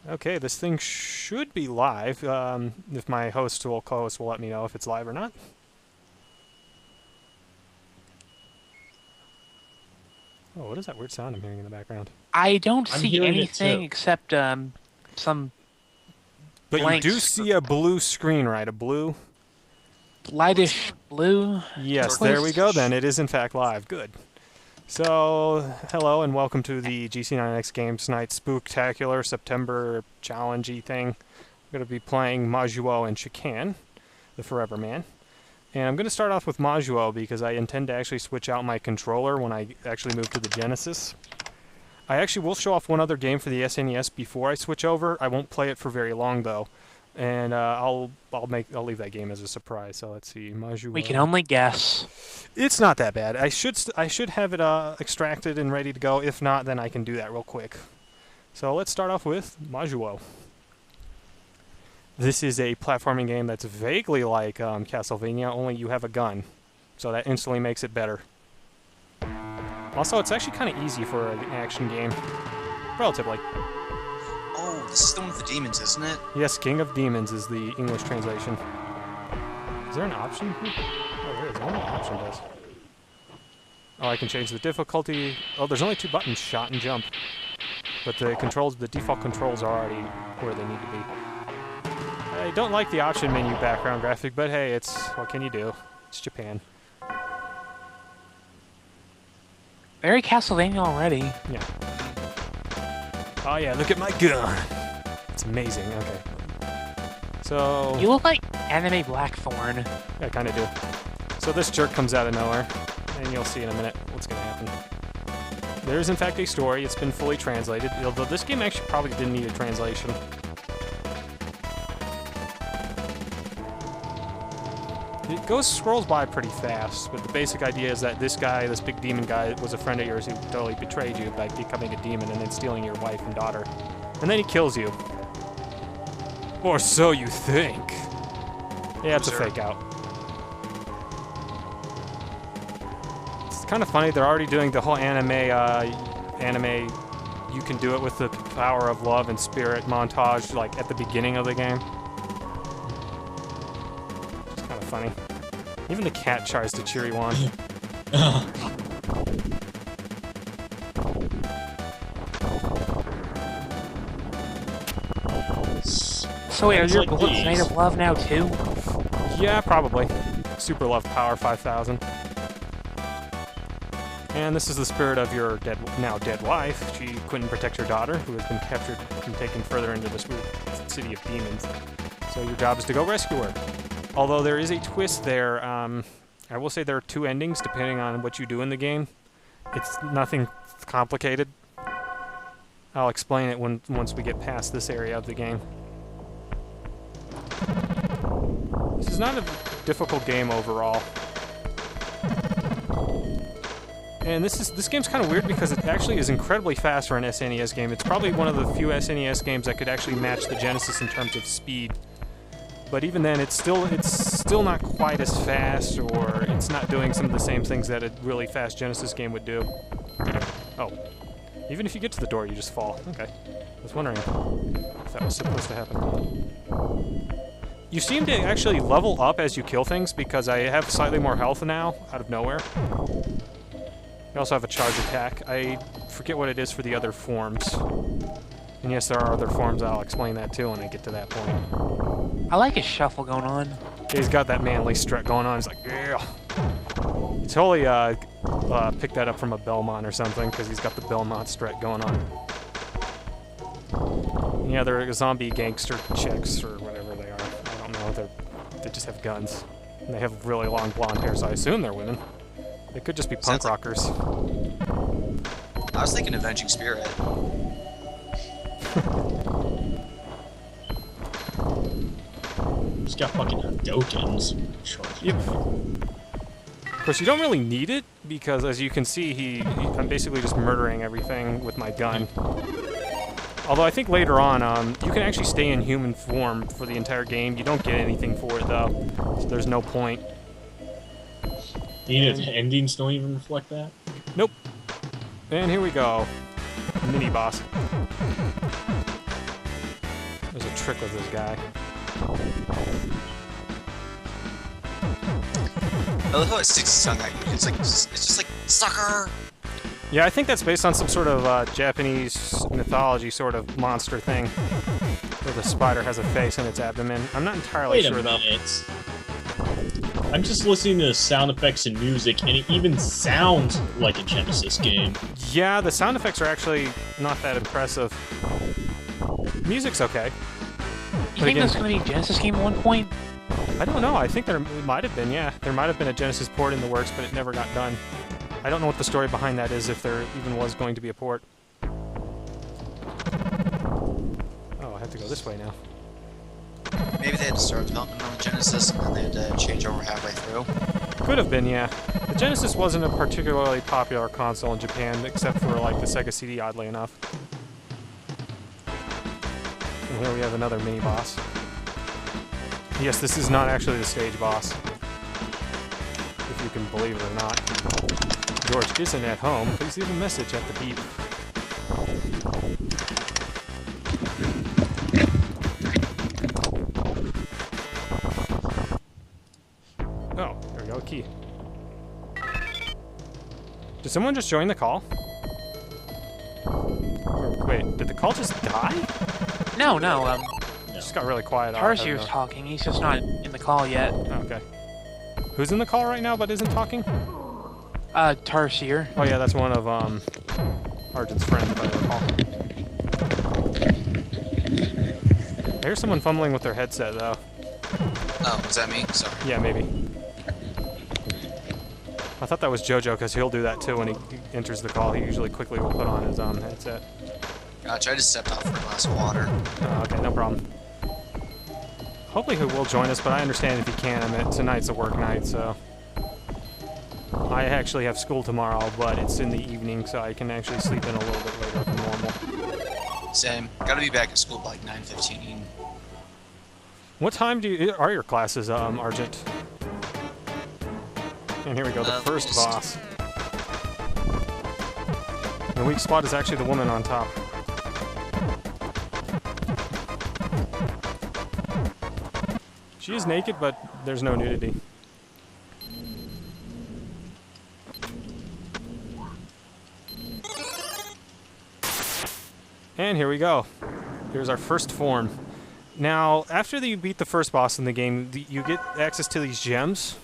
Okay, this thing should be live. If my co-host will let me know if it's live or not. Oh, what is that weird sound I'm hearing in the background? I don't I'm see hearing it anything too. except some But you blank do see a blue screen, right? A blue? lightish blue. Yes, turquoise. there we go then. It is in fact live. Good. So, hello and welcome to the GC9X Game Nite spooktacular September challenge-y thing. I'm going to be playing Majyuuou and Chakan the Forever Man. And I'm going to start off with Majyuuou because I intend to actually switch out my controller when I actually move to the Genesis. I actually will show off one other game for the SNES before I switch over. I won't play it for very long though. And I'll leave that game as a surprise. So let's see, Majyuuou. We can only guess. It's not that bad. I should have it extracted and ready to go. If not, then I can do that real quick. So let's start off with Majyuuou. This is a platforming game that's vaguely like Castlevania, only you have a gun. So that instantly makes it better. Also, it's actually kind of easy for an action game. Relatively. Oh, this is the one with the demons, isn't it? Yes, King of Demons is the English translation. Is there an option here? Oh, there is. I wonder what option does. Oh, I can change the difficulty. Oh, there's only two buttons, shot and jump. But the default controls are already where they need to be. I don't like the option menu background graphic, but hey, what can you do? It's Japan. Very Castlevania already. Yeah. Oh yeah, look at my gun. It's amazing. Okay. So You look like anime Blackthorn. I kind of do. So this jerk comes out of nowhere, and you'll see in a minute what's going to happen. There is in fact a story. It's been fully translated, although this game actually probably didn't need a translation. It scrolls by pretty fast, but the basic idea is that this big demon guy, was a friend of yours who totally betrayed you by becoming a demon and then stealing your wife and daughter. And then he kills you. Or so you think. Yeah, it's a fake out. It's kind of funny, they're already doing the whole anime, you can do it with the power of love and spirit montage, like at the beginning of the game. It's kind of funny. Even the cat tries to cheer you on. So wait, are your like bullets these. made of love now too? Yeah, probably. Super Love Power 5000. And this is the spirit of your now dead wife. She couldn't protect your daughter, who has been captured and taken further into this weird city of demons. So your job is to go rescue her. Although there is a twist there, I will say there are two endings depending on what you do in the game. It's nothing complicated. I'll explain it once we get past this area of the game. This is not a difficult game overall. And this game's kind of weird because it actually is incredibly fast for an SNES game. It's probably one of the few SNES games that could actually match the Genesis in terms of speed. But even then, it's still not quite as fast, or it's not doing some of the same things that a really fast Genesis game would do. Oh. Even if you get to the door, you just fall. Okay. I was wondering if that was supposed to happen. You seem to actually level up as you kill things, because I have slightly more health now, out of nowhere. I also have a charge attack. I forget what it is for the other forms. And yes, there are other forms. I'll explain that too when I get to that point. I like a shuffle going on. He's got that manly strut going on. He's like, yeah. He totally picked that up from a Belmont or something, because he's got the Belmont strut going on. Yeah, they're zombie gangster chicks or whatever they are. I don't know. They just have guns. And they have really long blonde hair, so I assume they're women. They could just be punk rockers. I was thinking Avenging Spirit. He's got fucking Hadokens. Yep. Of course, you don't really need it, because as you can see, I'm basically just murdering everything with my gun. Although I think later on, you can actually stay in human form for the entire game. You don't get anything for it, though, so there's no point. The endings don't even reflect that? Nope. And here we go. Mini-boss. There's a trick with this guy. I love how it sticks its tongue at you. It's just like, sucker! Yeah, I think that's based on some sort of Japanese mythology sort of monster thing. Where the spider has a face in its abdomen. I'm not entirely sure though. I'm just listening to the sound effects and music, and it even sounds like a Genesis game. Yeah, the sound effects are actually not that impressive. Music's okay. You think there's going to be a Genesis game at one point? I don't know. I think there might have been, yeah. There might have been a Genesis port in the works, but it never got done. I don't know what the story behind that is, if there even was going to be a port. Oh, I have to go this way now. Maybe they had to start development on the Genesis, and then they had to change over halfway through. Could have been, yeah. The Genesis wasn't a particularly popular console in Japan, except for, like, the Sega CD, oddly enough. And here we have another mini-boss. Yes, this is not actually the stage boss. If you can believe it or not. George isn't at home. Please leave a message at the beep. Oh, there we go, key. Did someone just join the call? Or, wait, did the call just die? No. It just got really quiet. Tarsier's talking. He's just not in the call yet. Okay. Who's in the call right now but isn't talking? Tarsier. Oh yeah, that's one of Argent's friends, if I recall. I hear someone fumbling with their headset though. Oh, was that me? Sorry. Yeah, maybe. I thought that was JoJo because he'll do that too when he enters the call. He usually quickly will put on his headset. Gotcha, I just stepped out for a glass of water. Okay, no problem. Hopefully he will join us, but I understand if he can't. Tonight's a work night, so... I actually have school tomorrow, but it's in the evening, so I can actually sleep in a little bit later than normal. Same. Gotta be back at school by like 9:15. What time are your classes, Argent? And here we go, the first boss. The weak spot is actually the woman on top. She is naked, but there's no nudity. And here we go. Here's our first form. Now, after you beat the first boss in the game, you get access to these gems.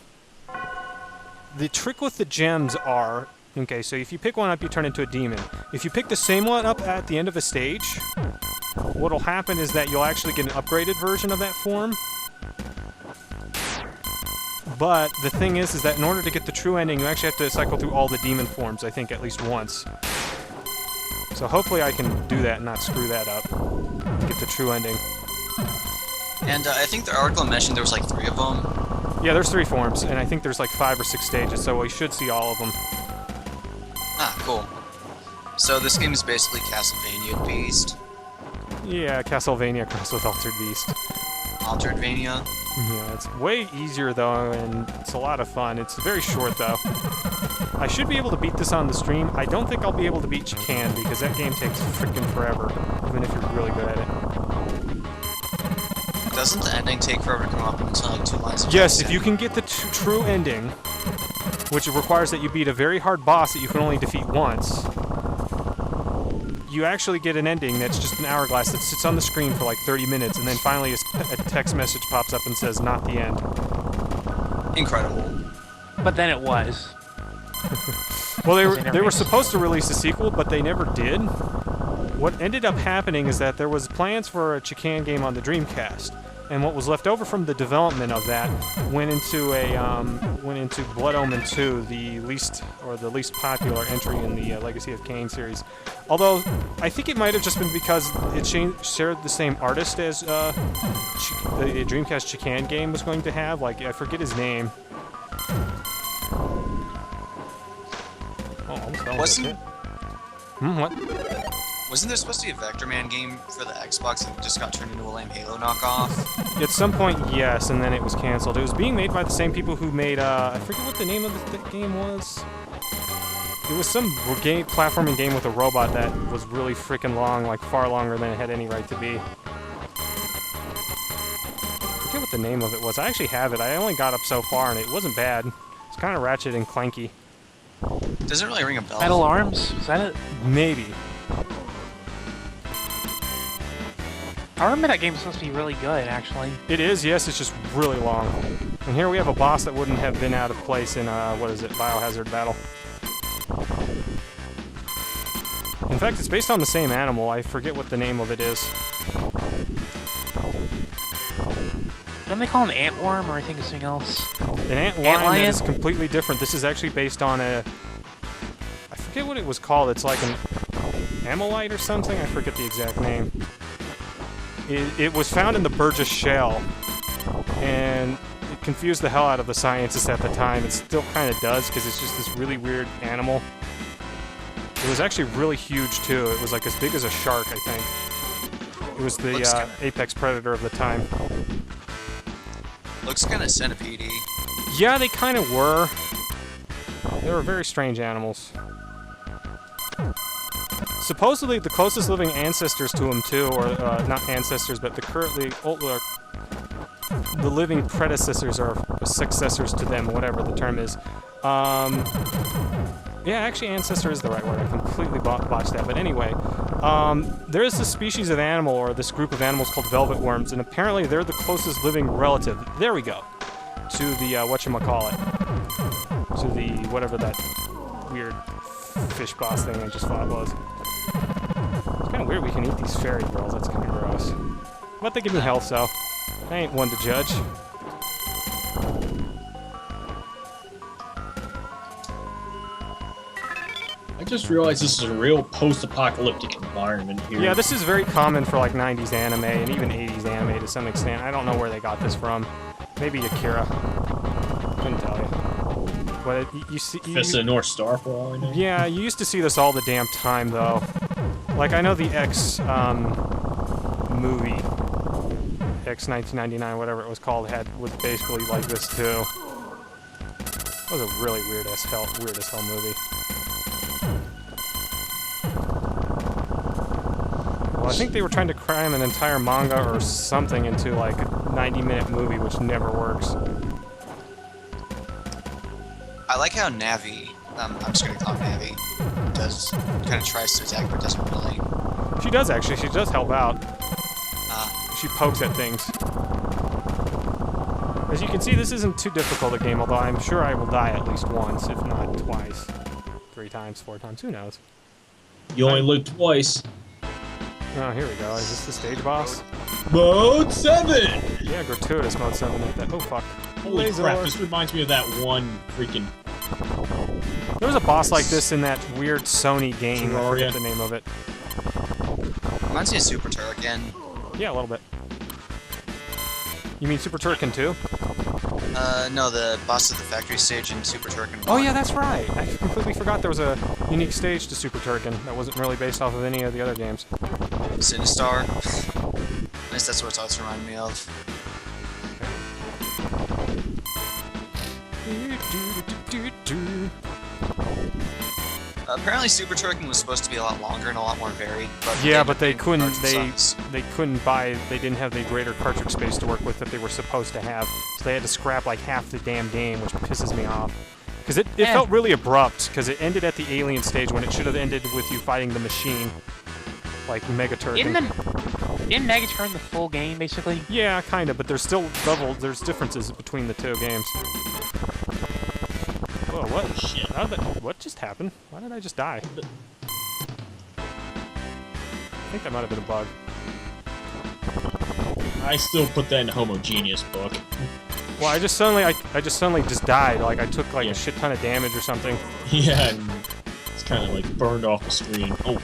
The trick with the gems are, okay, so if you pick one up, you turn into a demon. If you pick the same one up at the end of a stage, what'll happen is that you'll actually get an upgraded version of that form. But the thing is that in order to get the true ending, you actually have to cycle through all the demon forms, I think, at least once. So hopefully I can do that and not screw that up. Get the true ending. And I think the article mentioned there was like 3 of them. Yeah, there's 3 forms, and I think there's like 5 or 6 stages, so we should see all of them. Ah, cool. So this game is basically Castlevania Beast. Yeah, Castlevania crossed with Altered Beast. Alteredvania. Yeah, it's way easier though, and it's a lot of fun. It's very short though. I should be able to beat this on the stream. I don't think I'll be able to beat Chakan because that game takes freaking forever, even if you're really good at it. Doesn't the ending take forever to come up until like 2 lines of Yes, text? if you can get the true ending, which requires that you beat a very hard boss that you can only defeat once, you actually get an ending that's just an hourglass that sits on the screen for like 30 minutes, and then finally a text message pops up and says, "Not the end." Incredible. But then it was. Well, they were supposed to release a sequel, but they never did. What ended up happening is that there was plans for a Chakan game on the Dreamcast, and what was left over from the development of that went into Blood Omen 2, the least popular entry in the Legacy of Kain series. Although I think it might have just been because it shared the same artist as the Dreamcast Chakan game was going to have. Like, I forget his name. Oh, almost fell with it. What? Wasn't there supposed to be a Vectorman game for the Xbox that just got turned into a lame Halo knockoff? At some point, yes, and then it was canceled. It was being made by the same people who made, I forget what the name of the game was. It was some platforming game with a robot that was really freaking long, like far longer than it had any right to be. forget what the name of it was. I actually have it. I only got up so far, and it wasn't bad. It's kind of ratchet and clanky. Doesn't really ring a bell. Metal Arms? Is that it? Maybe. I remember that game's supposed to be really good, actually. It is, yes. It's just really long. And here we have a boss that wouldn't have been out of place in, what is it, Biohazard Battle. In fact, it's based on the same animal. I forget what the name of it is. Don't they call it an antworm, or I think it's something else? An ant lion that is completely different. This is actually based on a... I forget what it was called. It's like an amylite or something. I forget the exact name. It was found in the Burgess Shale, and it confused the hell out of the scientists at the time. It still kind of does, because it's just this really weird animal. It was actually really huge, too. It was like as big as a shark, I think. It was the apex predator of the time. Looks kind of centipede-y. Yeah, they kind of were. They were very strange animals. Supposedly, the closest living ancestors to him, too, or not ancestors, but the living predecessors or successors to them, whatever the term is. Yeah, actually, ancestor is the right word. I completely botched that. But anyway, there is this species of animal, or this group of animals called velvet worms, and apparently they're the closest living relative. There we go. To the, whatchamacallit. To the, whatever that weird fish boss thing I just thought was. It's kind of weird we can eat these fairy girls. That's kind of gross. But they give me health, so I ain't one to judge. I just realized this is a real post-apocalyptic environment here. Yeah, this is very common for like 90s anime and even 80s anime to some extent. I don't know where they got this from. Maybe Akira. Couldn't tell you. But you see, Fist of the North Star, for all I know. yeah, you used to see this all the damn time, though. Like I know the X movie, X 1999, whatever it was called, was basically like this too. That was a really weird as hell movie. Well, I think they were trying to cram an entire manga or something into like a 90-minute movie, which never works. I like how Navi, I'm just gonna call him Navi, kind of tries to attack, but doesn't really. She does actually. She does help out. She pokes at things. As you can see, this isn't too difficult a game, although I'm sure I will die at least once, if not twice. 3 times, 4 times, who knows? You only live twice. Oh, here we go. Is this the stage boss? Mode 7! Yeah, gratuitous mode 7 like that. Oh, fuck. Holy Laser. crap, this reminds me of that one freaking... There was a boss like this in that weird Sony game. I forget the name of it. Reminds me of Super Turrican. Yeah, a little bit. You mean Super Turrican 2? No, the boss of the factory stage in Super Turrican 1. Oh yeah, that's right. I completely forgot there was a unique stage to Super Turrican that wasn't really based off of any of the other games. Sinistar. At least that's what it's always reminded me of. Apparently Super Turrican was supposed to be a lot longer and a lot more varied. But yeah, but they couldn't. They They didn't have the greater cartridge space to work with that they were supposed to have. So they had to scrap like half the damn game, which pisses me off. Because it felt really abrupt. Because it ended at the alien stage when it should have ended with you fighting the machine, like Mega Turrican. Didn't Mega Turn the full game basically? Yeah, kind of. But there's still there's differences between the two games. Whoa, what? Oh, shit. What just happened? Why did I just die? I think that might have been a bug. I still put that in the homogeneous book. Well, I just suddenly just died. Like I took like a shit ton of damage or something. Yeah, and it's kind of like burned off the screen. Oh.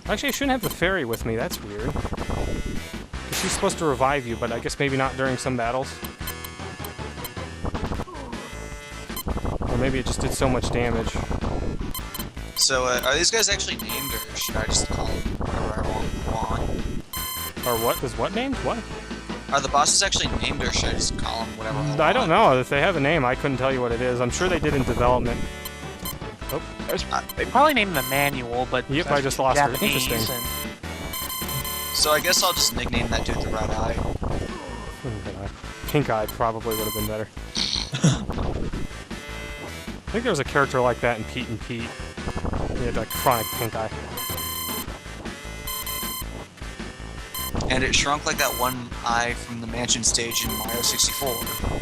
Actually, I shouldn't have the fairy with me. That's weird. 'Cause she's supposed to revive you, but I guess maybe not during some battles. Or maybe it just did so much damage. So, are these guys actually named, or should I just call them whatever I want? Or what? Was what named? What? Are the bosses actually named, or should I just call them whatever I want? I don't know. If they have a name, I couldn't tell you what it is. I'm sure they did in development. Oh. They probably named the manual, but Yep, I just lost her. Japanese Interesting. So I guess I'll just nickname that dude the Red Eye. Pink Eye probably would have been better. I think there was a character like that in Pete and Pete. He had like chronic pink eye. And it shrunk like that one eye from the mansion stage in Mario 64.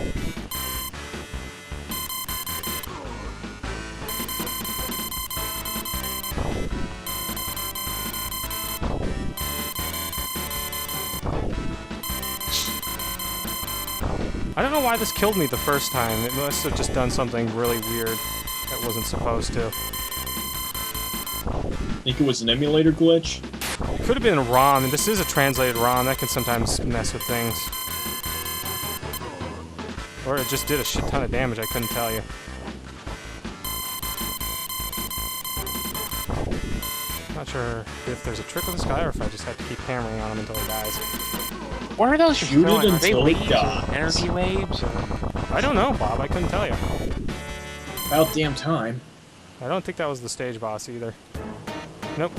I don't know why this killed me the first time. It must have just done something really weird that wasn't supposed to. Think it was an emulator glitch? It could have been a ROM, and this is a translated ROM. That can sometimes mess with things. Or it just did a shit ton of damage, I couldn't tell you. Not sure if there's a trick with this guy or if I just have to keep hammering on him until he dies. What are those Shoot it throwing? Are they until it waves dies. or energy waves? Or... I don't know, Bob. I couldn't tell you. About damn time. I don't think that was the stage boss either. Nope.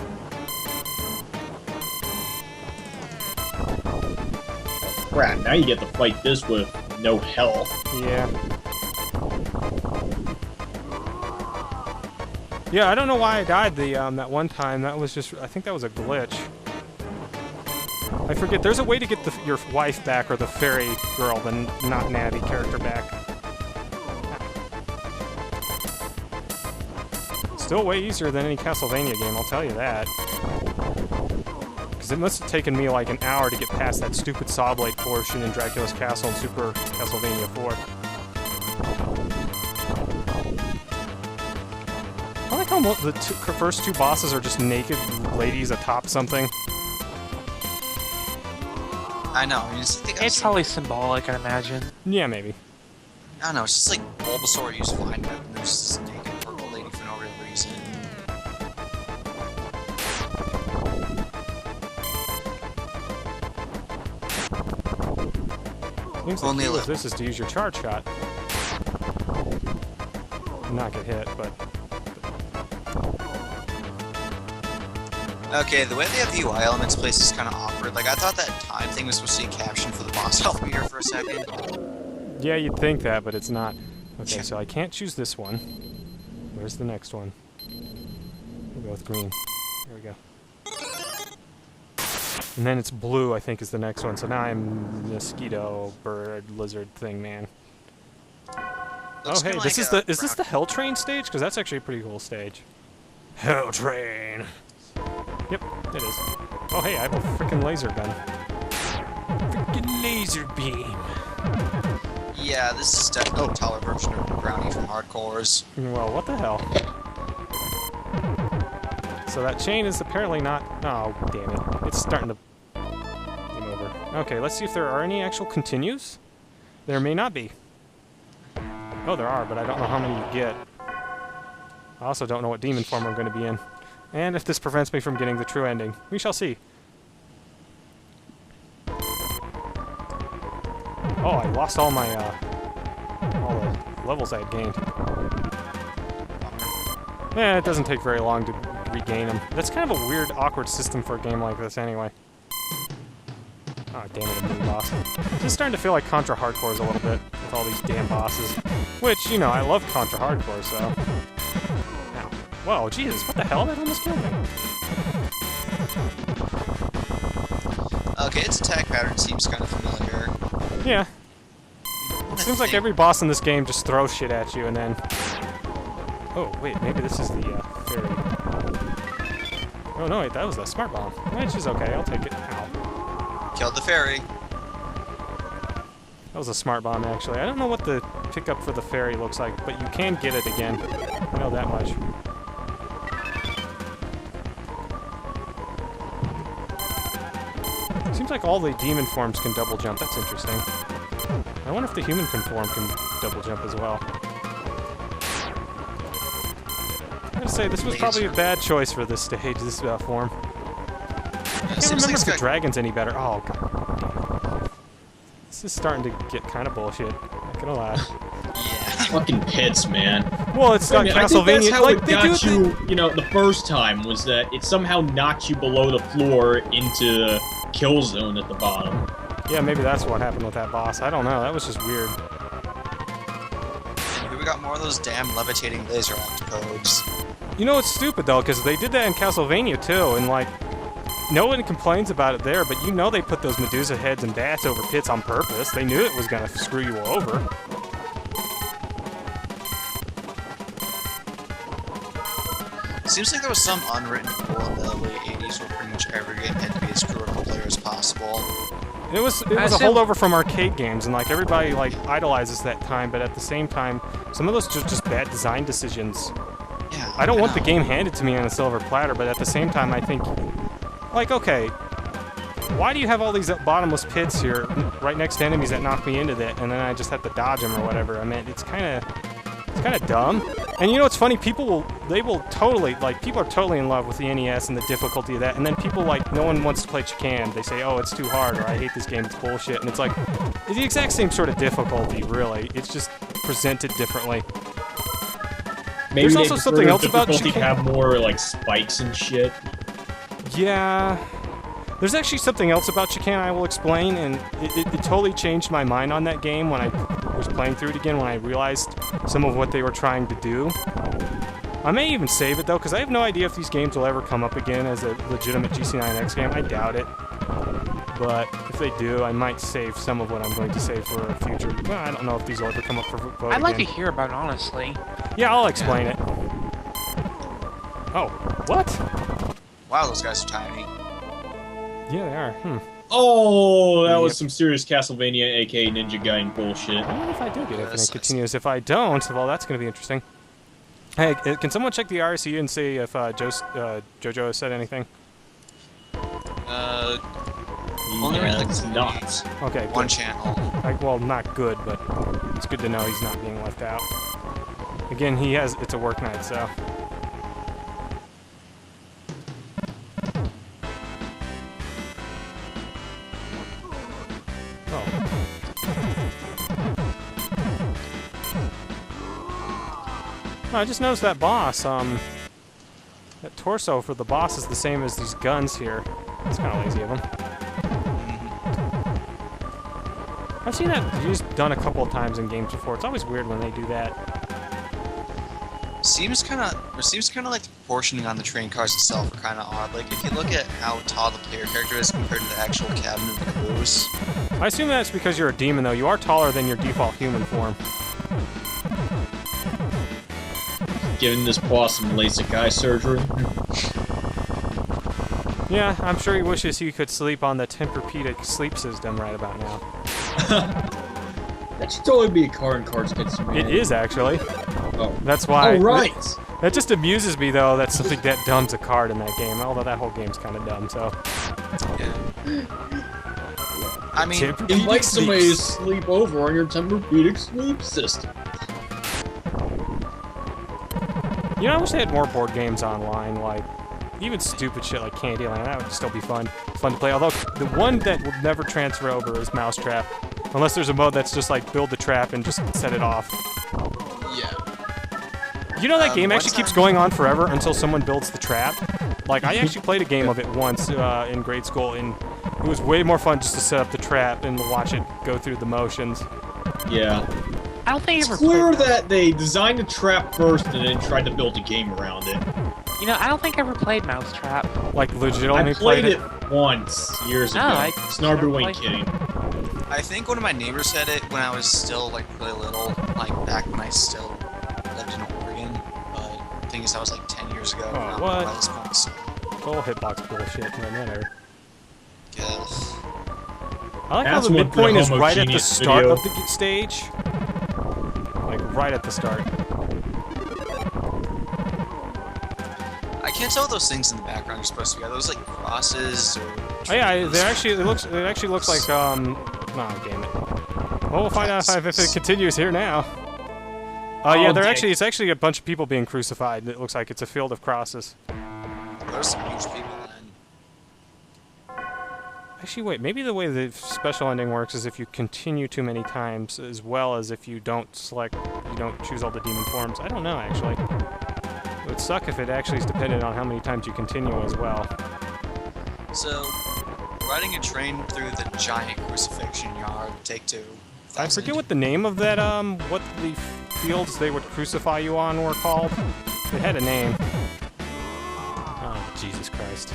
Crap, now you get to fight this with no health. Yeah. Yeah, I don't know why I died that one time. That was just, I think that was a glitch. I forget, there's a way to get your wife back, or the fairy girl, the not Navi character back. Still way easier than any Castlevania game, I'll tell you that. Because it must have taken me like an hour to get past that stupid saw blade portion in Dracula's Castle and Super Castlevania 4. I like how the first two bosses are just naked ladies atop something. I know. I just think It's probably symbolic, I imagine. Yeah, maybe. I don't know. It's just like Bulbasaur used Flying Whip, and there's this naked purple lady for no real reason. Seems Only the key a with this is to use your charge shot. Not get hit, but... Okay, the way they have the UI elements placed is kind of awkward. Like, I thought that time thing was supposed to be a caption for the boss health meter for a second. Yeah, you'd think that, but it's not. Okay, so I can't choose this one. Where's the next one? We'll go with green. There we go. And then it's blue, I think, is the next one. So now I'm mosquito, bird, lizard thing, man. Looks Oh, hey, kinda this like is a is this the brown- Hell Train stage? Because that's actually a pretty cool stage. Hell Train. Yep, it is. Oh, hey, I have a freaking laser gun. Freaking laser beam. Yeah, this is definitely a taller version of Brownie from Hardcores. Well, what the hell? So that chain is apparently not... Oh, damn it. It's starting to... Game over. Okay, let's see if there are any actual continues. There may not be. Oh, there are, but I don't know how many you get. I also don't know what demon form I'm going to be in. And if this prevents me from getting the true ending. We shall see. Oh, I lost all my, all the levels I had gained. Yeah, it doesn't take very long to regain them. That's kind of a weird, awkward system for a game like this anyway. Oh, damn it, a mini boss. Just starting to feel like Contra Hardcores a little bit with all these damn bosses. Which, you know, I love Contra Hardcore, so... Ow. Whoa, Jesus, what the hell? That almost killed me. Okay, its attack pattern seems kind of familiar. Yeah. It seems like every boss in this game just throws shit at you and then... Oh, wait, maybe this is the fairy. Oh, no, wait, that was the smart bomb. Which is okay, I'll take it. Ow. Killed the fairy. That was a smart bomb, actually. I don't know what the pickup for the fairy looks like, but you can get it again. I know that much. Seems like all the demon forms can double jump. That's interesting. I wonder if the human form can double jump as well. I gotta say, this was probably a bad choice for this stage, this form. I can't remember if the dragon's any better. Oh, God. This is starting to get kind of bullshit. Not gonna lie. Yeah. Fucking pits, man. Well, it's not I think Castlevania. that's how Like it they got do you, you know, the first time was that it somehow knocked you below the floor into the kill zone at the bottom. Yeah, maybe that's what happened with that boss. I don't know. That was just weird. Maybe we got more of those damn levitating laser octopodes. You know, it's stupid, though, because they did that in Castlevania, too, and, like, no one complains about it there, but you know they put those Medusa heads and bats over pits on purpose. They knew it was going to screw you over. Seems like there was some unwritten rule in the late 80s where pretty much every game had to be as critical player as possible. It was a holdover from arcade games, and like everybody like idolizes that time, but at the same time, some of those just bad design decisions. Yeah, I don't want the game handed to me on a silver platter, but at the same time, I think, like, okay, why do you have all these bottomless pits here right next to enemies that knock me into that, and then I just have to dodge them or whatever? I mean, it's kind of dumb. And you know what's funny? People are totally in love with the NES and the difficulty of that, and then people like, no one wants to play Chakan. They say, oh, it's too hard, or I hate this game, it's bullshit. And it's like, it's the exact same sort of difficulty, really. It's just presented differently. Maybe there's also something else about Chakan. Have more like spikes and shit. Yeah. There's actually something else about Chakan I will explain, and it totally changed my mind on that game when I was playing through it again, when I realized some of what they were trying to do. I may even save it, though, because I have no idea if these games will ever come up again as a legitimate GC9X game. I doubt it. But if they do, I might save some of what I'm going to save for a future. Well, I don't know if these will ever come up for vote I'd like to again. hear about it, honestly. Yeah, I'll explain it. Oh, what? Wow, those guys are tiny. Yeah, they are. Oh, that was some serious Castlevania, aka Ninja Gaiden bullshit. I wonder if I do get it and Yes, it continues. If I don't, well, that's going to be interesting. Hey, can someone check the RSU and see if JoJo has said anything? Only really like It's not. Okay, one good. channel. Well, not good, but it's good to know he's not being left out. Again, it's a work night, so. No, I just noticed that boss, that torso for the boss is the same as these guns here. It's kind of lazy of them. I've seen that used done a couple of times in games before. It's always weird when they do that. Seems kind of like the proportioning on the train cars itself are kind of odd. Like if you look at how tall the player character is compared to the actual cabin of the crews. I assume that's because you're a demon, though. You are taller than your default human form. Giving this boss some LASIK eye surgery. Yeah, I'm sure he wishes he could sleep on the Tempur-Pedic sleep system right about now. That should totally be a car and cards against humanity. It is, actually. Oh. That's why. Oh, right! That just amuses me, though, that something that dumb's a card in that game. Although that whole game's kind of dumb, so. Yeah. I mean, Invite somebody to sleep over on your Tempur-Pedic sleep system. You know, I wish they had more board games online, like, even stupid shit like Candyland. That would still be fun to play. Although, the one that will never transfer over is Mousetrap. Unless there's a mode that's just like, build the trap and just set it off. yeah. You know that game one actually keeps time- going on forever until someone builds the trap? Like, I actually played a game of it once in grade school, and it was way more fun just to set up the trap and watch it go through the motions. Yeah. I don't think I It's ever clear played that they designed a trap first and then tried to build a game around it. You know, I don't think I ever played Mousetrap. Like, legitimately I played it once, years ago. No, I Snarbu never ain't played kidding. I think one of my neighbors had it when I was still like really little, like back when I still lived in Oregon. But the thing is, that was like 10 years ago. Oh, not what? by this point, so, Full hitbox bullshit, man, whatever. yes. I like That's how the what midpoint the is right at the homogeneous start video- of the stage. Like, right at the start. I can't tell what those things in the background are supposed to be. Are those like crosses or? Oh yeah, trees? they actually it actually looks like nah, damn it. Well, we'll find out if it continues here now. Yeah, Oh, they're dang. it's actually a bunch of people being crucified. It looks like it's a field of crosses. There's some huge people then. Actually, wait, maybe the way the special ending works is if you continue too many times, as well as if you don't choose all the demon forms. I don't know, actually. It would suck if it actually is dependent on how many times you continue as well. So, Riding a train through the giant crucifixion yard. Take 2. I forget what the name of that, what the fields they would crucify you on were called. It had a name. Oh, Jesus Christ.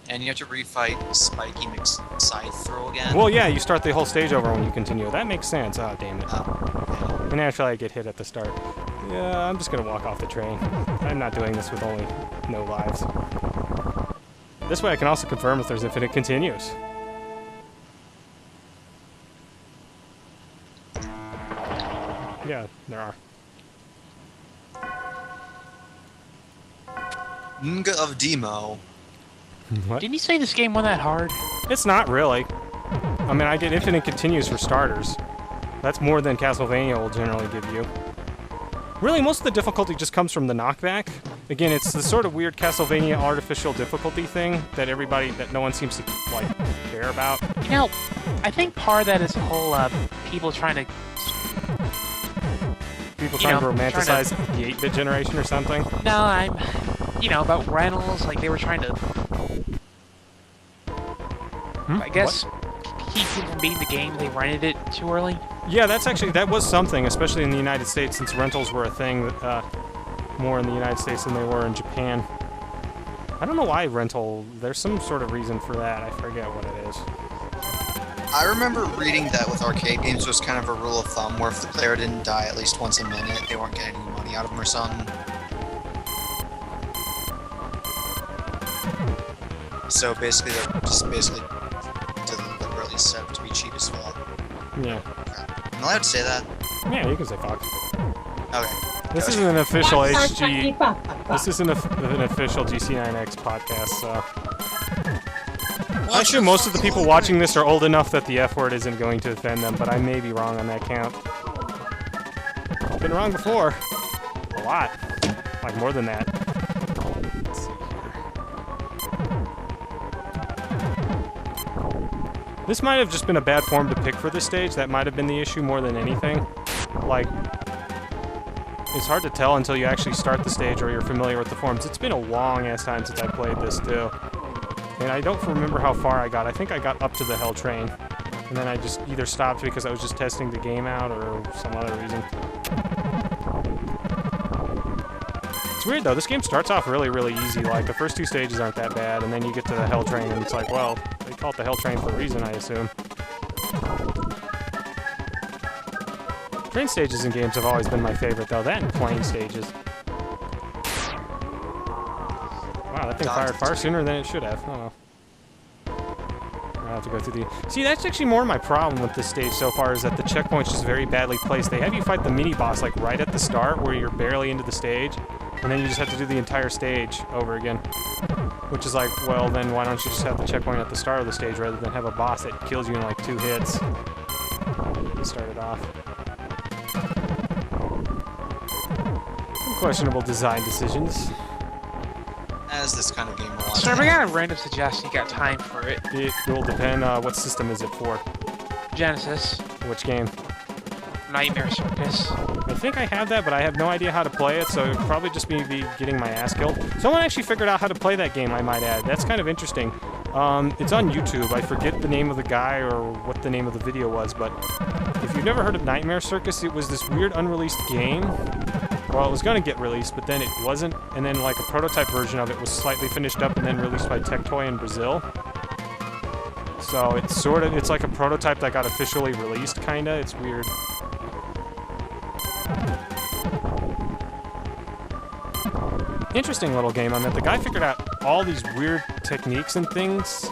And you have to refight Spiky McScythe again. Well, yeah, you start the whole stage over when you continue. That makes sense. Oh, damn it. Yeah. And actually, I get hit at the start. Yeah, I'm just gonna walk off the train. I'm not doing this with only no lives. This way I can also confirm if there's infinite continues. Yeah, there are. Nga of Demo. What? Didn't you say this game wasn't that hard? It's not really. I mean, I get infinite continues for starters. That's more than Castlevania will generally give you. Really, most of the difficulty just comes from the knockback. Again, it's the sort of weird Castlevania artificial difficulty thing that that no one seems to, like, care about. You know, I think part of that is the whole people trying to... People trying to romanticize the 8-bit generation or something. No, about rentals, like they were trying to... I guess keep people from beating the game, they rented it too early. Yeah, that was something, especially in the United States, since rentals were a thing more in the United States than they were in Japan. I don't know why rental, there's some sort of reason for that, I forget what it is. I remember reading that with arcade games was kind of a rule of thumb where if the player didn't die at least once a minute, they weren't getting any money out of them or something. So basically, they're just deliberately set up to be cheap as fuck. Yeah. Am I allowed to say that? Yeah, you can say fuck. Okay. This isn't an official HG. This isn't an official GC9X podcast, so. I assume most of the people watching this are old enough that the F word isn't going to offend them, but I may be wrong on that count. Been wrong before. A lot. Like more than that. Let's see here. This might have just been a bad form to pick for this stage. That might have been the issue more than anything. Like, it's hard to tell until you actually start the stage or you're familiar with the forms. It's been a long-ass time since I played this, too. And I don't remember how far I got. I think I got up to the Hell Train. And then I just either stopped because I was just testing the game out or some other reason. It's weird, though. This game starts off really, really easy. Like, the first 2 stages aren't that bad, and then you get to the Hell Train, and it's like, well, they call it the Hell Train for a reason, I assume. Train stages in games have always been my favorite, though. That and plane stages. Wow, that thing fired far sooner than it should have. Oh well. I have to go through the... See, that's actually more my problem with this stage so far, is that the checkpoint's just very badly placed. They have you fight the mini-boss, like, right at the start, where you're barely into the stage, and then you just have to do the entire stage over again. Which is like, well, then why don't you just have the checkpoint at the start of the stage rather than have a boss that kills you in, like, 2 hits? You start it off. Some questionable design decisions. As this kind of game will So I got a random suggestion, you got time for it. It will depend, what system is it for? Genesis. Which game? Nightmare Circus. I think I have that, but I have no idea how to play it, so it would probably just be getting my ass killed. Someone actually figured out how to play that game, I might add. That's kind of interesting. It's on YouTube. I forget the name of the guy or what the name of the video was, but if you've never heard of Nightmare Circus, it was this weird unreleased game. Well, it was going to get released, but then it wasn't, and then like a prototype version of it was slightly finished up and then released by Tectoy in Brazil. So it's like a prototype that got officially released, kinda. It's weird. Interesting little game. I mean, the guy figured out all these weird techniques and things.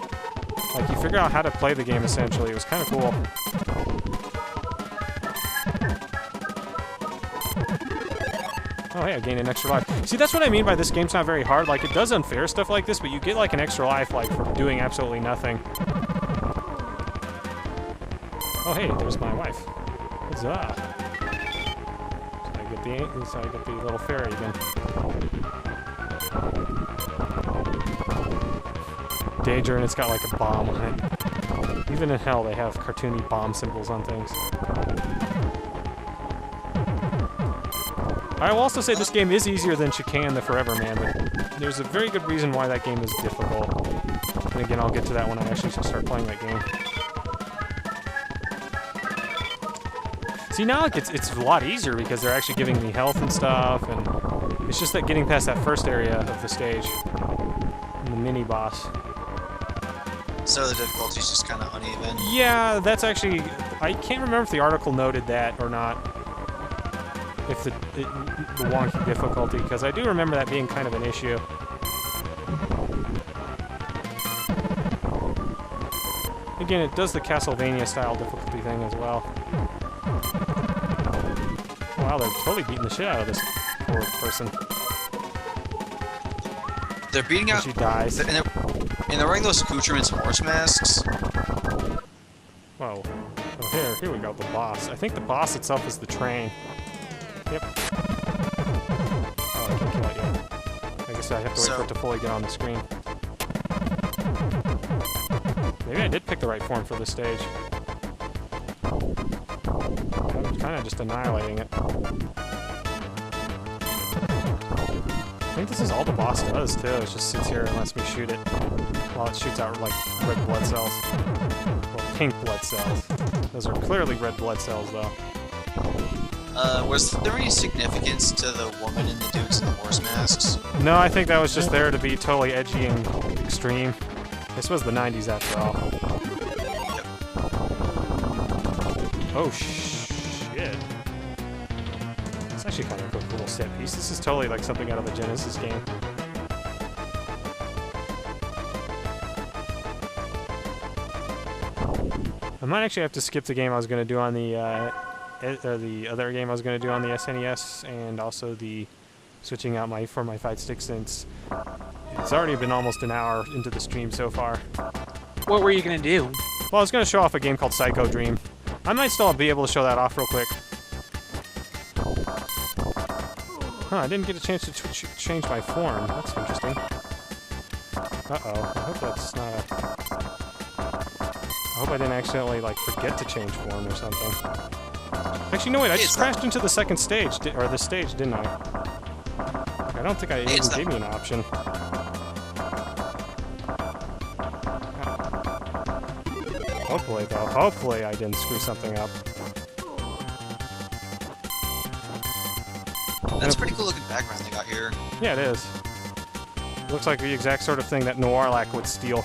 Like, he figured out how to play the game, essentially. It was kind of cool. Oh, hey, I gained an extra life. See, that's what I mean by this game's not very hard. Like, it does unfair stuff like this, but you get, like, an extra life, like, for doing absolutely nothing. Oh, hey, there's my wife. Huzzah. So I get the little fairy again. Danger, and it's got, like, a bomb on it. Even in hell, they have cartoony bomb symbols on things. I will also say this game is easier than Chakan the Forever Man, but there's a very good reason why that game is difficult. And again, I'll get to that when I actually start playing that game. See, now like, it's a lot easier because they're actually giving me health and stuff, and it's just that getting past that first area of the stage, and the mini-boss. So the difficulty's just kind of uneven? Yeah, that's actually... I can't remember if the article noted that or not. If the wonky difficulty, because I do remember that being kind of an issue. Again, it does the Castlevania-style difficulty thing as well. Wow, they're totally beating the shit out of this poor person. They're beating out... She dies. And they're wearing those accoutrements horse masks. Whoa. Oh, here we go, the boss. I think the boss itself is the train. Yep. Oh, I can't kill it yet. I guess I have to wait for it to fully get on the screen. Maybe I did pick the right form for this stage. I'm kind of just annihilating it. I think this is all the boss does, too. It just sits here and lets me shoot it while it shoots out, like, red blood cells. Well, pink blood cells. Those are clearly red blood cells, though. Was there any significance to the woman and the dudes in the horse masks? No, I think that was just there to be totally edgy and extreme. This was the 90s, after all. Yep. Oh, shit. It's actually kind of a cool set piece. This is totally like something out of a Genesis game. I might actually have to skip the game I was going to do on the other game I was going to do on the SNES, and also the switching out my fight stick, since it's already been almost an hour into the stream so far. What were you gonna do? Well, I was going to show off a game called Psycho Dream. I might still be able to show that off real quick. Huh, I didn't get a chance to change my form. That's interesting. Uh-oh. I hope that's not a... I hope I didn't accidentally, like, forget to change form or something. Actually, no, wait, I just crashed into the second stage, or the stage, didn't I? I don't think I even gave me an option. Hopefully, though. Hopefully I didn't screw something up. That's a pretty cool looking background they got here. Yeah, it is. Looks like the exact sort of thing that Noirlac would steal.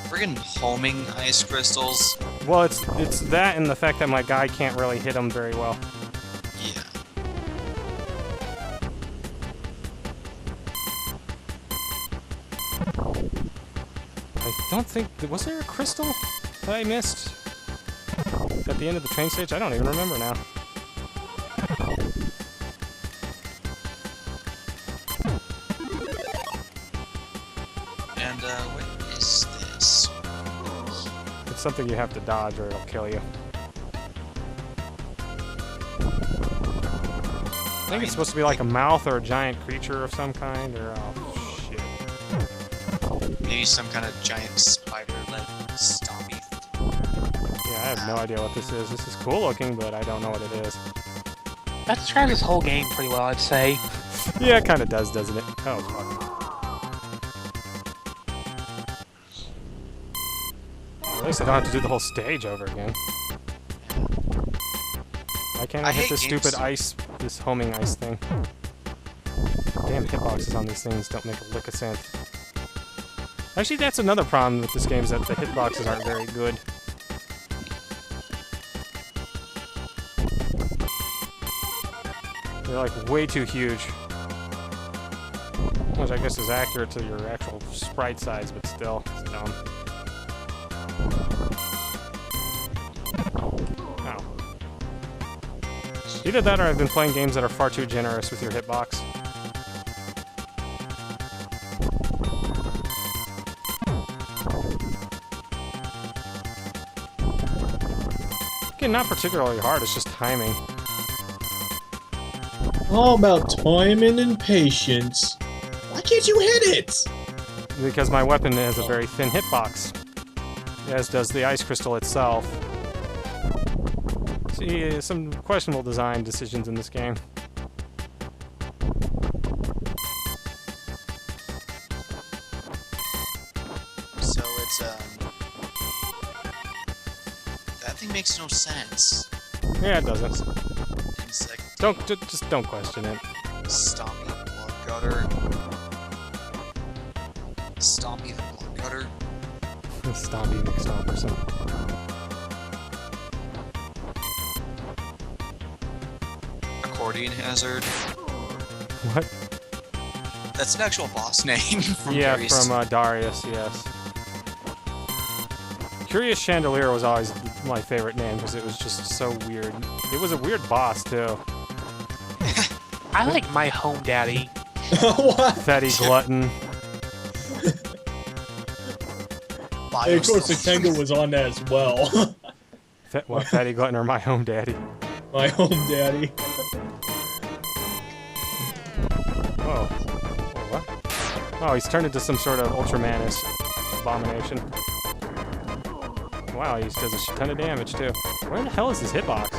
Friggin' homing ice crystals. Well, it's that and the fact that my guy can't really hit them very well. Yeah. I don't think... Was there a crystal that I missed at the end of the train stage? I don't even remember now. And, what is this? It's something you have to dodge or it'll kill you. I think it's supposed to be like a mouth or a giant creature of some kind, or... Oh, shit. Maybe some kind of giant spider-like stompy. Yeah, I have no idea what this is. This is cool looking, but I don't know what it is. That describes this whole game pretty well, I'd say. Yeah, it kind of does, doesn't it? Oh, fuck. At least I don't have to do the whole stage over again. Why can't I hit this stupid ice, this homing ice thing? Damn hitboxes on these things don't make a lick of sense. Actually, that's another problem with this game, is that the hitboxes aren't very good. They're like way too huge. Which I guess is accurate to your actual sprite size, but still, it's dumb. Ow. Either that or I've been playing games that are far too generous with your hitbox. Again, not particularly hard, it's just timing. All about timing and patience. Why can't you hit it? Because my weapon has a very thin hitbox, as does the ice crystal itself. See, some questionable design decisions in this game. So it's that thing makes no sense. Yeah, it doesn't. Insect. Just don't question it. Stompy the blood gutter. Stompy the blood gutter. Stompy McStomperson. Accordion hazard. What? That's an actual boss name from Yeah, Darius. from Darius, yes. Curious Chandelier was always my favorite name because it was just so weird. It was a weird boss, too. I like my home daddy. What? Fatty Glutton. And of course, the Tenga was on that as well. Fatty Glutton or My Home Daddy? My home daddy. Whoa. What? Oh, he's turned into some sort of Ultramanus abomination. Wow, he does a shit ton of damage, too. Where the hell is his hitbox?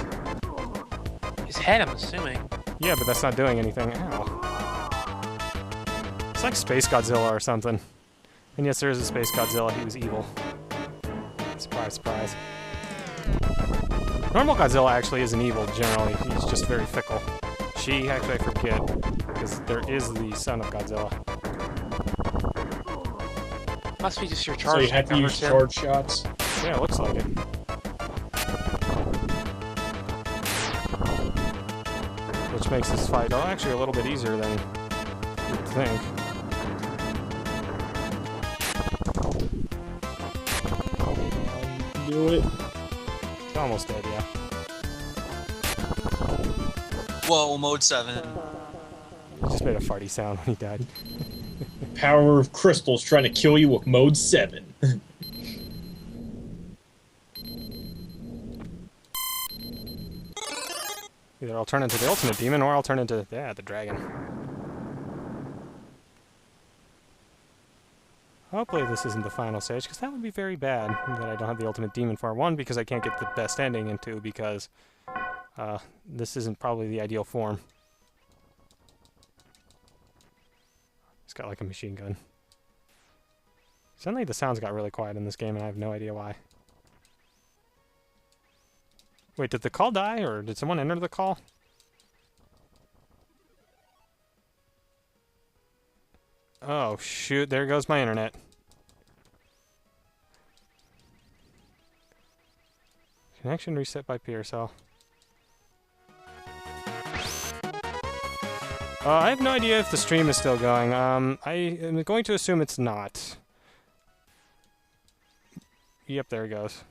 His head, I'm assuming. Yeah, but that's not doing anything. Ow. It's like Space Godzilla or something. And yes, there is a Space Godzilla. He was evil. Surprise, surprise. Normal Godzilla actually isn't evil, generally. He's just very fickle. She, actually, I forget. Because there is the son of Godzilla. Must be just your So charge. you have to use charge shots. Yeah, it looks like it. Which makes this fight actually a little bit easier than you'd think. Do it. It's almost dead, yeah. Whoa, mode 7. He just made a farty sound when he died. Power of crystals trying to kill you with mode 7. Either I'll turn into the ultimate demon or I'll turn into, yeah, the dragon. Hopefully this isn't the final stage, because that would be very bad that I don't have the ultimate demon for. One, because I can't get the best ending, and two, because this isn't probably the ideal form. It's got like a machine gun. Suddenly the sounds got really quiet in this game, and I have no idea why. Wait, did the call die, or did someone enter the call? Oh, shoot, there goes my internet. Connection reset by PeerCell. I have no idea if the stream is still going. I am going to assume it's not. Yep, there it goes.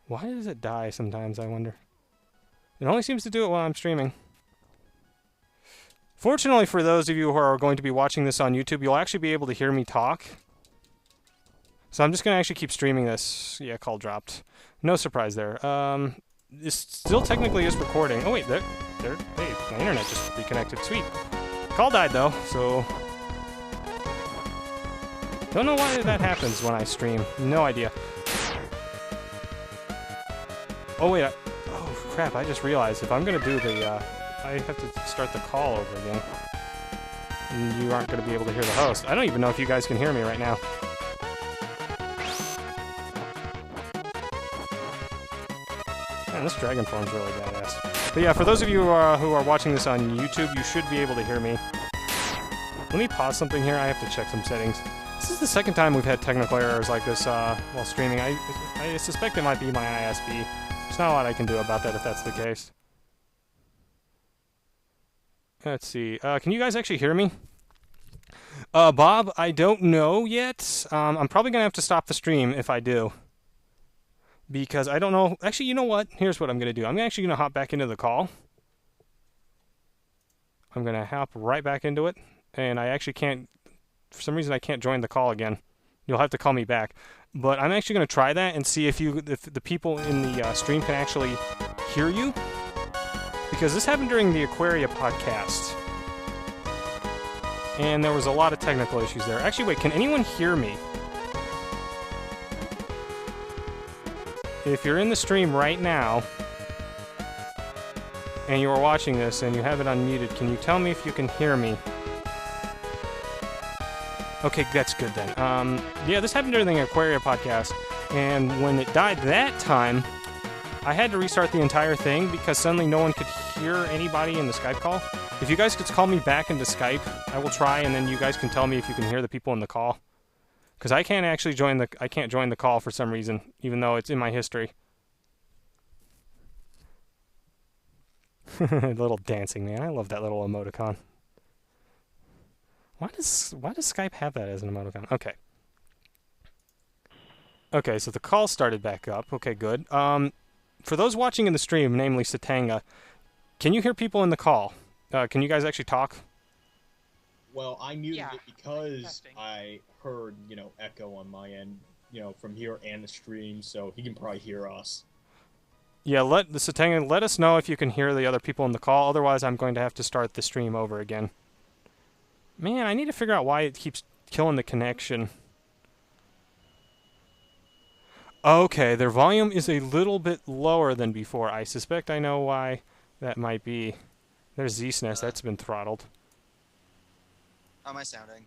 Why does it die sometimes, I wonder? It only seems to do it while I'm streaming. Fortunately for those of you who are going to be watching this on YouTube, you'll actually be able to hear me talk. So I'm just going to actually keep streaming this. Yeah, call dropped. No surprise there. This still technically is recording. Oh wait, there. Hey, my internet just reconnected. Sweet. Call died though, so... Don't know why that happens when I stream. No idea. Oh wait, oh crap, I just realized if I'm gonna do the, I have to start the call over again. And you aren't gonna be able to hear the host. I don't even know if you guys can hear me right now. Man, this dragon form's really badass. But yeah, for those of you who are watching this on YouTube, you should be able to hear me. Let me pause something here, I have to check some settings. This is the second time we've had technical errors like this while streaming. I suspect it might be my ISP. There's not a lot I can do about that if that's the case. Let's see. Can you guys actually hear me? Bob, I don't know yet. I'm probably going to have to stop the stream if I do. Because I don't know. Actually, you know what? Here's what I'm going to do. I'm actually going to hop back into the call. I'm going to hop right back into it. And I actually can't... For some reason, I can't join the call again. You'll have to call me back. But I'm actually going to try that and see if the people in the stream can actually hear you. Because this happened during the Aquaria podcast. And there was a lot of technical issues there. Actually, wait, can anyone hear me? If you're in the stream right now, and you are watching this and you have it unmuted, can you tell me if you can hear me? Okay, that's good then. Yeah, this happened during the Aquaria podcast, and when it died that time, I had to restart the entire thing because suddenly no one could hear anybody in the Skype call. If you guys could call me back into Skype, I will try, and then you guys can tell me if you can hear the people in the call. Because I can't actually join the call for some reason, even though it's in my history. Little dancing man, I love that little emoticon. Why does Skype have that as an emoticon? Okay. Okay, so the call started back up. Okay, good. For those watching in the stream, namely Satanga, can you hear people in the call? Can you guys actually talk? Well, I muted Yeah. it because Testing. I heard, echo on my end, from here and the stream, so he can probably hear us. Yeah, let us know if you can hear the other people in the call. Otherwise, I'm going to have to start the stream over again. Man, I need to figure out why it keeps killing the connection. Okay, their volume is a little bit lower than before. I suspect I know why that might be. There's Z-SNES, that's been throttled. How am I sounding?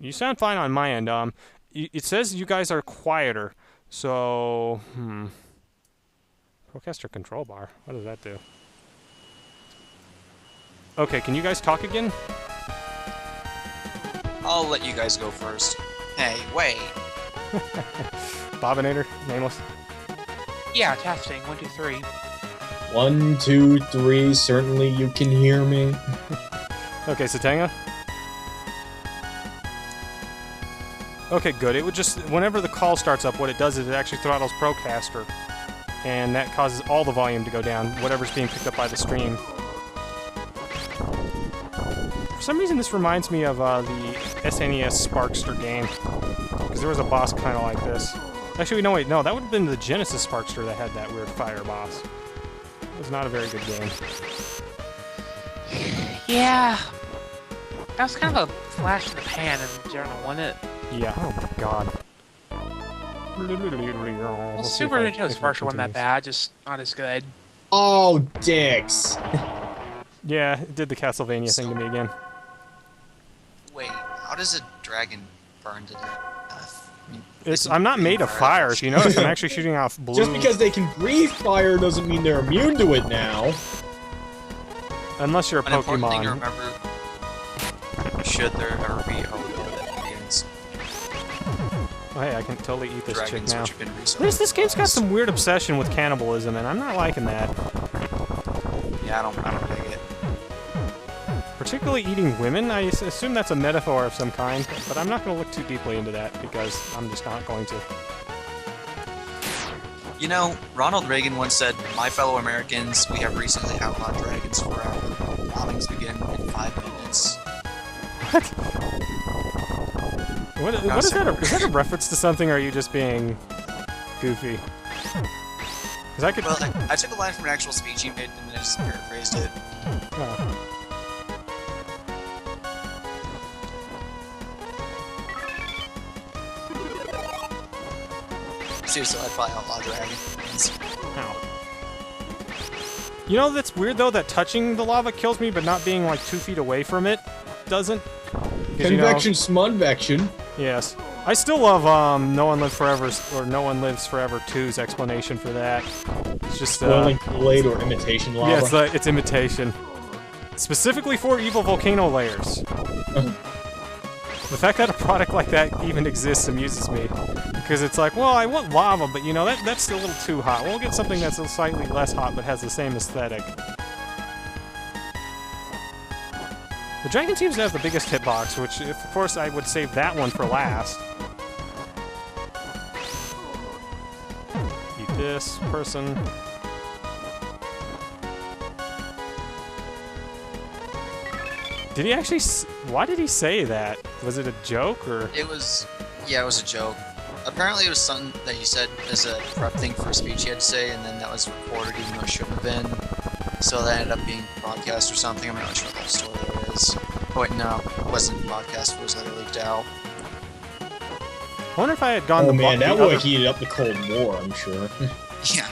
You sound fine on my end. It says you guys are quieter, so Procaster control bar. What does that do? Okay, can you guys talk again? I'll let you guys go first. Hey, wait. Bobinator, nameless. Yeah, testing. 1, 2, 3. 1, 2, 3. Certainly you can hear me. Okay, Satanga. Okay, good. It would just, whenever the call starts up, what it does is it actually throttles Procaster, and that causes all the volume to go down, whatever's being picked up by the stream. For some reason, this reminds me of the SNES Sparkster game, because there was a boss kind of like this. Actually, no, wait, no, that would have been the Genesis Sparkster that had that weird fire boss. It was not a very good game. Yeah. That was kind of a flash in the pan in general, wasn't it? Yeah, oh my god. Well, Super Nintendo's Sparkster wasn't that bad, just not as good. Oh, dicks. Yeah, it did the Castlevania thing to me again. Wait, how does a dragon burn to death? I mean, I'm not made of fire, if you notice. I'm actually shooting off blue. Just because they can breathe fire doesn't mean they're immune to it now. Unless you're a An important thing to Pokemon. remember, should there ever be a war that begins, Oh, hey, I can totally eat this chick dragons now. which have been recently... This game's got some weird obsession with cannibalism, and I'm not liking that. Yeah, I don't dig it. Particularly eating women. I assume that's a metaphor of some kind, but I'm not going to look too deeply into that because I'm just not going to. You know, Ronald Reagan once said, "My fellow Americans, we have recently outlawed dragons forever. Bombings begin in 5 minutes." What is that? Is that a reference to something, or are you just being goofy? Because I could. Well, I took a line from an actual speech he made and then I just paraphrased it. Oh. Seriously, I'd probably outlaw dragons. Ow. You know that's weird though, that touching the lava kills me, but not being like 2 feet away from it doesn't. 'Cause, you know, Convection, smudvection. yes. I still love No One Lives Forever or No One Lives Forever 2's explanation for that. It's just Boiling Kool-Aid or imitation lava. yeah, it's imitation. Specifically for evil volcano layers. The fact that a product like that even exists amuses me. Because it's like, well, I want lava, but you know, that's a little too hot. We'll get something that's slightly less hot but has the same aesthetic. The dragon seems to have the biggest hitbox, which, of course, I would save that one for last. Eat this person. Did he actually... Why did he say that? Was it a joke, or...? It was a joke. Apparently it was something that he said as a prep thing for a speech he had to say, and then that was recorded even though it shouldn't have been. So that ended up being broadcast or something. I'm not really sure what that story there is. Oh wait, no, it wasn't broadcast, it was later leaked out. I wonder if I had gone Oh man, that would have heated up the Cold War, I'm sure. Yeah.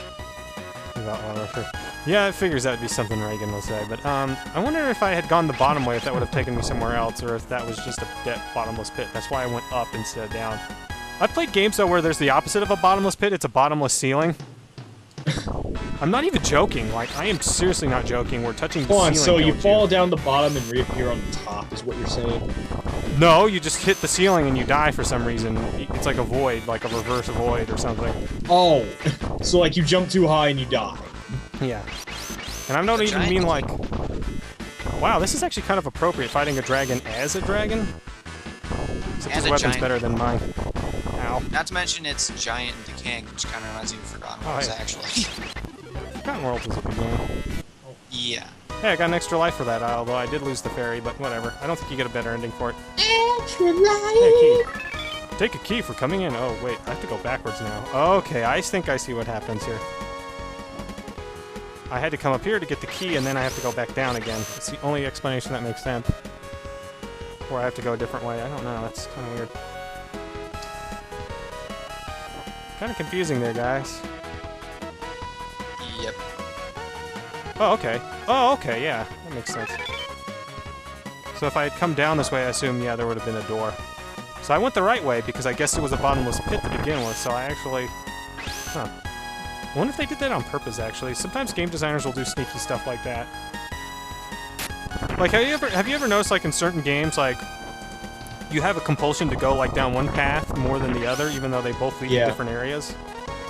Yeah, it figures that would be something Reagan will say, but I wonder if I had gone the bottom way, if that would have taken me somewhere else, or if that was just a bottomless pit. That's why I went up instead of down. I've played games, though, where there's the opposite of a bottomless pit. It's a bottomless ceiling. I'm not even joking. Like, I am seriously not joking. We're touching the ceiling. So you fall down the bottom and reappear on the top, is what you're saying? No, you just hit the ceiling and you die for some reason. It's like a void, like a reverse void or something. Oh, so like you jump too high and you die. Yeah. And I don't even mean like... Wow, this is actually kind of appropriate, fighting a dragon as a dragon. Except his weapon's better than mine. Ow. Not to mention it's giant and decaying, which kind of reminds me of Forgotten Worlds, actually. Forgotten Worlds is a good game. Yeah. Hey, I got an extra life for that, although I did lose the fairy, but whatever. I don't think you get a better ending for it. Extra life! Hey, key. Take a key for coming in. Oh, wait, I have to go backwards now. Okay, I think I see what happens here. I had to come up here to get the key, and then I have to go back down again. It's the only explanation that makes sense. Or I have to go a different way. I don't know. That's kind of weird. Kind of confusing there, guys. Yep. Oh, okay. Oh, okay, yeah. That makes sense. So if I had come down this way, I assume, yeah, there would have been a door. So I went the right way, because I guess it was a bottomless pit to begin with, so I actually... Huh. I wonder if they did that on purpose, actually. Sometimes game designers will do sneaky stuff like that. Like, have you ever noticed, like, in certain games, like, you have a compulsion to go, like, down one path more than the other, even though they both lead to different areas?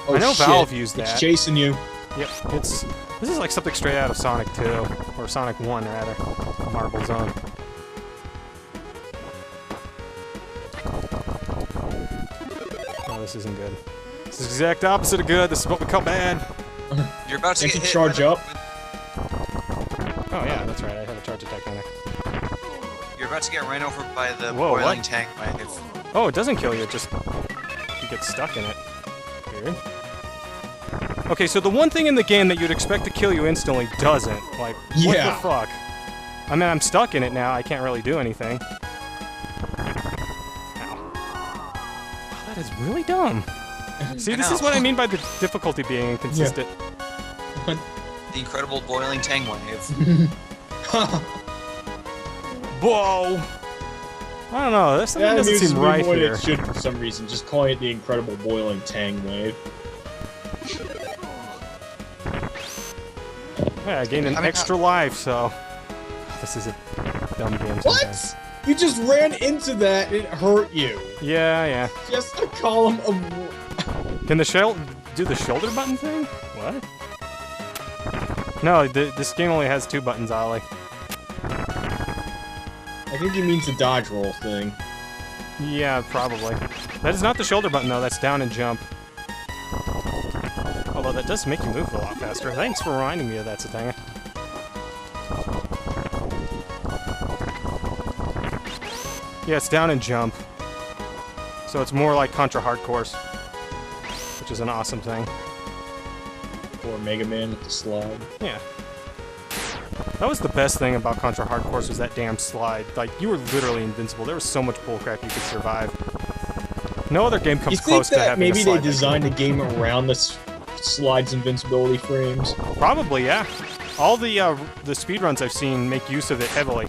Oh, I know shit. Valve used that. It's chasing you. Yep, this is like something straight out of Sonic 2, or Sonic 1, rather. Marble Zone. Oh, this isn't good. This is the exact opposite of good. This is what we call bad. You're about to get hit charge up. Oh yeah, that's right. I have a charge attack on it. You're about to get ran over by the boiling tank wave. Oh, it doesn't kill you. It just you get stuck in it. Weird. Okay, so the one thing in the game that you'd expect to kill you instantly doesn't. Like, what the fuck? I mean, I'm stuck in it now. I can't really do anything. Ow. Oh, that is really dumb. See, this is what I mean by the difficulty being inconsistent. Yeah. The incredible boiling tang wave. Whoa! I don't know. This something doesn't seem right here. It should for some reason. Just calling it the incredible boiling tang wave. Yeah, I gained an extra life, so this is a dumb game. What? Sometimes. You just ran into that and it hurt you. Yeah, yeah. Just a column of... Can the do the shoulder button thing? What? No, this game only has 2 buttons, Ollie. I think he means the dodge roll thing. Yeah, probably. That is not the shoulder button, though. That's down and jump. Although that does make you move a lot faster. Thanks for reminding me of that, Satanga. Yeah, it's down and jump. So it's more like Contra Hardcore's, which is an awesome thing. Or Mega Man with the slide. Yeah. That was the best thing about Contra Hardcore's was that damn slide. Like, you were literally invincible. There was so much bullcrap you could survive. No other game comes close to having maybe a slide. They designed the game around the slide's invincibility frames? Probably, yeah. All the speedruns I've seen make use of it heavily.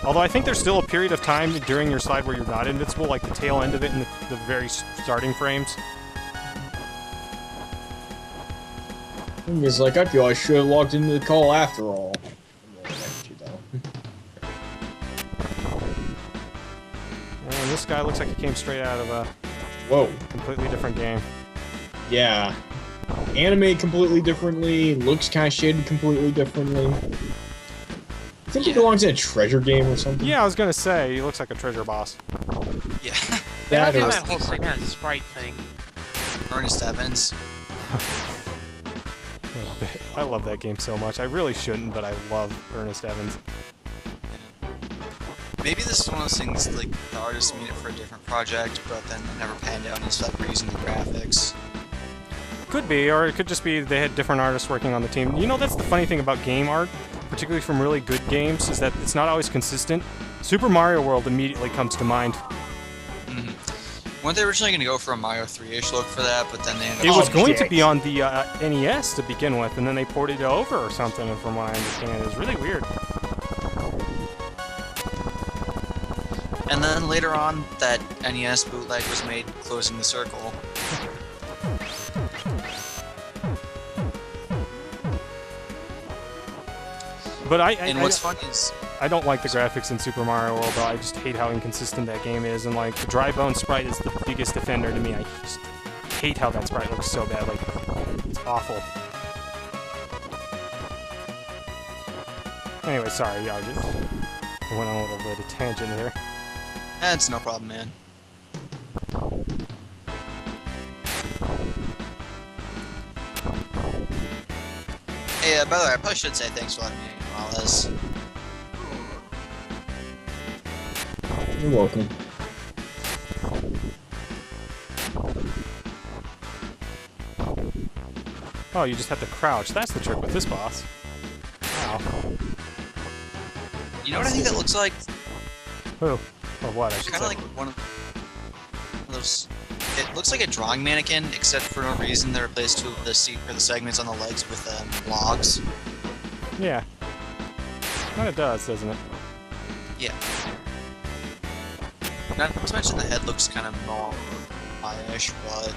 Although I think there's still a period of time during your slide where you're not invincible, like the tail end of it and the very starting frames. It's like, I feel I should have logged into the call after all. And this guy looks like he came straight out of a completely different game. Yeah. Animated completely differently, looks kind of shaded completely differently. I think he belongs in a treasure game or something. Yeah, I was gonna say, he looks like a treasure boss. Yeah. That whole thing has a sprite thing. Ernest Evans. I love that game so much. I really shouldn't, but I love Ernest Evans. Maybe this is one of those things, like, the artists made it for a different project, but then it never panned out and it's like reusing the graphics. Could be, or it could just be they had different artists working on the team. You know, that's the funny thing about game art, particularly from really good games, is that it's not always consistent. Super Mario World immediately comes to mind. Weren't they originally going to go for a Mario 3-ish look for that, but then they ended It up... was going to shit. be on the NES to begin with, and then they ported it over or something, from what I understand. It was really weird. And then later on, that NES bootleg was made closing the circle. But And what's funny is... I don't like the graphics in Super Mario World, though. I just hate how inconsistent that game is, and like the dry bone sprite is the biggest offender to me. I just hate how that sprite looks so bad. Like, it's awful. Anyway, sorry, I went on a little bit of tangent here. That's no problem, man. Hey, by the way, I probably should say thanks for letting me do all this. You're welcome. Oh, you just have to crouch. That's the trick with this boss. Wow. You know what I think that looks like? Who? Or what, I should Kind of say. like one of those... It looks like a drawing mannequin, except for no reason they replaced two of the segments on the legs with logs. Yeah. Kind of does, doesn't it? Yeah. Not to mention the head looks kind of Maya-ish, but...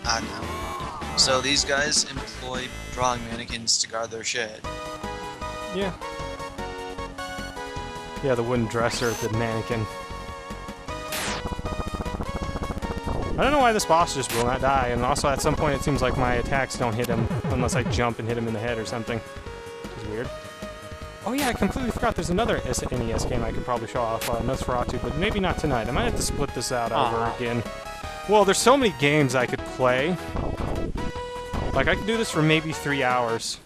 I don't know. So these guys employ drawing mannequins to guard their shed. Yeah. Yeah, the wooden dresser, the mannequin. I don't know why this boss just will not die, and also at some point it seems like my attacks don't hit him unless I jump and hit him in the head or something. Which is weird. Oh yeah, I completely forgot there's another NES game I could probably show off, Nosferatu, but maybe not tonight. I might have to split this out over again. Well, there's so many games I could play. Like, I could do this for maybe 3 hours.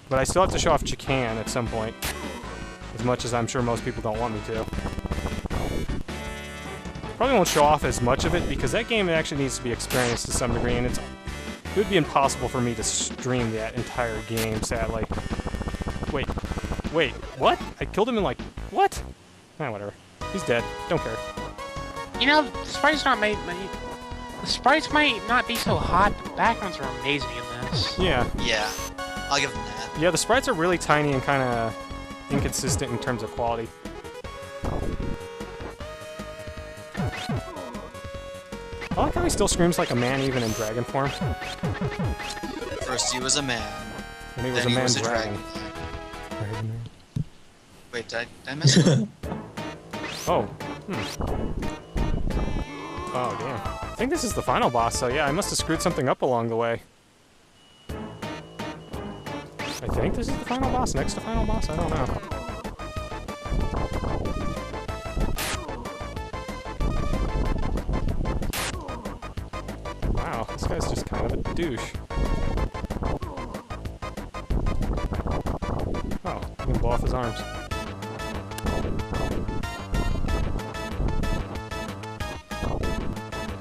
But I still have to show off Chakan at some point. As much as I'm sure most people don't want me to. Probably won't show off as much of it because that game actually needs to be experienced to some degree, and it would be impossible for me to stream that entire game, sadly. Wait, what? I killed him in like, what? Ah, whatever. He's dead. Don't care. You know, the sprites not made. The sprites might not be so hot, but the backgrounds are amazing in this. Yeah. Yeah, I'll give them that. Yeah, the sprites are really tiny and kind of inconsistent in terms of quality. I like how he still screams like a man even in dragon form. First he was a man, And he was then a he man was a dragon. dragon. Wait, did I mess it up? Oh. Oh, damn. I think this is the final boss, so yeah, I must have screwed something up along the way. I think this is the final boss, next to final boss? I don't know. Wow, this guy's just kind of a douche. Oh, I'm gonna blow off his arms.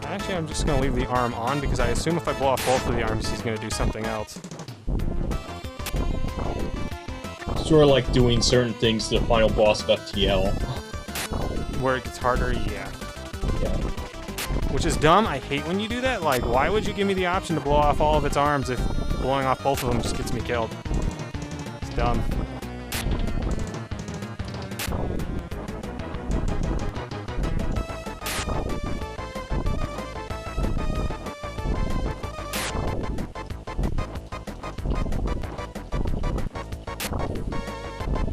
Actually, I'm just gonna leave the arm on because I assume if I blow off both of the arms, he's gonna do something else. Sort of like doing certain things to the final boss of FTL. Where it gets harder, yeah. Yeah. Which is dumb. I hate when you do that. Like, why would you give me the option to blow off all of its arms if blowing off both of them just gets me killed? It's dumb.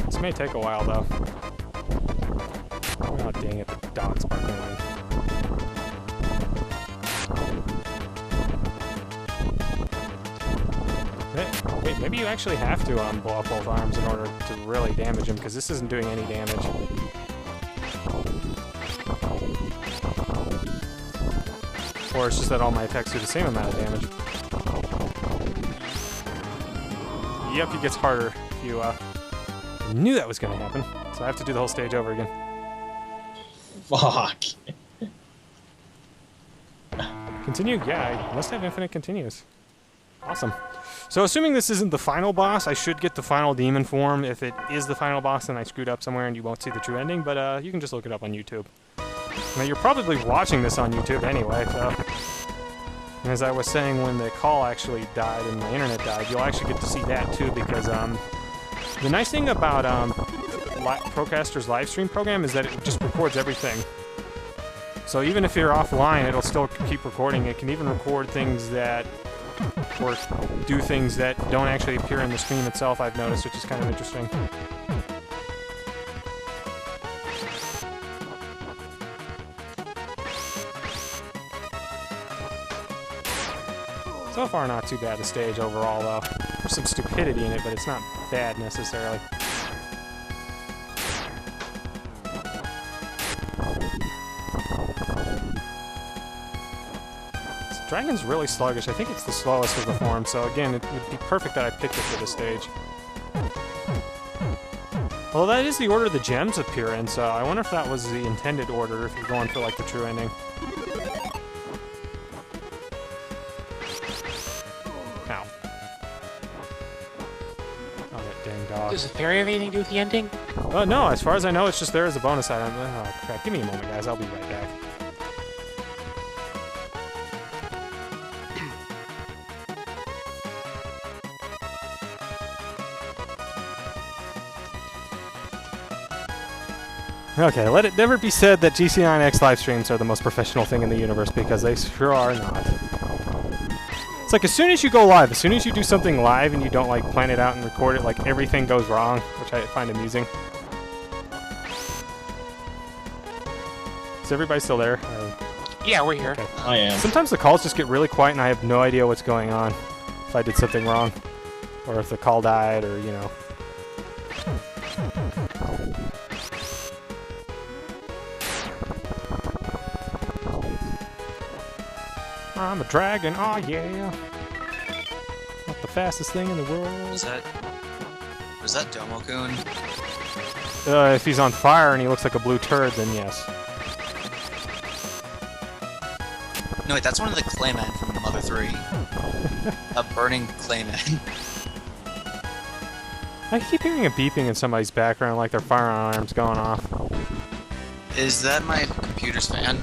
This may take a while, though. Oh, dang it, the dog's barking at me. Wait, maybe you actually have to blow up both arms in order to really damage him, because this isn't doing any damage. Or it's just that all my attacks do the same amount of damage. Yep, he gets harder if you, I knew that was going to happen, so I have to do the whole stage over again. Fuck. Continue? Yeah, I must have infinite continues. Awesome. So assuming this isn't the final boss, I should get the final demon form. If it is the final boss, then I screwed up somewhere and you won't see the true ending, but you can just look it up on YouTube. Now, you're probably watching this on YouTube anyway, so... And as I was saying, when the call actually died and my internet died, you'll actually get to see that too, because the nice thing about Procaster's live stream program is that it just records everything. So even if you're offline, it'll still keep recording. It can even record things that, or do things that don't actually appear in the stream itself, I've noticed, which is kind of interesting. So far, not too bad a stage overall, though. There's some stupidity in it, but it's not bad necessarily. This dragon's really sluggish. I think it's the slowest of the forms, so again, it would be perfect that I picked it for this stage. Although that is the order the gems appear in, so I wonder if that was the intended order if you're going for like the true ending. Ow. Oh, that dang dog. Does the fairy have anything to do with the ending? No, as far as I know, it's just there as a bonus item. Oh, crap. Give me a moment, guys. I'll be right back. Okay, let it never be said that GC9X live streams are the most professional thing in the universe, because they sure are not. It's like as soon as you go live, as soon as you do something live and you don't like plan it out and record it, like everything goes wrong, which I find amusing. Is everybody still there? Yeah, we're here. Okay. I am. Sometimes the calls just get really quiet and I have no idea what's going on. If I did something wrong. Or if the call died, or, you know. I'm a dragon, oh yeah! Not the fastest thing in the world. Was that Domo-kun? If he's on fire and he looks like a blue turd, then yes. No, wait, that's one of the Claymen from Mother 3. A burning Clayman. I keep hearing a beeping in somebody's background, like their fire alarm's going off. Is that my computer's fan?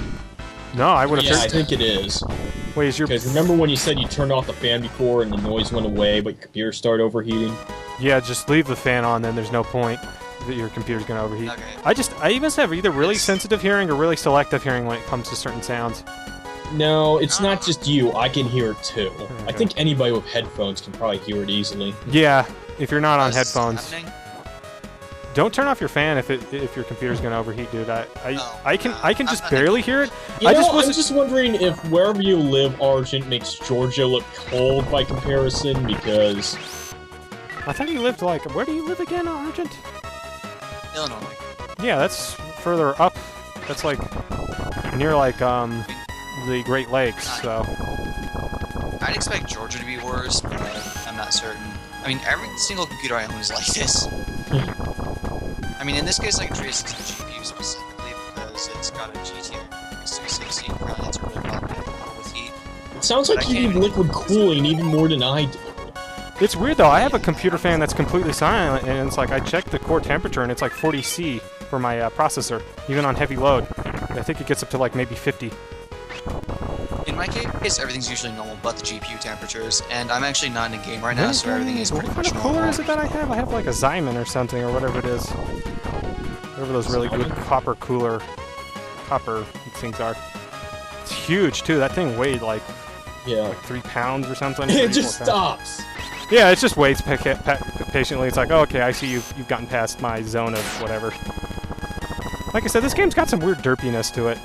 No, I would have. Yeah, I think it is. Wait, is your? Because remember when you said you turned off the fan before and the noise went away, but your computer started overheating? Yeah, just leave the fan on. Then there's no point that your computer's gonna overheat. Okay. I even have either really sensitive hearing or really selective hearing when it comes to certain sounds. No, it's not just you. I can hear it too. Okay. I think anybody with headphones can probably hear it easily. Yeah, if you're not on Is this headphones. happening? Don't turn off your fan if your computer's gonna overheat, dude. I can just I'm barely hear it. You I know, just I'm wasn't. just wondering if wherever you live, Argent makes Georgia look cold by comparison, because... I thought you lived like. Where do you live again, Argent? Illinois. Yeah, that's further up. That's like near like the Great Lakes. So I'd expect Georgia to be worse, but I'm not certain. I mean, every single computer I own is like this. I mean, in this case, I can trace it to the GPU specifically because it's got a GTX 660 and probably it's really problematic with heat. It sounds like you need liquid cooling even more than I do. it's weird though. I have a computer fan that's completely silent, and it's like I checked the core temperature, and it's like 40 C for my processor, even on heavy load. I think it gets up to like maybe 50. In my case, everything's usually normal but the GPU temperatures, and I'm actually not in a game right now, so everything is pretty What much kind of cooler normal. is it that I have? I have like a Zyman or something, or whatever it is. Whatever those really good copper things are. It's huge too. That thing weighed like Yeah. 3 pounds or something. It 3, just 4 pounds. stops. Yeah, it just waits patiently. It's like, oh, okay, I see you've gotten past my zone of whatever. Like I said, this game's got some weird derpiness to it.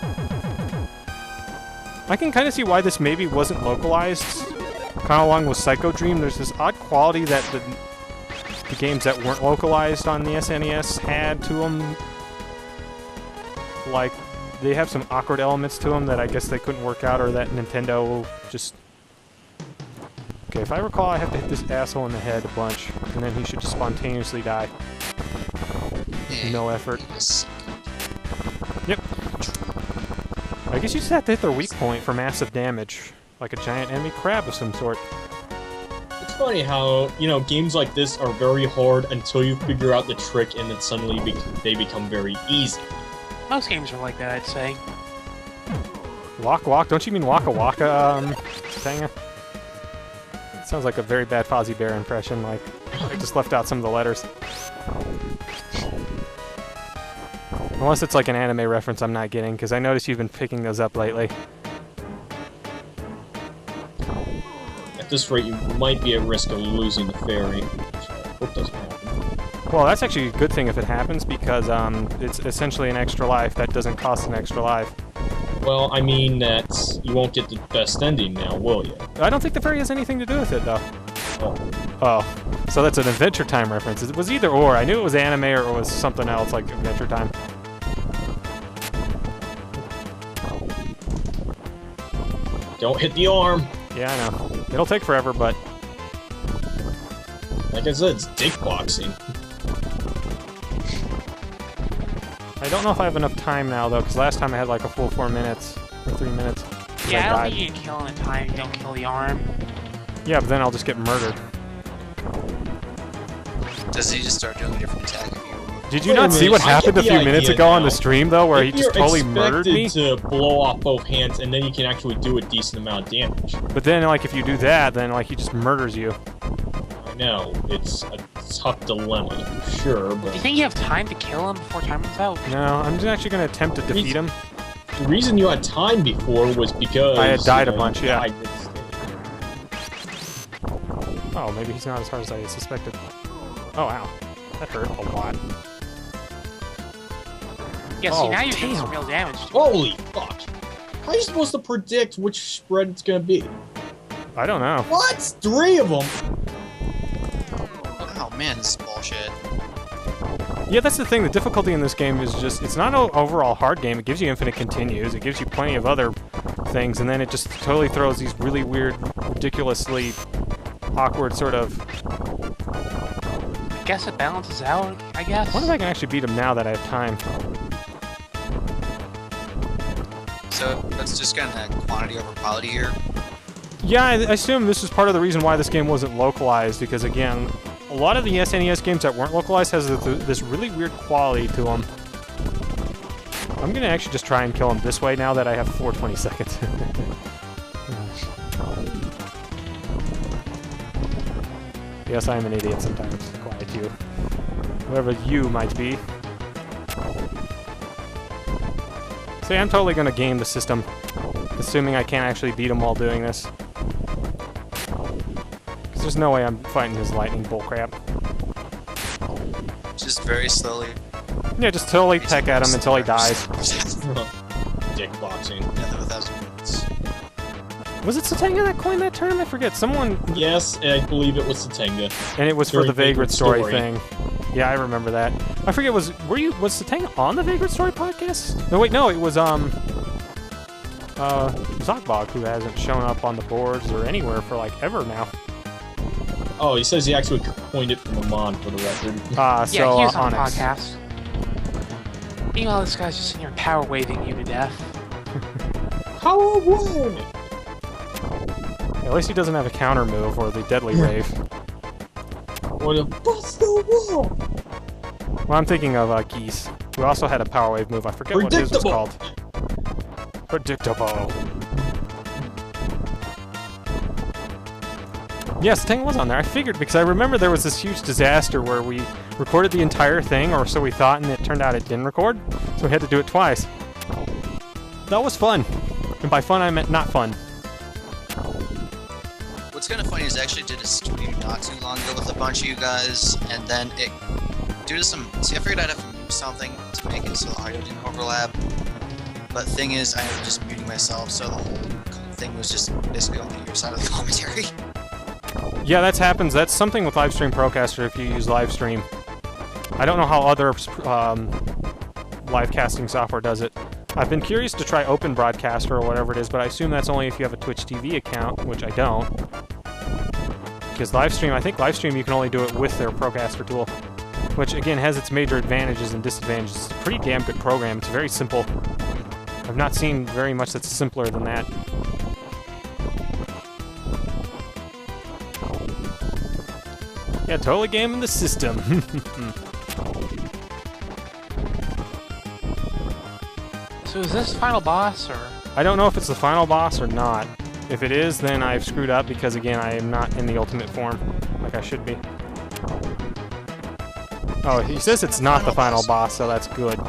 I can kind of see why this maybe wasn't localized. Kind of along with Psycho Dream, there's this odd quality that the games that weren't localized on the SNES had to them. Like, they have some awkward elements to them that I guess they couldn't work out, or that Nintendo just... Okay, if I recall, I have to hit this asshole in the head a bunch, and then he should just spontaneously die. Yeah, No effort. yes. Yep. I guess you just have to hit their weak point for massive damage, like a giant enemy crab of some sort. It's funny how, you know, games like this are very hard until you figure out the trick and then suddenly they become very easy. Most games are like that, I'd say. Walk, walk. Don't you mean waka waka, Tanga? It sounds like a very bad Fozzie Bear impression, like I just left out some of the letters. Unless it's like an anime reference I'm not getting, because I noticed you've been picking those up lately. At this rate, you might be at risk of losing the fairy. Which I hope doesn't happen. Well, that's actually a good thing if it happens, because it's essentially an extra life that doesn't cost an extra life. Well, I mean that you won't get the best ending now, will you? I don't think the fairy has anything to do with it, though. Oh. Oh, so that's an Adventure Time reference. It was either or. I knew it was anime or it was something else like Adventure Time. Don't hit the arm! Yeah, I know. It'll take forever, but... Like I said, it's dick boxing. I don't know if I have enough time now, though, because last time I had like a full 4 minutes, or 3 minutes. Yeah, I don't think you can kill him in time if you don't kill the arm. Yeah, but then I'll just get murdered. Does he just start doing a different attack if you... Did you not see what happened a few minutes ago on the stream, though, where he just totally murdered me? You're expected to blow off both hands, and then you can actually do a decent amount of damage. But then, like, if you do that, then, like, he just murders you. I know, it's a tough dilemma, for sure, but... Do you think you have time to kill him before time runs out? No, I'm just actually going to attempt to defeat him. The reason you had time before was because... I had died a bunch, yeah. Died Oh, maybe he's not as hard as I suspected. Oh, ow. That hurt a lot. Yeah, see, now you're doing some real damage. Holy fuck! How are you supposed to predict which spread it's gonna be? I don't know. What? 3 of them? Oh man, this is bullshit. Yeah, that's the thing. The difficulty in this game is just, it's not an overall hard game. It gives you infinite continues. It gives you plenty of other things, and then it just totally throws these really weird, ridiculously awkward sort of... I guess it balances out, I guess. I wonder if I can actually beat him now that I have time. So that's just kind of quantity over quality here. Yeah, I assume this is part of the reason why this game wasn't localized, because again, a lot of the SNES games that weren't localized has this really weird quality to them. I'm gonna actually just try and kill him this way now that I have 420 seconds. Yes, I am an idiot sometimes. Quiet you. Whoever you might be. See, I'm totally gonna game the system, assuming I can't actually beat him while doing this. Because there's no way I'm fighting his lightning bullcrap. Just very slowly. Yeah, just totally peck at him until he dies. Dick boxing. Another 1,000 minutes. Was it Satanga that coined that term? I forget. Someone... Yes, I believe it was Satanga. And it was for the Vagrant Vagrant Story thing. Yeah, I remember that. I forget, was Satanga on the Vagrant Story podcast? No, wait, no, it was, Zokbog, who hasn't shown up on the boards or anywhere for, like, ever now. Oh, he says he actually coined it from a mod, for the record. Yeah, he was on the Onyx. podcast. Meanwhile, this guy's just sitting here power waving you to death. Power wave! At least he doesn't have a counter move or the deadly wave. Or the bust the wall! Well, I'm thinking of Geese, who also had a power wave move. I forget what his was called. Predictable. Yes, Tang was on there. I figured, because I remember there was this huge disaster where we recorded the entire thing, or so we thought, and it turned out it didn't record, so we had to do it twice. That was fun. And by fun, I meant not fun. What's kind of funny is I actually did a stream not too long ago with a bunch of you guys, and then it, due to some, see, I figured I'd have to mute something to make it so the audio didn't overlap. But the thing is, I ended up just muting myself, so the whole thing was just basically on your side of the commentary. Yeah, that happens. That's something with Livestream Procaster if you use Livestream. I don't know how other live casting software does it. I've been curious to try Open Broadcaster or whatever it is, but I assume that's only if you have a Twitch TV account, which I don't. Because Livestream, I think Livestream you can only do it with their Procaster tool, which again has its major advantages and disadvantages. It's a pretty damn good program. It's very simple. I've not seen very much that's simpler than that. Yeah, totally gaming the system. So is this the final boss, or? I don't know if it's the final boss or not. If it is, then I've screwed up because, again, I am not in the ultimate form like I should be. Oh, he says it's not the final boss, so that's good.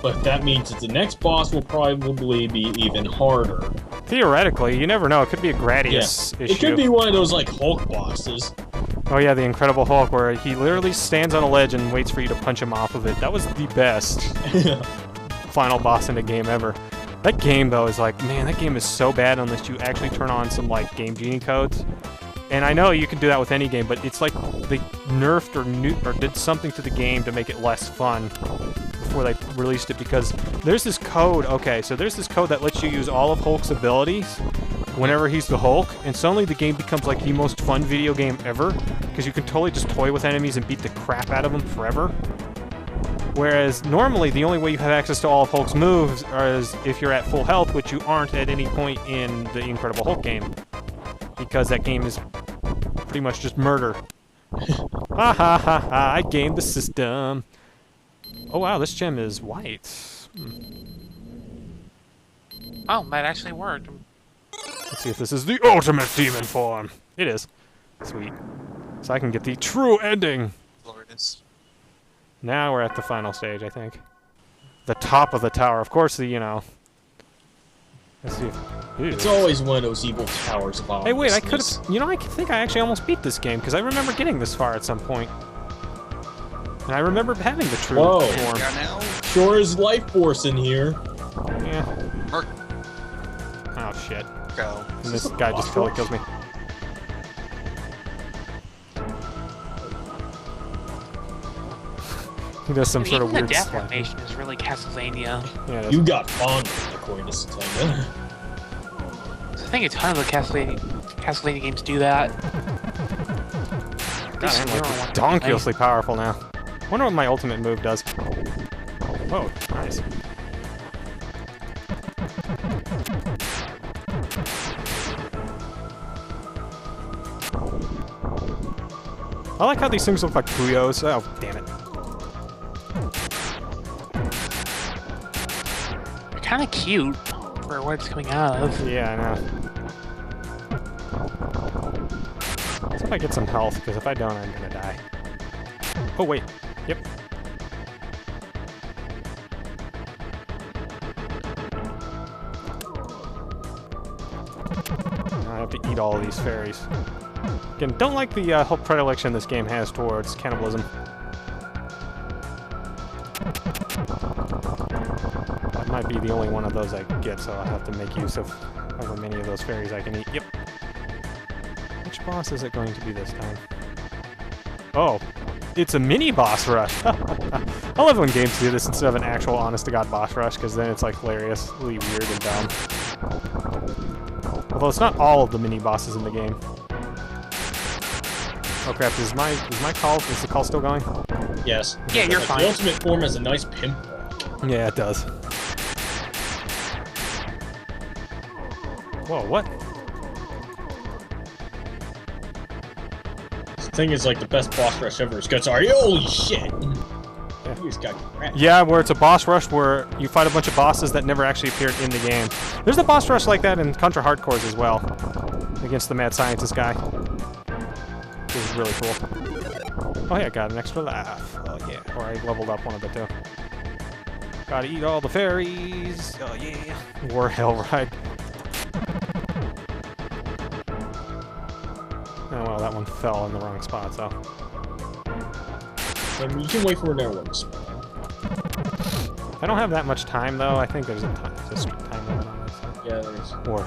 But that means that the next boss will probably be even harder. Theoretically, you never know. It could be a Gradius issue. It could be one of those, like, Hulk bosses. Oh yeah, the Incredible Hulk, where he literally stands on a ledge and waits for you to punch him off of it. That was the best final boss in a game ever. That game, though, is like, man, that game is so bad unless you actually turn on some, like, Game Genie codes. And I know you can do that with any game, but it's like they nerfed or did something to the game to make it less fun before they released it, because there's this code, okay, so there's this code that lets you use all of Hulk's abilities whenever he's the Hulk, and suddenly the game becomes like the most fun video game ever, because you can totally just toy with enemies and beat the crap out of them forever. Whereas normally the only way you have access to all of Hulk's moves is if you're at full health, which you aren't at any point in the Incredible Hulk game, because that game is pretty much just murder. Ha ha ha ha, I gamed the system. Oh wow, this gem is white. Oh, that actually worked. Let's see if this is the ultimate demon form. It is. Sweet. So I can get the true ending. Glorious. Now we're at the final stage, I think. The top of the tower. Of course, you know. Let's see if... It's always one of those evil towers of Hey, wait, I could have... You know, I think I actually almost beat this game, because I remember getting this far at some point. And I remember having the true form. Yeah, now. Sure is life force in here. Yeah. Merc. Oh, shit. Go. And this guy just totally kills me. He does some sort of Even weird the death slap. animation is really Castlevania. Yeah, it You is. got fond according to Satanga. I think a ton of the Castlevania games do that. God, I'm like ridiculously powerful now. Wonder what my ultimate move does. Oh, nice. I like how these things look like Puyos. Oh, damn it. They're kind of cute for what it's coming out of. Yeah, I know. Let's hope I get some health, because if I don't, I'm gonna die. Oh, wait. Yep. Now I have to eat all of these fairies. Again, don't like the whole predilection this game has towards cannibalism. That might be the only one of those I get, so I'll have to make use of however many of those fairies I can eat. Yep. Which boss is it going to be this time? Oh, it's a mini boss rush. I love when games do this instead of an actual honest-to-God boss rush, because then it's like hilariously weird and dumb. Although it's not all of the mini bosses in the game. Oh crap, is the call still going? Yes. Yeah, you're fine. The ultimate form has a nice pimp walk. Yeah, it does. Whoa, what? This thing is like the best boss rush ever. It's guts are holy shit! Yeah. You just got crap. Yeah, where it's a boss rush where you fight a bunch of bosses that never actually appeared in the game. There's a boss rush like that in Contra Hardcores as well, against the mad scientist guy. This is really cool. Oh yeah, got an extra life. Oh yeah, or I leveled up one of the two. Gotta eat all the fairies. Oh yeah. War Hell Ride. Oh well, that one fell in the wrong spot, so. You can wait for an arrow to spawn. I don't have that much time though. I think there's a time limit on this. Yeah, there's. Or.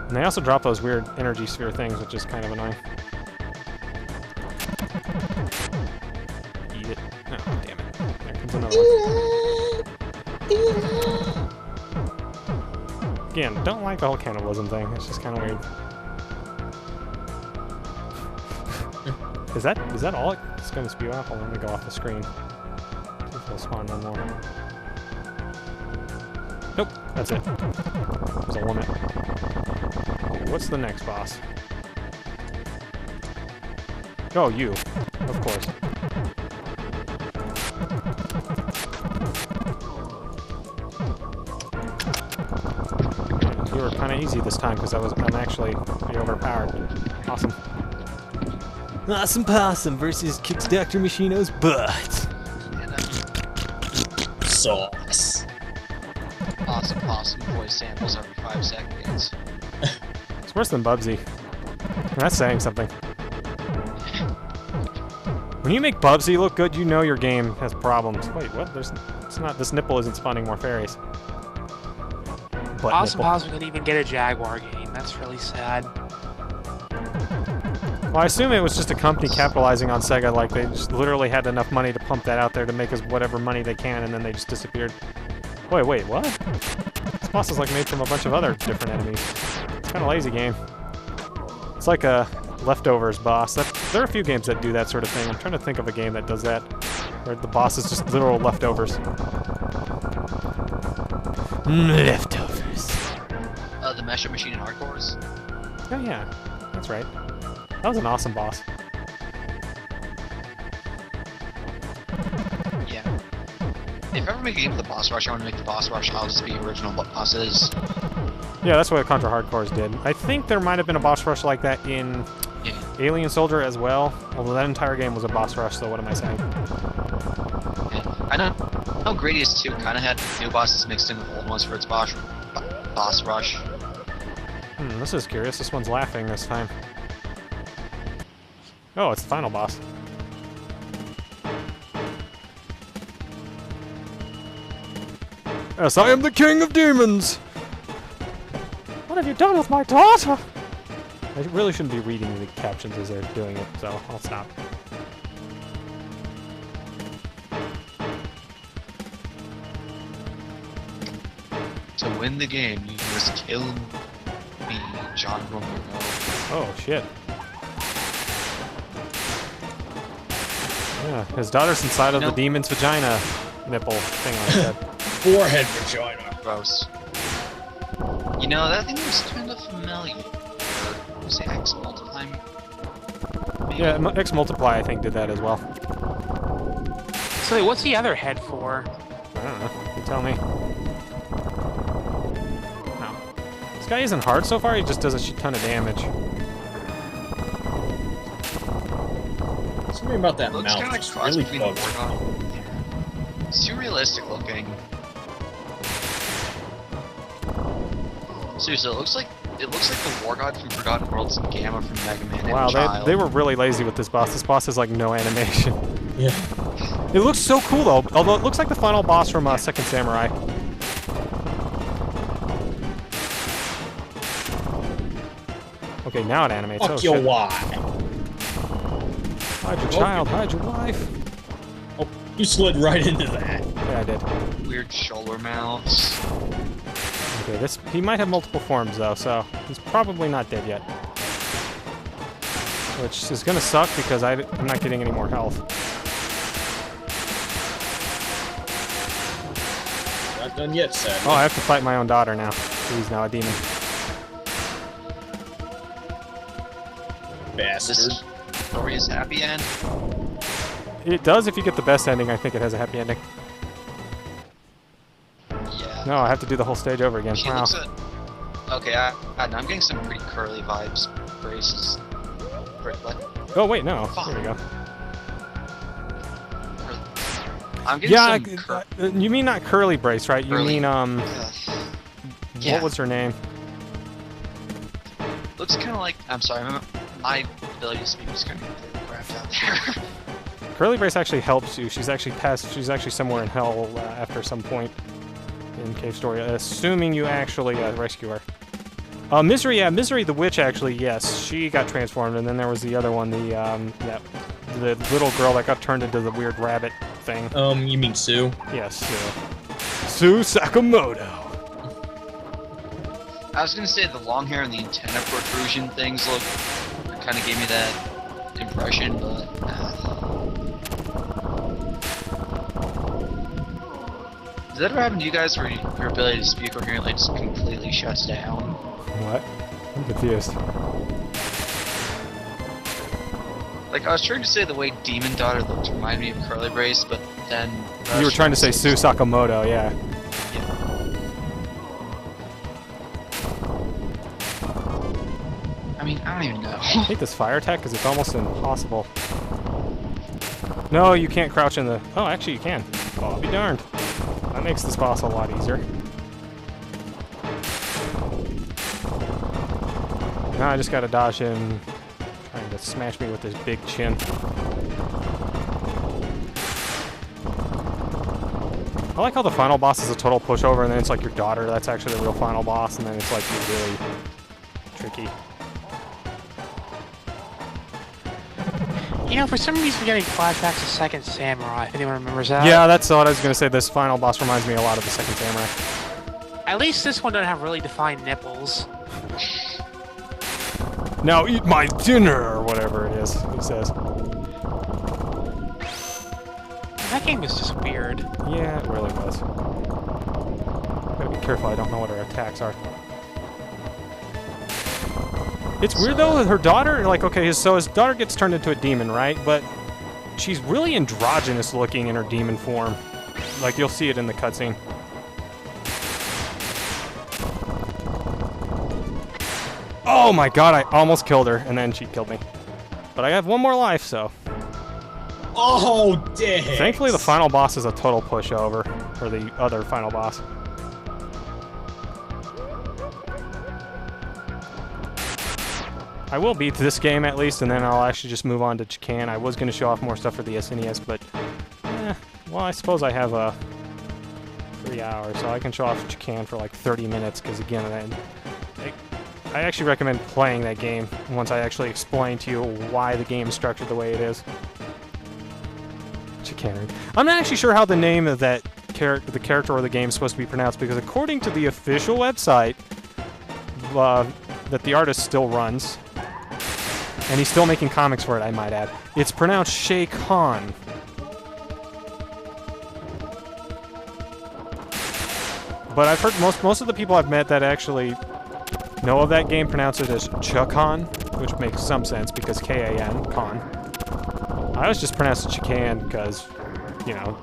And they also drop those weird energy sphere things, which is kind of annoying. Eat it. Oh, damn it. There comes another one. Again, don't like the whole cannibalism thing. It's just kind of weird. Is that all it's going to spew off? I'll let me go off the screen. See if it'll spawn one more. Nope, that's it. There's a limit. Okay, what's the next boss? Oh, you. Of course. we were kind of easy this time because I'm actually pretty overpowered. Awesome. Awesome Possum versus Kicks Dr. Machino's butt. Sauce. Awesome Possum voice samples every 5 seconds. It's worse than Bubsy. That's saying something. When you make Bubsy look good, you know your game has problems. Wait, what? It's not. This nipple isn't spawning more fairies. Butt Awesome nipple. Possum couldn't even get a Jaguar game. That's really sad. Well, I assume it was just a company capitalizing on Sega, like they just literally had enough money to pump that out there to make us whatever money they can, and then they just disappeared. Wait, what? This boss is like made from a bunch of other different enemies. It's kind of lazy game. It's like a leftovers boss. There are a few games that do that sort of thing. I'm trying to think of a game that does that, where the boss is just literal leftovers. Leftovers. The Mashup Machine in Hardcores? Oh yeah, that's right. That was an awesome boss. Yeah. If I ever make a game with the boss rush, I want to make the boss rush how just the original bosses. Yeah, that's what Contra Hardcores did. I think there might have been a boss rush like that in Alien Soldier as well, although that entire game was a boss rush, so what am I saying? Yeah. I know Gradius 2 kind of had new bosses mixed in with old ones for its boss rush. This is curious. This one's laughing this time. Oh, it's the final boss. Yes, I am the king of demons! What have you done with my daughter? I really shouldn't be reading the captions as they're doing it, so I'll stop. To win the game, you must kill me, John Romero. Oh, shit. Yeah, his daughter's inside of the demon's vagina nipple thing on his head. Forehead vagina. Gross. You know, that thing was kind of familiar. Was it X Multiply? Maybe? Yeah, X Multiply, I think, did that as well. So what's the other head for? I don't know. You tell me. No. This guy isn't hard so far, he just does a shit ton of damage. Something about that Looks mouth kind of just like cross really between bugs me. Wargod. It's too realistic looking. Seriously, it looks like the Wargod from Forgotten Worlds and Gamma from Mega Man. Wow, they were really lazy with this boss. This boss has like no animation. Yeah. It looks so cool though, although it looks like the final boss from Second Samurai. Okay, now it animates. Fuck oh, your shit. why. Hide your child, hide your wife. Oh, you slid right into that. Yeah, I did. Weird shoulder mouths. Okay, he might have multiple forms though, so he's probably not dead yet. Which is gonna suck because I'm not getting any more health. Not done yet, Sam. Oh, I have to fight my own daughter now. He's now a demon. Bastard. This story is happy end. It does if you get the best ending. I think it has a happy ending. Yeah. No, I have to do the whole stage over again. She Wow. looks at. Okay, I'm getting some pretty curly vibes. Braces. Oh wait, no. There we go. I'm getting some you mean not curly brace, right? You curly- mean Yeah. what was her name? Looks kind of like. I'm sorry, my ability to speak is kind of crapped out there. Curly brace actually helps you. She's actually somewhere in hell after some point in Cave Story, assuming you actually rescue her. Misery the witch actually, yes, she got transformed, and then there was the other one, the little girl that got turned into the weird rabbit thing. You mean Sue? Yes, Sue Sakamoto. I was gonna say the long hair and the antenna protrusion things kind of gave me that impression, but. Does that ever happen to you guys where your ability to speak coherently just completely shuts down? What? I'm confused. Like, I was trying to say the way Demon Daughter looked reminded me of Curly Brace, but then... You were trying to say Sue Sakamoto, yeah. hate this fire attack because it's almost impossible. No, you can't crouch in the... Oh, actually you can. Oh, I'll be darned. That makes this boss a lot easier. Now I just gotta dodge him, trying to smash me with his big chin. I like how the final boss is a total pushover, and then it's like your daughter, that's actually the real final boss, and then it's like really tricky. You know, for some reason, getting flashbacks to Second Samurai, if anyone remembers that. Yeah, that's what I was gonna say. This final boss reminds me a lot of the Second Samurai. At least this one doesn't have really defined nipples. Now eat my dinner, or whatever it is, he says. That game was just weird. Yeah, it really was. Gotta be careful, I don't know what her attacks are. It's weird though, her daughter, like, okay, so his daughter gets turned into a demon, right? But she's really androgynous looking in her demon form. Like, you'll see it in the cutscene. Oh my god, I almost killed her, and then she killed me. But I have one more life, so... Oh, dang! Thankfully, the final boss is a total pushover, or the other final boss. I will beat this game at least, and then I'll actually just move on to Chakan. I was going to show off more stuff for the SNES, but... well, I suppose I have 3 hours, so I can show off Chakan for like 30 minutes, because again, I actually recommend playing that game once I actually explain to you why the game is structured the way it is. Chakan. I'm not actually sure how the name of that the character or the game is supposed to be pronounced, because according to the official website that the artist still runs, and he's still making comics for it, I might add, it's pronounced Chakan. But I've heard most of the people I've met that actually know of that game pronounce it as Chakan, which makes some sense because K-A-N, Khan. I always just pronounce it Chakan because, you know.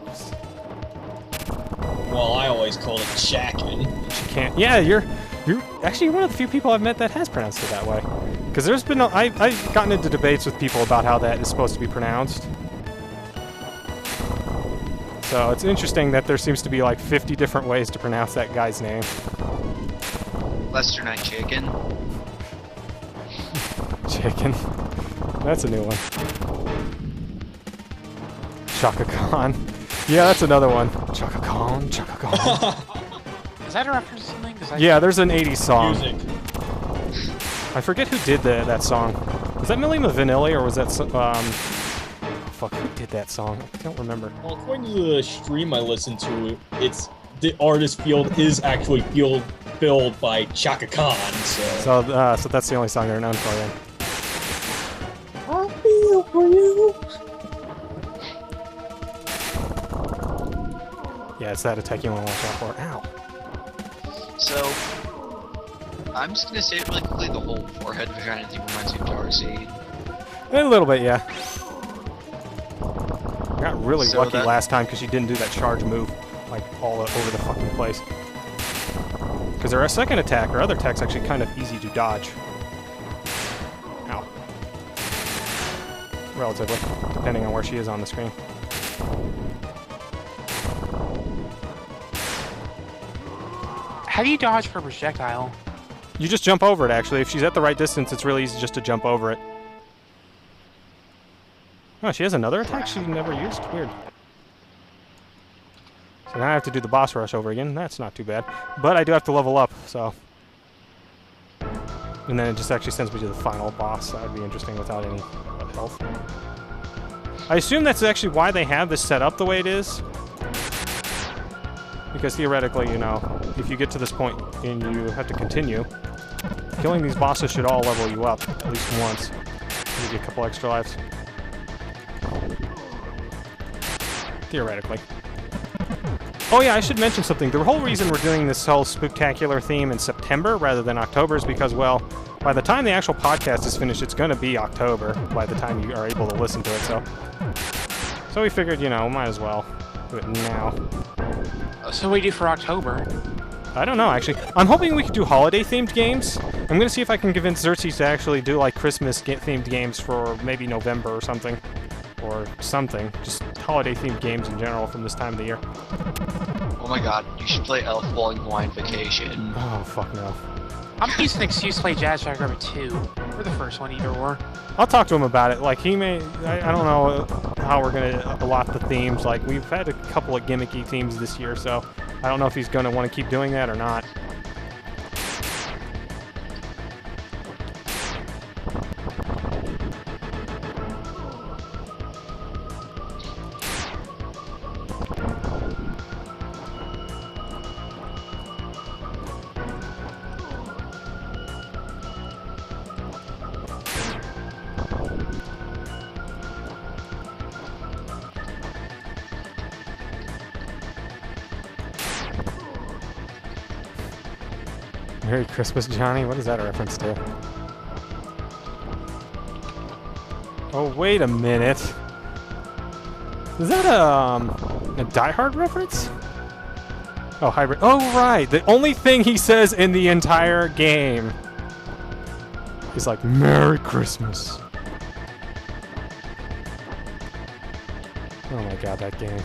Well, I always called it Chakan. Chakan. Yeah, you're actually one of the few people I've met that has pronounced it that way. Because there's been I've gotten into debates with people about how that is supposed to be pronounced. So it's interesting that there seems to be like 50 different ways to pronounce that guy's name. Lester Night Chicken. Chicken. That's a new one. Chaka Khan. Yeah, that's another one. Chaka Khan, Chaka Khan. Is that a reference to something? Yeah, there's an 80s song. Music. I forget who did that song. Was that Milli Vanilli or was that fuck, who did that song? I don't remember. Well, according to the stream I listened to, it's the artist field is actually filled by Chaka Khan, so that's the only song they're known for then. I feel for you. Yeah, it's that attack you want to watch out for. Ow. So, I'm just gonna say it really quickly, the whole forehead vagina thing reminds me of Darkseid. A little bit, yeah. I got really So lucky last time because she didn't do that charge move, like, all over the fucking place. Because her second attack, or other attack's actually kind of easy to dodge. Ow. Relatively, depending on where she is on the screen. How do you dodge for a projectile? You just jump over it, actually. If she's at the right distance, it's really easy just to jump over it. Oh, she has another attack she never used? Weird. So now I have to do the boss rush over again. That's not too bad. But I do have to level up, so... And then it just actually sends me to the final boss. That would be interesting without any health. I assume that's actually why they have this set up the way it is. Because theoretically, you know, if you get to this point and you have to continue, killing these bosses should all level you up at least once. Give you a couple extra lives. Theoretically. Oh yeah, I should mention something. The whole reason we're doing this whole spooktacular theme in September rather than October is because, well, by the time the actual podcast is finished, it's going to be October by the time you are able to listen to it, so we figured, you know, might as well do it now. So what do we do for October? I don't know, actually. I'm hoping we could do holiday-themed games, I'm gonna see if I can convince Xerxes to actually do like Christmas-themed games for maybe November or something. Or something. Just holiday-themed games in general from this time of the year. Oh my god, you should play Elf Bowling Hawaiian Vacation. Oh, fuck no. I'm using an excuse to play Jazz Track Rabbit 2. Or the first one, either or. I'll talk to him about it. Like, he may... I don't know how we're gonna allot the themes. Like, we've had a couple of gimmicky themes this year, so I don't know if he's gonna want to keep doing that or not. Merry Christmas, Johnny? What is that a reference to? Oh, wait a minute. Is that a Die Hard reference? Oh, hybrid. Oh, right. The only thing he says in the entire game is like, Merry Christmas. Oh my god, that game.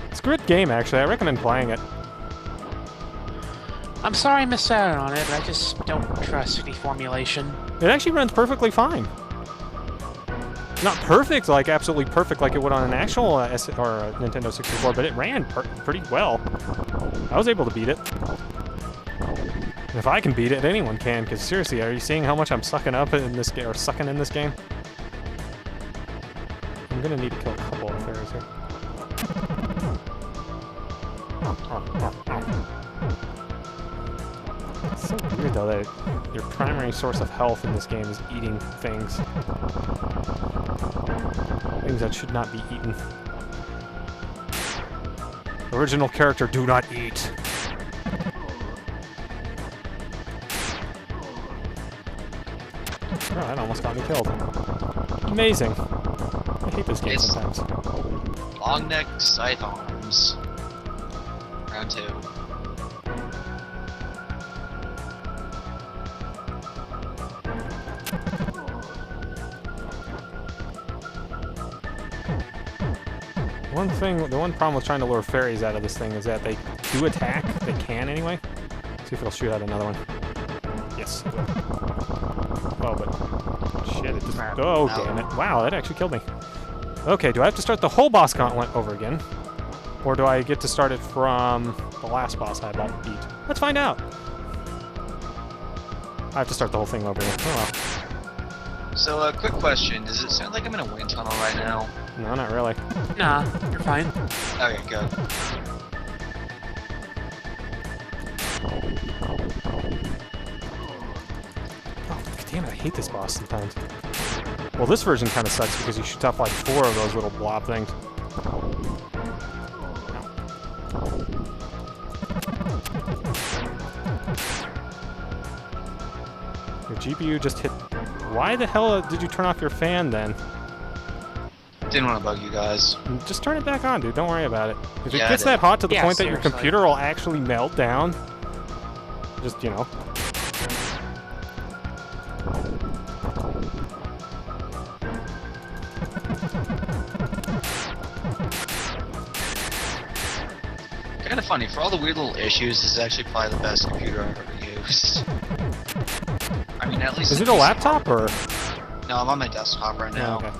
It's a good game, actually. I recommend playing it. I'm sorry I missed out on it, but I just don't trust the formulation. It actually runs perfectly fine. Not perfect, like absolutely perfect like it would on an actual Nintendo 64, but it ran pretty well. I was able to beat it. And if I can beat it, anyone can, because seriously, are you seeing how much I'm sucking up in this game, or sucking in this game? I'm gonna need to kill a couple of fairies here. It's so weird though that your primary source of health in this game is eating things. Things that should not be eaten. Original character, do not eat. Oh, that almost got me killed. Amazing. I hate this game sometimes. Long neck scythe arms. Round 2. The one problem with trying to lure fairies out of this thing is that they do attack. They can anyway. See if it'll shoot out another one. Yes, it will. Oh, but shit, it just... Oh, damn it. Wow, that actually killed me. Okay, do I have to start the whole boss gauntlet over again? Or do I get to start it from the last boss I about beat? Let's find out. I have to start the whole thing over again. Oh, well. So, quick question. Does it sound like I'm in a wind tunnel right now? No, not really. Nah, you're fine. Okay, good. Oh, damn it, I hate this boss sometimes. Well, this version kind of sucks because you shoot off like 4 of those little blob things. Your GPU just hit... Why the hell did you turn off your fan then? Didn't want to bug you guys. Just turn it back on, dude. Don't worry about it. If it Yeah, gets that hot to the point that your seriously. computer will actually melt down, just, you know. Kind of funny. For all the weird little issues, this is actually probably the best computer I've ever used. I mean, at least... Is it a laptop or...? No, I'm on my desktop right now. Oh, okay.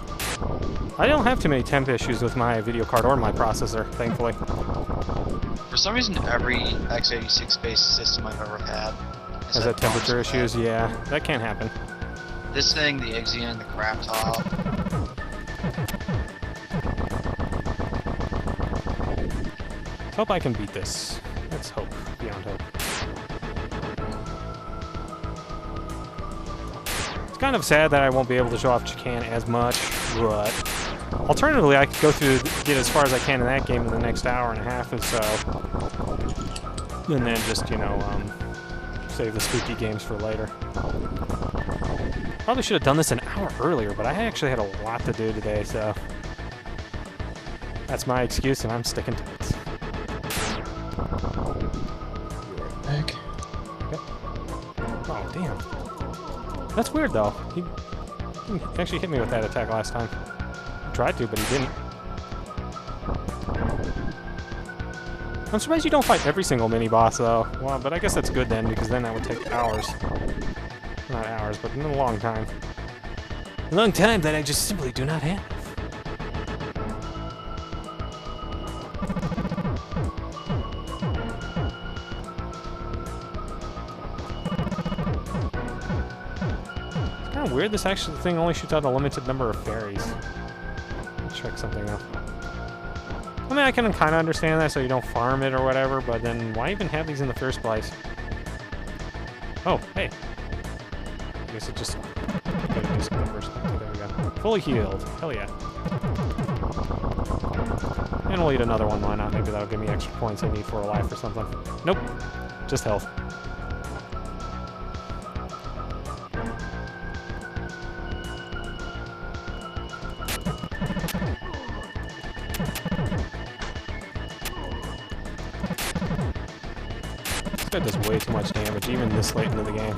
I don't have too many temp issues with my video card or my processor, thankfully. For some reason, every x86-based system I've ever had Has that temperature issues? Yeah, that can't happen. This thing, the Ixion, the crap top. Let's hope I can beat this. Let's hope, beyond hope. It's kind of sad that I won't be able to show off Chakan as much, but alternatively, I could go through, get as far as I can in that game in the next hour and a half or so, and then just, you know, save the spooky games for later. Probably should have done this an hour earlier, but I actually had a lot to do today, so that's my excuse, and I'm sticking to it. Back. Okay. damn. That's weird, though. He actually hit me with that attack last time. He tried to, but he didn't. I'm surprised you don't fight every single mini-boss, though. Well, but I guess that's good then, because then that would take hours. Not hours, but a long time. A long time that I just simply do not have. It's kind of weird. This actually thing only shoots out a limited number of fairies. Let's check something out. I mean, I can kind of understand that, so you don't farm it or whatever, but then why even have these in the first place? Oh, hey. I guess it just... Gotta do something first. There we go. Fully healed. Hell yeah. And we'll eat another one, why not? Maybe that'll give me extra points I need for a life or something. Nope. Just health. This guy does way too much damage, even this late into the game.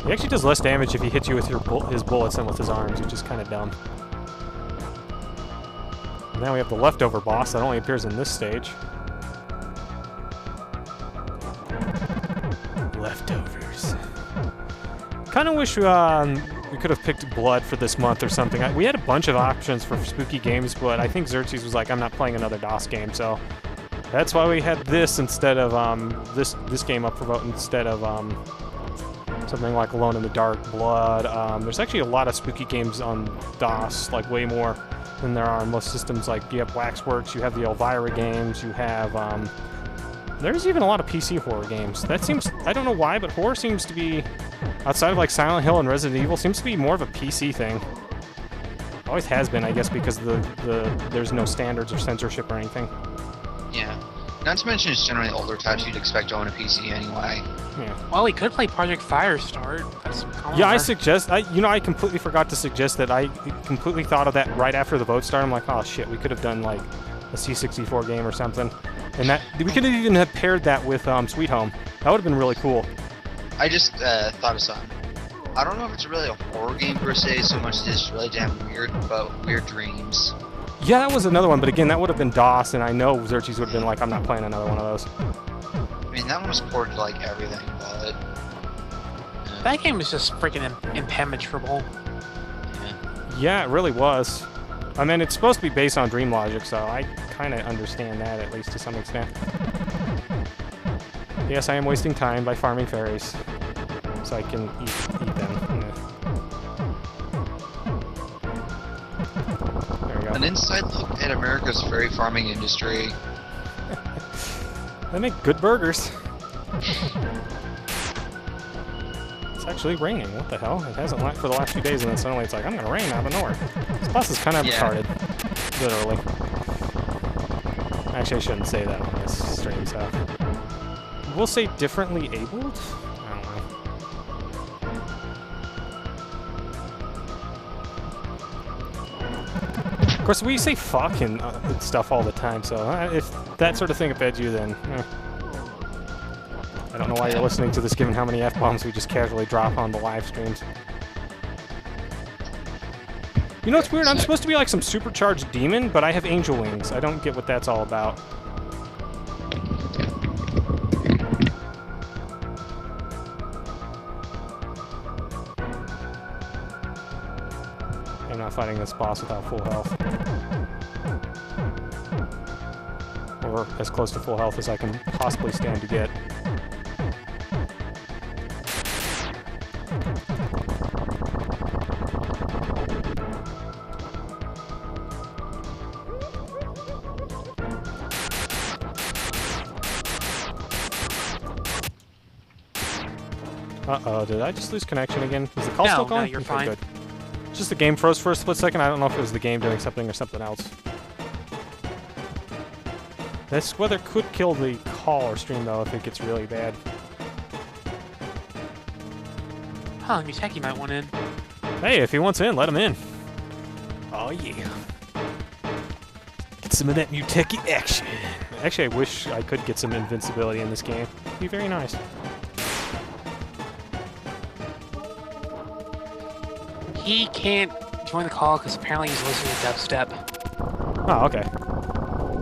He actually does less damage if he hits you with his bullets than with his arms, which is kind of dumb. And now we have the leftover boss that only appears in this stage. Leftovers. Kind of wish we could have picked Blood for this month or something. We had a bunch of options for spooky games, but I think Xerxes was like, I'm not playing another DOS game, so that's why we had this instead of this game up for vote instead of something like Alone in the Dark, Blood. There's actually a lot of spooky games on DOS, like way more than there are on most systems. Like you have Waxworks, you have the Elvira games, you have there's even a lot of PC horror games. That seems, I don't know why, but horror seems to be, outside of like Silent Hill and Resident Evil, seems to be more of a PC thing. Always has been, I guess, because there's no standards or censorship or anything. Yeah. Not to mention it's generally older titles you'd expect to own a PC anyway. Yeah. Well, we could play Project Firestart. That's Yeah, I completely forgot to suggest that. I completely thought of that right after the vote started. I'm like, oh shit, we could have done like a C64 game or something. And that we could have even have paired that with Sweet Home. That would have been really cool. I just thought of something. I don't know if it's really a horror game per se, so much as it's really damn weird, but Weird Dreams. Yeah, that was another one, but again, that would have been DOS, and I know Xerxes would have been like, I'm not playing another one of those. I mean, that one was ported to like everything, but... That game is just freaking impenetrable. Yeah, it really was. I mean, it's supposed to be based on dream logic, so I kind of understand that, at least to some extent. Yes, I am wasting time by farming fairies, so I can eat them. Yeah. There we go. An inside look at America's fairy farming industry. They make good burgers. It's actually raining. What the hell? It hasn't for the last few days, and then suddenly it's like, I'm gonna rain out of nowhere. This bus is kind of retarded. Literally. Actually, I shouldn't say that on this stream, so. We'll say differently abled? I don't know. Of course, we say fuck and stuff all the time, so if that sort of thing offends you, then I don't know why you're listening to this, given how many F-bombs we just casually drop on the live streams. You know what's weird? I'm supposed to be like some supercharged demon, but I have angel wings. I don't get what that's all about. I'm not fighting this boss without full health. Or as close to full health as I can possibly stand to get. Uh-oh, did I just lose connection again? Is the call still going? No, you're fine. Good. Just the game froze for a split second. I don't know if it was the game doing something or something else. This weather could kill the call or stream, though, if it gets really bad. Huh, new tacky might want in. Hey, if he wants in, let him in. Oh, yeah. Get some of that new techie action. Actually, I wish I could get some invincibility in this game. It'd be very nice. he can't join the call because apparently he's listening to dubstep. Oh, okay.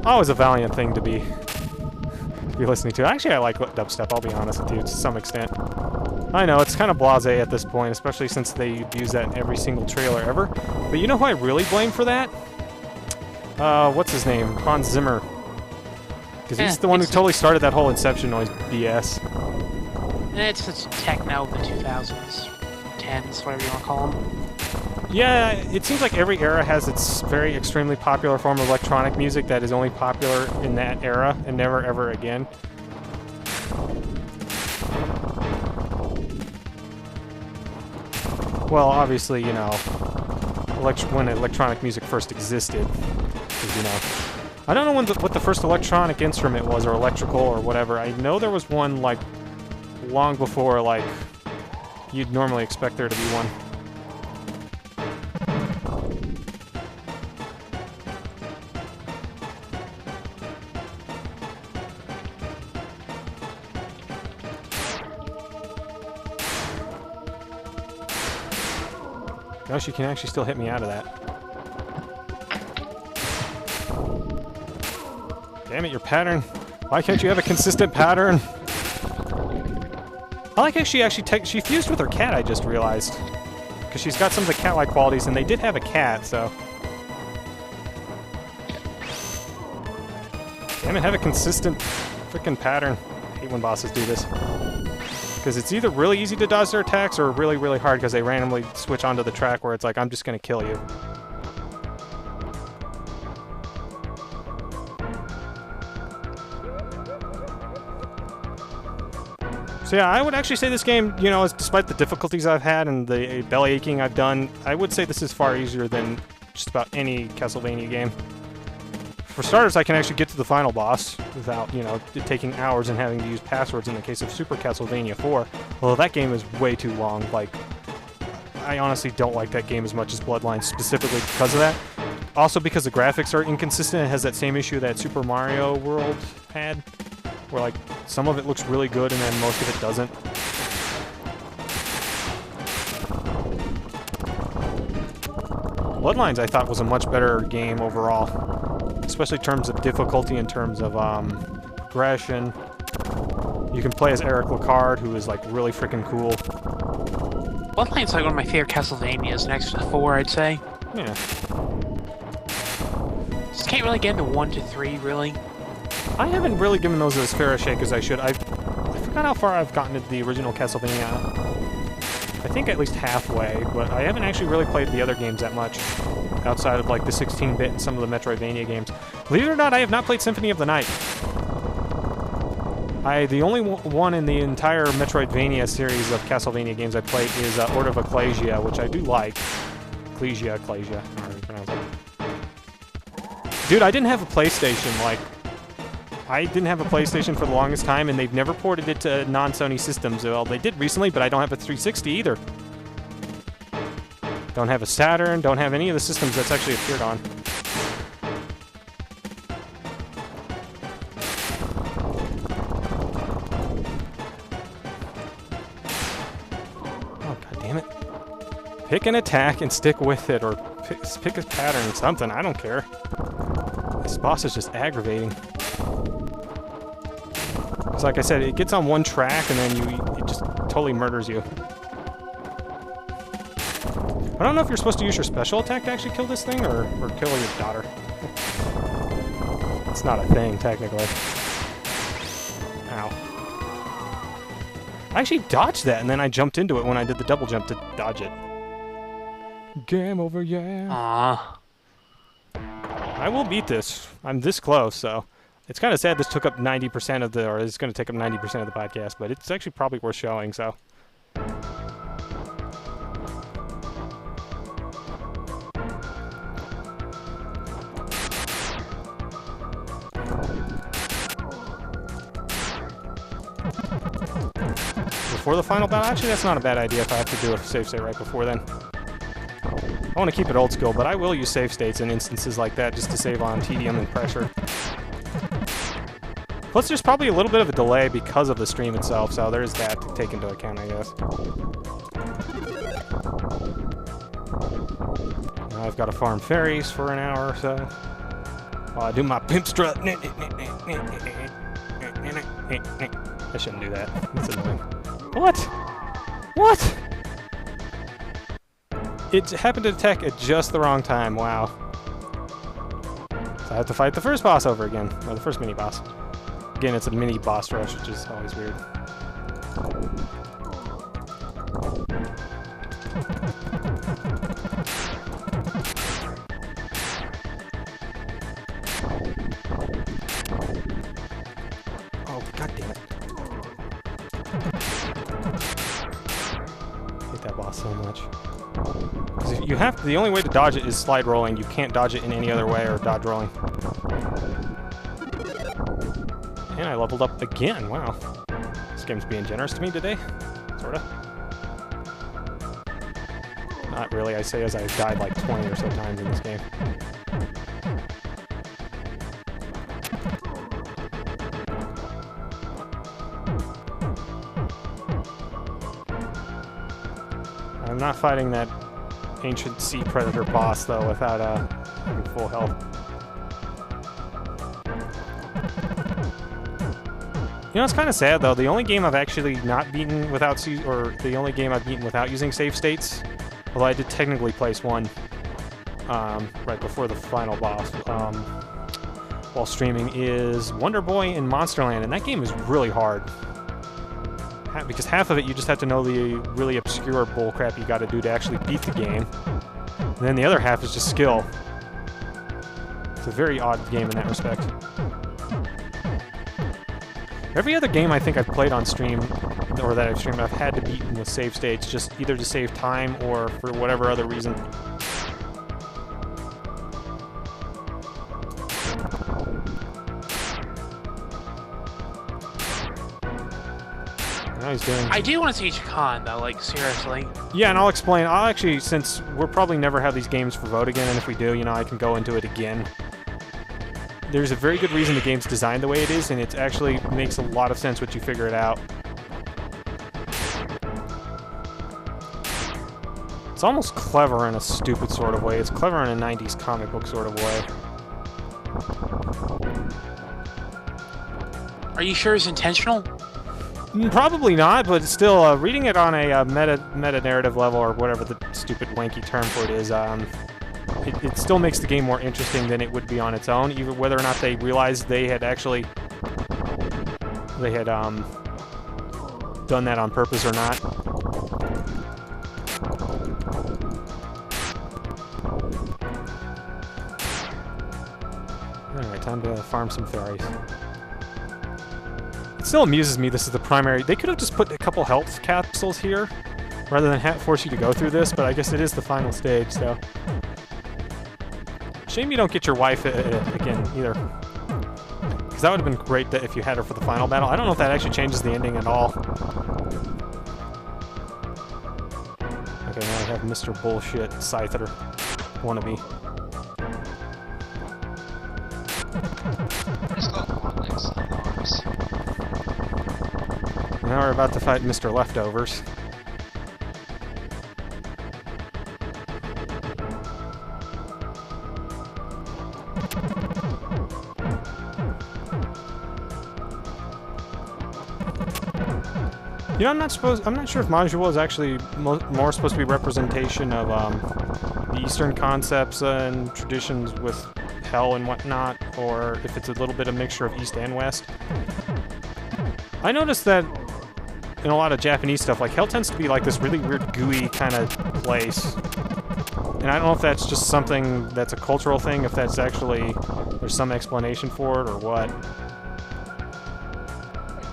Always a valiant thing to be listening to. Actually, I like dubstep, I'll be honest with you, to some extent. I know, it's kind of blasé at this point, especially since they use that in every single trailer ever. But you know who I really blame for that? What's his name? Hans Zimmer. Because he's the one who totally started that whole Inception noise BS. It's such techno of the 2000s, 10s, whatever you want to call them. Yeah, it seems like every era has its very extremely popular form of electronic music that is only popular in that era and never ever again. Well, obviously, you know, when electronic music first existed, 'cause, you know, I don't know what the first electronic instrument was, or electrical, or whatever. I know there was one, like, long before, like, you'd normally expect there to be one. Gosh, you can actually still hit me out of that. Damn it, your pattern. Why can't you have a consistent pattern? I like how she fused with her cat, I just realized. Because she's got some of the cat-like qualities, and they did have a cat, so... Damn it, have a consistent freaking pattern. I hate when bosses do this. Because it's either really easy to dodge their attacks, or really, really hard because they randomly switch onto the track where it's like, I'm just gonna kill you. So yeah, I would actually say this game, you know, despite the difficulties I've had and the belly aching I've done, I would say this is far easier than just about any Castlevania game. For starters, I can actually get to the final boss without, you know, it taking hours and having to use passwords in the case of Super Castlevania 4. Although that game is way too long. Like, I honestly don't like that game as much as Bloodlines, specifically because of that. Also because the graphics are inconsistent. It has that same issue that Super Mario World had, where, like, some of it looks really good and then most of it doesn't. Bloodlines, I thought, was a much better game overall. Especially in terms of difficulty, in terms of progression. You can play as Eric Lacard, who is, like, really freaking cool. Bloodline's like one of my favorite Castlevanias, next to 4, I'd say. Yeah. Just can't really get into 1 to 3, really. I haven't really given those as fair a shake as I should. I forgot how far I've gotten into the original Castlevania. I think at least halfway, but I haven't actually really played the other games that much. Outside of, like, the 16-bit and some of the Metroidvania games. Believe it or not, I have not played Symphony of the Night. The only one in the entire Metroidvania series of Castlevania games I played is Order of Ecclesia, which I do like. Ecclesia, however you pronounce it. Dude, I didn't have a PlayStation, like... I didn't have a PlayStation for the longest time, and they've never ported it to non-Sony systems. Well, they did recently, but I don't have a 360 either. Don't have a Saturn, don't have any of the systems that's actually appeared on. Oh, god damn it. Pick an attack and stick with it, or pick a pattern, something, I don't care. This boss is just aggravating. Because like I said, it gets on one track and then it just totally murders you. I don't know if you're supposed to use your special attack to actually kill this thing, or kill your daughter. It's not a thing, technically. Ow. I actually dodged that, and then I jumped into it when I did the double jump to dodge it. Game over, yeah. Aww. I will beat this. I'm this close, so... It's kind of sad this took up 90% of or it's going to take up 90% of the podcast, but it's actually probably worth showing, so... Before the final battle? Actually, that's not a bad idea if I have to do a save state right before then. I want to keep it old school, but I will use save states in instances like that just to save on tedium and pressure. Plus, there's probably a little bit of a delay because of the stream itself, so there's that to take into account, I guess. Now I've got to farm fairies for an hour or so. While I do my pimp strut. I shouldn't do that. That's annoying. What? What? It happened to attack at just the wrong time. Wow. So I have to fight the first boss over again. Or the first mini-boss. Again, it's a mini-boss rush, which is always weird. Oh, god damn it. I hate that boss so much. Because you have to, the only way to dodge it is slide rolling. You can't dodge it in any other way or dodge rolling. And I leveled up again. Wow. This game's being generous to me today. Sorta. Not really, I say, as I died like 20 or so times in this game. I'm not fighting that ancient sea predator boss, though, without having full health. You know, it's kind of sad, though. The only game I've actually not beaten without the only game I've beaten without using save states, although I did technically place one right before the final boss while streaming, is Wonder Boy in Monsterland, and that game is really hard. Because half of it you just have to know the really obscure bullcrap you got to do to actually beat the game, and then the other half is just skill. It's a very odd game in that respect. Every other game I think I've played on stream, or that I've streamed, I've had to beat with save states, just either to save time or for whatever other reason. He's doing... I do want to see Chakan, though, like, seriously. Yeah, and I'll explain. I'll actually, since we'll probably never have these games for vote again, and if we do, you know, I can go into it again. There's a very good reason the game's designed the way it is, and it actually makes a lot of sense once you figure it out. It's almost clever in a stupid sort of way. It's clever in a 90s comic book sort of way. Are you sure it's intentional? Probably not, but still, reading it on a meta-narrative level, or whatever the stupid wanky term for it is, it still makes the game more interesting than it would be on its own, even whether or not they realized they had actually... they had, done that on purpose or not. Alright, time to farm some fairies. It still amuses me this is the primary... They could have just put a couple health capsules here, rather than force you to go through this, but I guess it is the final stage, so... Shame you don't get your wife again, either. Because that would have been great if you had her for the final battle. I don't know if that actually changes the ending at all. Okay, now I have Mr. Bullshit Scyther wannabe. Now we're about to fight Mr. Leftovers. You know, I'm not sure if Majyuuou is actually more supposed to be representation of the Eastern concepts and traditions with hell and whatnot, or if it's a little bit of mixture of East and West. I noticed that in a lot of Japanese stuff, like, hell tends to be like this really weird, gooey kind of place. And I don't know if that's just something that's a cultural thing, if that's actually, there's some explanation for it, or what.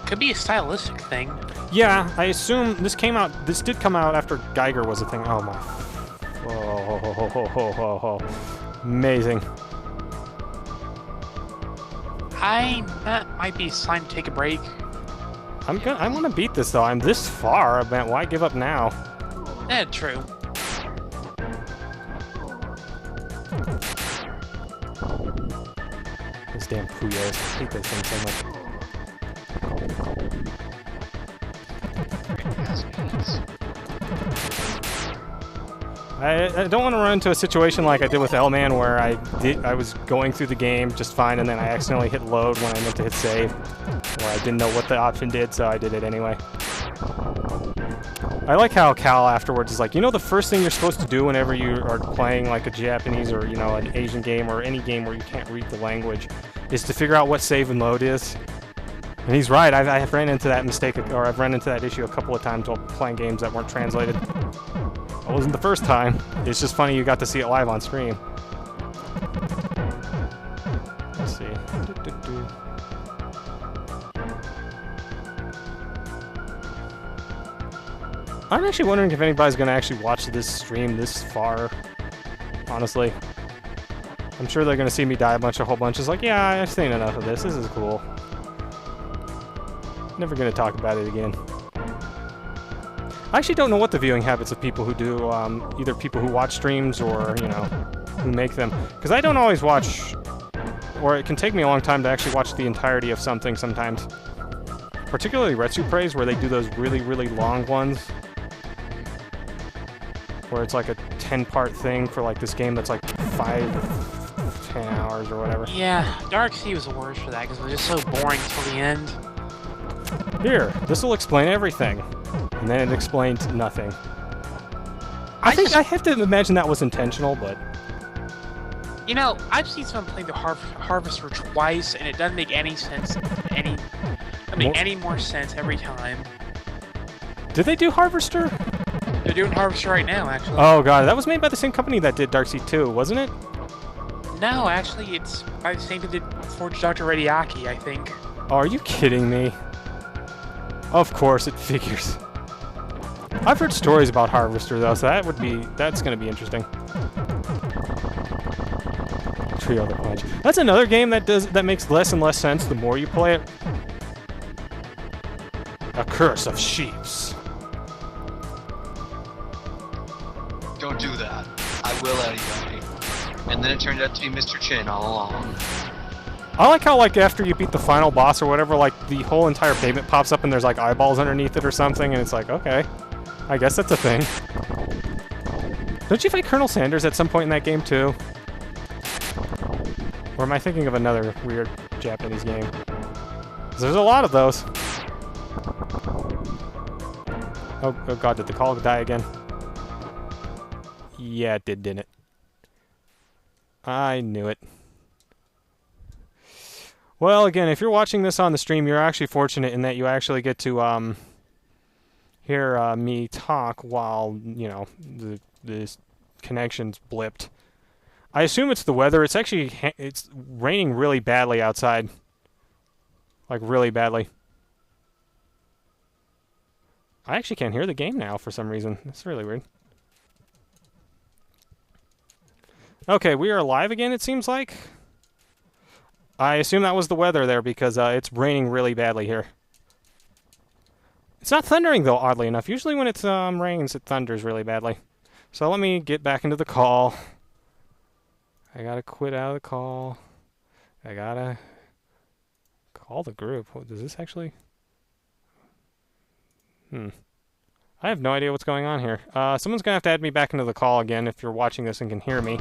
Could be a stylistic thing. Yeah, I assume this did come out after Geiger was a thing. Oh my. Oh. Amazing. That might be time to take a break. I want to beat this though. I'm this far. I mean, why give up now? Yeah, true. Those damn Puyos. I hate those things so much. I don't want to run into a situation like I did with L-Man where I was going through the game just fine and then I accidentally hit load when I meant to hit save. Or I didn't know what the option did, so I did it anyway. I like how Cal afterwards is like, you know, the first thing you're supposed to do whenever you are playing like a Japanese or, you know, an Asian game or any game where you can't read the language is to figure out what save and load is. And he's right. I've ran into that mistake, or I've run into that issue a couple of times while playing games that weren't translated. It wasn't the first time. It's just funny you got to see it live on stream. Let's see. I'm actually wondering if anybody's going to actually watch this stream this far, honestly. I'm sure they're going to see me die a whole bunch. It's like, yeah, I've seen enough of this. This is cool. Never going to talk about it again. I actually don't know what the viewing habits of people who do, either people who watch streams or, you know, who make them. Because I don't always watch, or it can take me a long time to actually watch the entirety of something sometimes. Particularly Retsu Praise, where they do those really, really long ones. Where it's like a 10-part thing for like this game that's like 10 hours or whatever. Yeah, Dark Sea was the worst for that because it was just so boring till the end. Here, this will explain everything. And then it explained nothing. I have to imagine that was intentional, but... You know, I've seen someone play the Harvester twice, and it doesn't make any sense. Any more sense every time. Did they do Harvester? They're doing Harvester right now, actually. Oh god, that was made by the same company that did Darkseid 2, wasn't it? No, actually, it's by the same that did Forge Dr. Radiaki, I think. Oh, are you kidding me? Of course, it figures. I've heard stories about Harvester though, so that's gonna be interesting. Trio the Punch. That's another game that makes less and less sense the more you play it. A Curse of Sheeps. Don't do that. I will anyway. And then it turned out to be Mr. Chin all along. I like how, like, after you beat the final boss or whatever, like, the whole entire pavement pops up and there's, like, eyeballs underneath it or something, and it's like, okay. I guess that's a thing. Don't you fight Colonel Sanders at some point in that game, too? Or am I thinking of another weird Japanese game? 'Cause there's a lot of those. Oh god, did the call die again? Yeah, it did, didn't it? I knew it. Well, again, if you're watching this on the stream, you're actually fortunate in that you actually get to hear me talk while, you know, the connection's blipped. I assume it's the weather. It's actually it's raining really badly outside. Like, really badly. I actually can't hear the game now for some reason. That's really weird. Okay, we are live again, it seems like. I assume that was the weather there because it's raining really badly here. It's not thundering, though, oddly enough. Usually when it rains, it thunders really badly. So let me get back into the call. I gotta quit out of the call. I gotta call the group. What, does this actually... I have no idea what's going on here. Someone's gonna have to add me back into the call again if you're watching this and can hear me.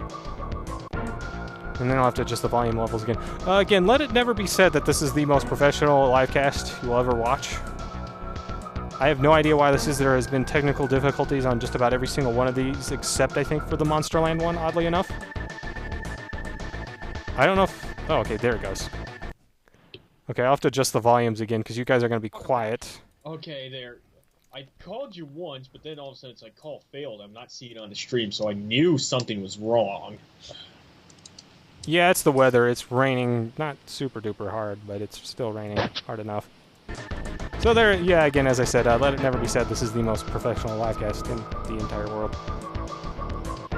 And then I'll have to adjust the volume levels again. Again, let it never be said that this is the most professional livecast you'll ever watch. I have no idea why this is. There has been technical difficulties on just about every single one of these, except, I think, for the Monsterland one, oddly enough. I don't know if... Oh, okay, there it goes. Okay, I'll have to adjust the volumes again, because you guys are going to be quiet. Okay, there. I called you once, but then all of a sudden it's like, call failed. I'm not seeing it on the stream, so I knew something was wrong. Yeah, it's the weather. It's raining, not super duper hard, but it's still raining hard enough. So there, yeah, again, as I said, let it never be said this is the most professional livecast in the entire world.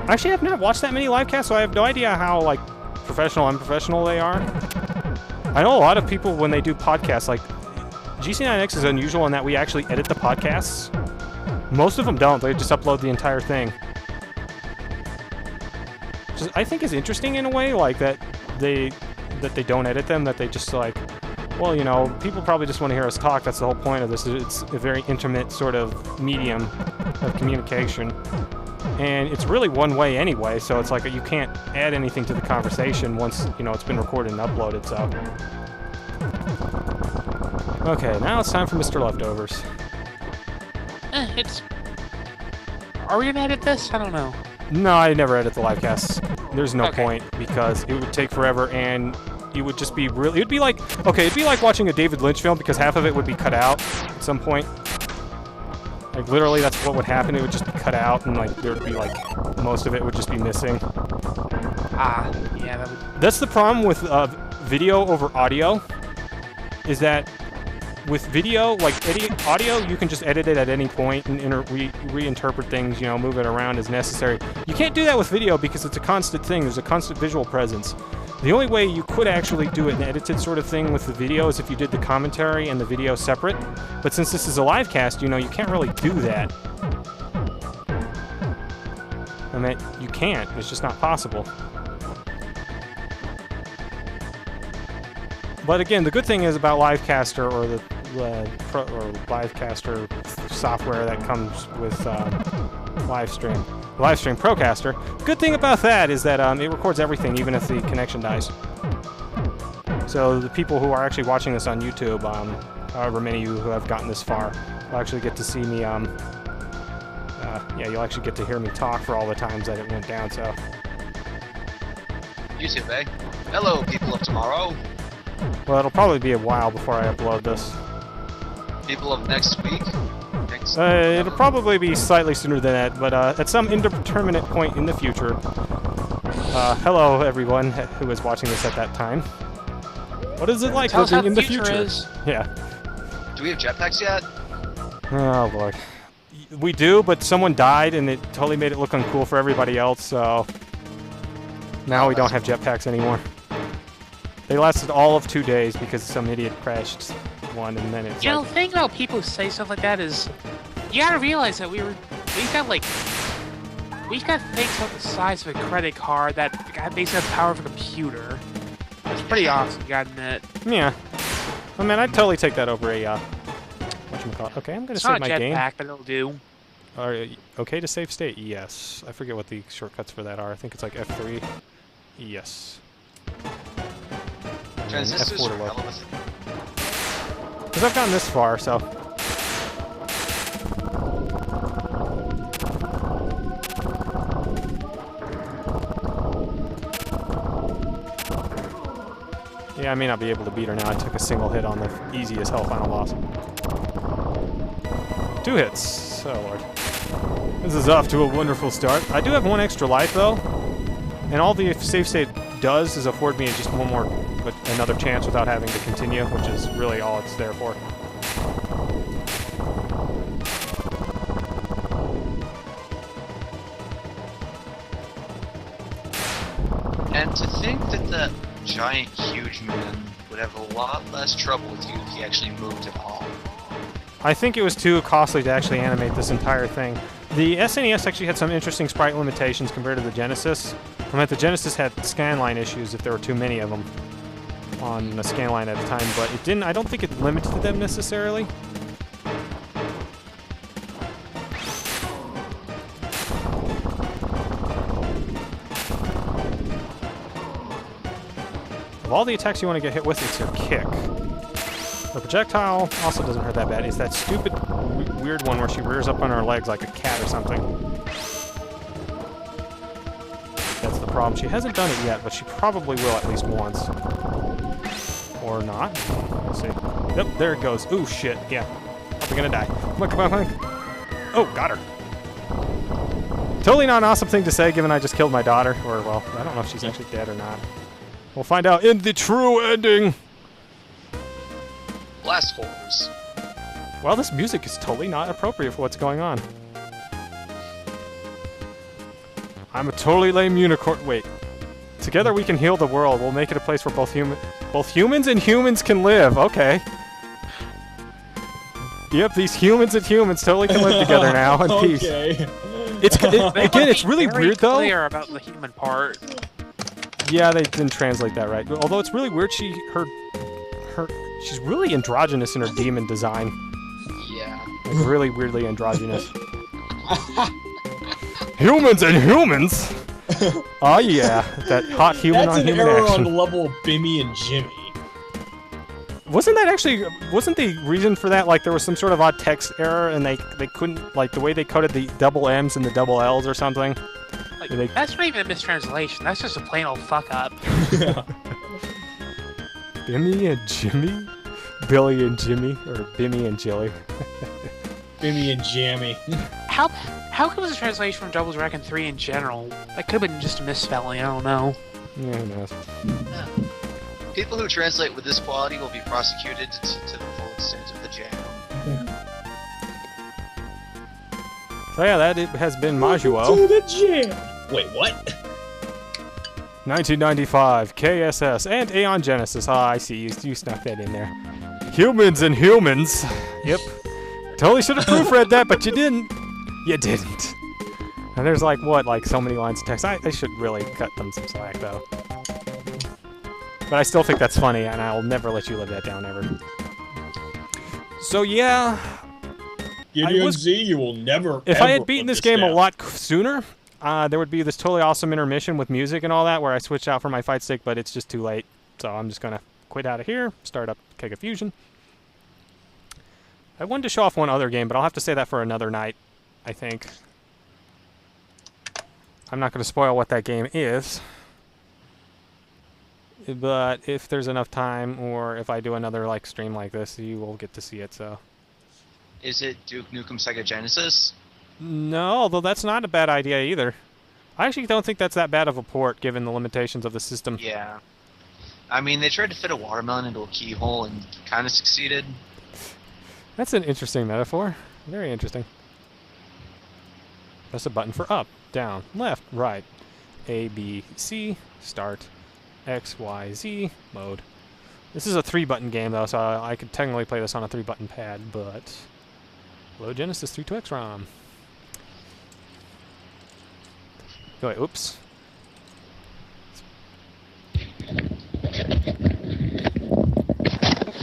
Actually, I've never watched that many livecasts, so I have no idea how, like, professional, unprofessional they are. I know a lot of people, when they do podcasts, like, GC9X is unusual in that we actually edit the podcasts. Most of them don't. They just upload the entire thing. Which I think is interesting in a way, like that they don't edit them, that they just like, well, you know, people probably just want to hear us talk. That's the whole point of this. It's a very intimate sort of medium of communication. And it's really one way anyway, so it's like you can't add anything to the conversation once, you know, it's been recorded and uploaded, so. Okay, now it's time for Mr. Leftovers. Are we gonna edit this? I don't know. No, I never edit the livecasts. There's no Okay. point, because it would take forever, and it would just be really... It'd be like... Okay, it'd be like watching a David Lynch film, because half of it would be cut out at some point. Like, literally, that's what would happen. It would just be cut out, and, like, there would be, like... Most of it would just be missing. Yeah, that would... That's the problem with video over audio, is that with video, like audio, you can just edit it at any point and reinterpret things, you know, move it around as necessary. You can't do that with video because it's a constant thing. There's a constant visual presence. The only way you could actually do it an edited sort of thing with the video is if you did the commentary and the video separate. But since this is a live cast, you know, you can't really do that. I mean, you can't. It's just not possible. But again, the good thing is about Livecaster or the Livecaster software that comes with Livestream Procaster. Good thing about that is that it records everything, even if the connection dies. So the people who are actually watching this on YouTube, however many of you who have gotten this far, will actually get to see me. Yeah, you'll actually get to hear me talk for all the times that it went down. So. YouTube, eh? Hello, people of tomorrow. Well, it'll probably be a while before I upload this. People of next week. It'll probably be slightly sooner than that, but at some indeterminate point in the future. Hello, everyone who is watching this at that time. What is it like Tell us how living in the future future? is. Yeah. Do we have jetpacks yet? Oh, Lord. We do, but someone died, and it totally made it look uncool for everybody else, so... Now we don't have jetpacks anymore. They lasted all of 2 days because some idiot crashed one, and then it's You know, the thing about people who say stuff like that is, you gotta realize that we've got things about the size of a credit card that basically have the power of a computer. That's pretty awesome, you gotta admit. Yeah. I mean, I'd totally take that over a, whatchamacallit. Okay, I'm gonna save my game. It's not a jetpack, but it'll do. Okay to save state? Yes. I forget what the shortcuts for that are. I think it's like F3. Yes. Transistors F4 are to load. relevant. Because I've gotten this far, so... Yeah, I may not be able to beat her now. I took a single hit on the easy as hell final boss. 2 hits. Oh, Lord. This is off to a wonderful start. I do have 1 extra life, though. And all the save state does is afford me just another chance without having to continue, which is really all it's there for. And to think that that giant, huge man would have a lot less trouble with you if he actually moved at all. I think it was too costly to actually animate this entire thing. The SNES actually had some interesting sprite limitations compared to the Genesis. I mean, the Genesis had scanline issues if there were too many of them on a scanline at a time, but it didn't. I don't think it limited them necessarily. Of all the attacks you want to get hit with, it's your kick. The projectile also doesn't hurt that bad. It's that stupid, weird one where she rears up on her legs like a cat or something. That's the problem. She hasn't done it yet, but she probably will at least once. Or not. Let's see. Yep, there it goes. Ooh, shit. Yeah. Probably gonna die. Come on, come on, come on. Oh, got her. Totally not an awesome thing to say, given I just killed my daughter. Or, well, I don't know if she's actually dead or not. We'll find out in the true ending. Blast horrors. Well, this music is totally not appropriate for what's going on. I'm a totally lame unicorn. Wait. Together we can heal the world. We'll make it a place where both humans and humans can live. Okay. Yep, these humans and humans totally can live together now in peace. Okay. Again, it's really weird though. Clear about the human part. Yeah, they didn't translate that right. Although it's really weird, she's really androgynous in her demon design. Yeah. Like really weirdly androgynous. Humans and humans. Oh yeah, that hot human That's on an human error action. on the level of Bimmy and Jimmy. Wasn't the reason for that like there was some sort of odd text error and they couldn't like the way they coded the double M's and the double L's or something? Like, that's not even a mistranslation. That's just a plain old fuck up. Bimmy and Jimmy? Billy and Jimmy? Or Bimmy and Jilly? Bimmy and Jammy. How come it was a translation from Double Dragon 3 in general? That could have been just a misspelling, I don't know. Yeah, who knows? People who translate with this quality will be prosecuted to the full extent of the jam. So yeah, that has been Majyuuou. To the jam. Wait, what? 1995, KSS, and Aeon Genesis. Ah, I see, you snuck that in there. Humans and humans. Yep. Totally should have proofread that, but you didn't. You didn't. And there's like, what, like so many lines of text. I should really cut them some slack, though. But I still think that's funny, and I'll never let you live that down, ever. So yeah. Gideon Z, you will never. If ever I had beaten put this game down. a lot sooner, there would be this totally awesome intermission with music and all that where I switch out for my fight stick, but it's just too late. So I'm just going to quit out of here, start up Keg of Fusion. I wanted to show off one other game, but I'll have to say that for another night, I think. I'm not going to spoil what that game is. But if there's enough time, or if I do another like stream like this, you will get to see it, so... Is it Duke Nukem Sega Genesis? No, although that's not a bad idea either. I actually don't think that's that bad of a port, given the limitations of the system. Yeah. I mean, they tried to fit a watermelon into a keyhole and kind of succeeded. That's an interesting metaphor. Very interesting. Press a button for up, down, left, right. A, B, C, start, X, Y, Z, mode. This is a 3-button game, though, so I could technically play this on a 3-button pad, but... Load Genesis 32X ROM. Oh, wait, oops.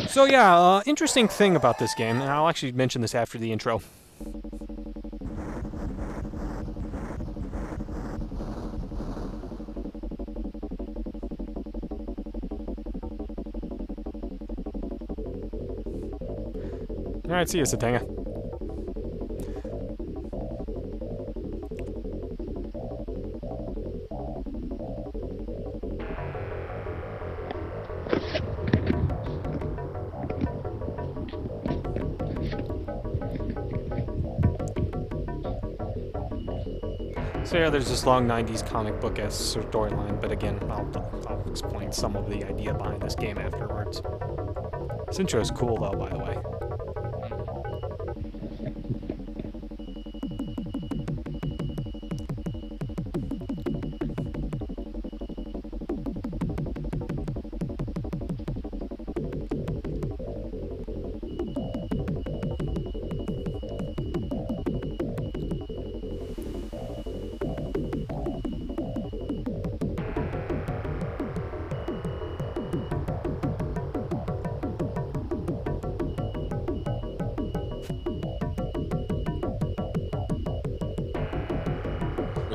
So yeah, interesting thing about this game, and I'll actually mention this after the intro. Alright, see you, Satanga. So yeah, there's this long 90s comic book-esque storyline, but again, I'll explain some of the idea behind this game afterwards. This intro is cool, though, by the way.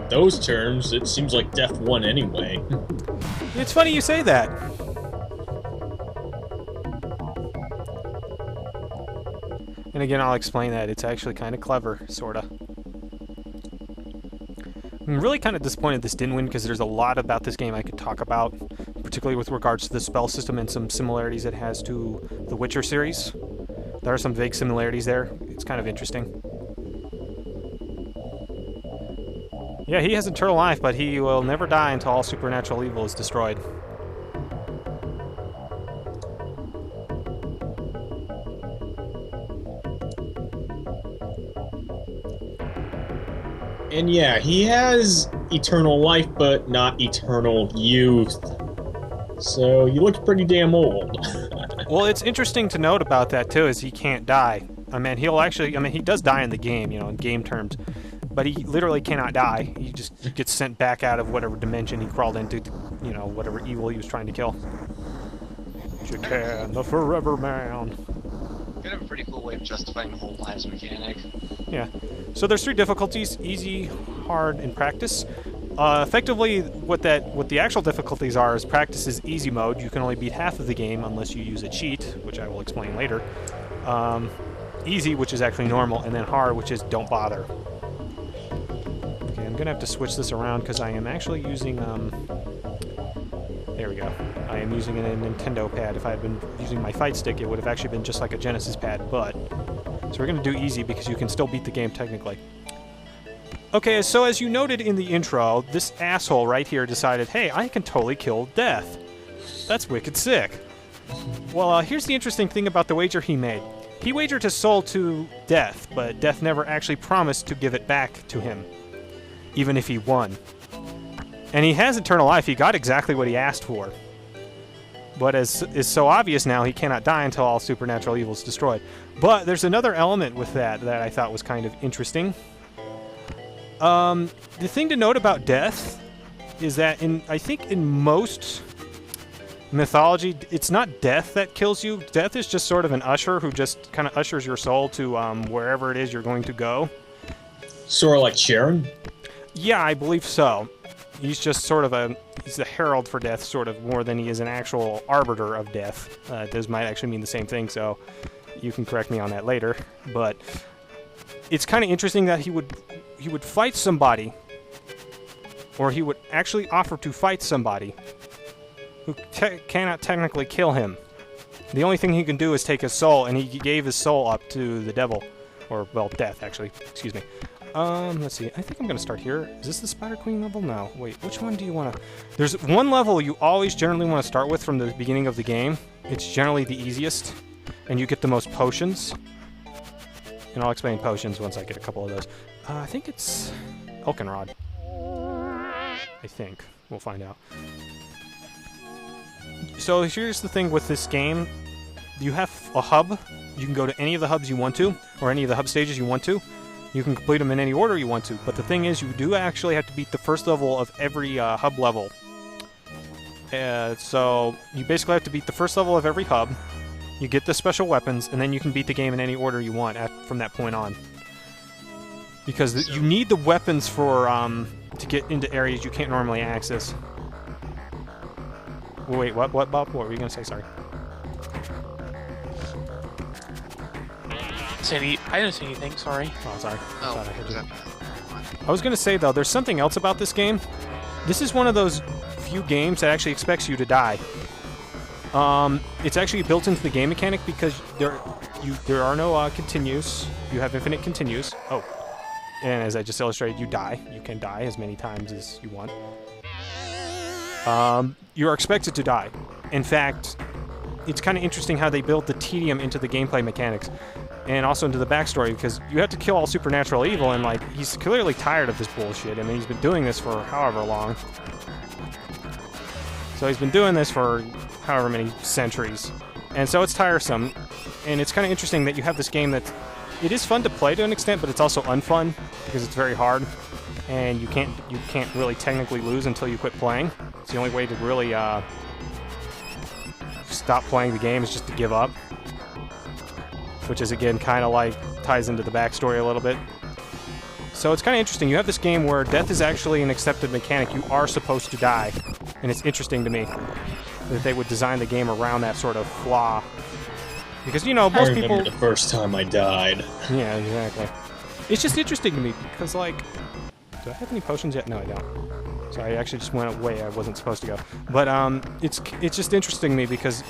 Those terms, it seems like Death won anyway. It's funny you say that. And again, I'll explain that. It's actually kind of clever, sorta. I'm really kind of disappointed this didn't win because there's a lot about this game I could talk about, particularly with regards to the spell system and some similarities it has to the Witcher series. There are some vague similarities there. It's kind of interesting. Yeah, he has eternal life, but he will never die until all supernatural evil is destroyed. And yeah, he has eternal life, but not eternal youth. So he looks pretty damn old. Well, it's interesting to note about that, too, is he can't die. I mean, he does die in the game, you know, in game terms. But he literally cannot die. He just gets sent back out of whatever dimension he crawled into, you know, whatever evil he was trying to kill. Chakan the Forever Man. Kind of a pretty cool way of justifying the whole lives mechanic. Yeah. So there's 3 difficulties: easy, hard in practice. Effectively, what the actual difficulties are is practice is easy mode. You can only beat half of the game unless you use a cheat, which I will explain later. Easy, which is actually normal, and then hard, which is don't bother. Okay, I'm gonna have to switch this around because I am actually using there we go. I am using a Nintendo pad. If I had been using my fight stick, it would have actually been just like a Genesis pad, but so we're gonna do easy because you can still beat the game technically. Okay, so as you noted in the intro, this asshole right here decided, hey, I can totally kill Death. That's wicked sick. Well, here's the interesting thing about the wager he made. He wagered his soul to Death, but Death never actually promised to give it back to him, even if he won. And he has eternal life. He got exactly what he asked for. But as is so obvious now, he cannot die until all supernatural evil is destroyed. But there's another element with that I thought was kind of interesting. The thing to note about Death is that I think in most mythology, it's not Death that kills you. Death is just sort of an usher who just kind of ushers your soul to wherever it is you're going to go. Sort of like Sharon? Yeah, I believe so. He's just sort of he's a herald for death, sort of, more than he is an actual arbiter of death. Those might actually mean the same thing, so you can correct me on that later. But it's kind of interesting that he would fight somebody, or he would actually offer to fight somebody who cannot technically kill him. The only thing he can do is take his soul, and he gave his soul up to the devil. Or, well, death, actually. Excuse me. Let's see. I think I'm going to start here. Is this the Spider Queen level? No. Wait, which one do you want to... There's one level you always generally want to start with from the beginning of the game. It's generally the easiest, and you get the most potions. And I'll explain potions once I get a couple of those. I think it's Elkenrod. I think. We'll find out. So here's the thing with this game. You have a hub. You can go to any of the hubs you want to, or any of the hub stages you want to. You can complete them in any order you want to, but the thing is, you do actually have to beat the first level of every hub level. So you basically have to beat the first level of every hub. You get the special weapons, and then you can beat the game in any order you want from that point on. Because you need the weapons for to get into areas you can't normally access. Wait, what, Bob? What were you gonna say? Sorry. I didn't say anything, sorry. Oh, sorry. Oh, I heard you. I was going to say, though, there's something else about this game. This is one of those few games that actually expects you to die. It's actually built into the game mechanic because there are no continues. You have infinite continues. Oh. And as I just illustrated, you die. You can die as many times as you want. You are expected to die. In fact, it's kind of interesting how they built the tedium into the gameplay mechanics. And also into the backstory, because you have to kill all supernatural evil, and, like, he's clearly tired of this bullshit. I mean, he's been doing this for however long. So he's been doing this for however many centuries. And so it's tiresome. And it's kind of interesting that you have this game that... It is fun to play to an extent, but it's also unfun, because it's very hard. And you can't really technically lose until you quit playing. It's the only way to really stop playing the game is just to give up. Which is, again, kind of like ties into the backstory a little bit. So it's kind of interesting. You have this game where death is actually an accepted mechanic. You are supposed to die. And it's interesting to me that they would design the game around that sort of flaw. Because, you know, most people... I remember the first time I died. Yeah, exactly. It's just interesting to me because, like... Do I have any potions yet? No, I don't. So I actually just went away. I wasn't supposed to go. But it's just interesting to me because...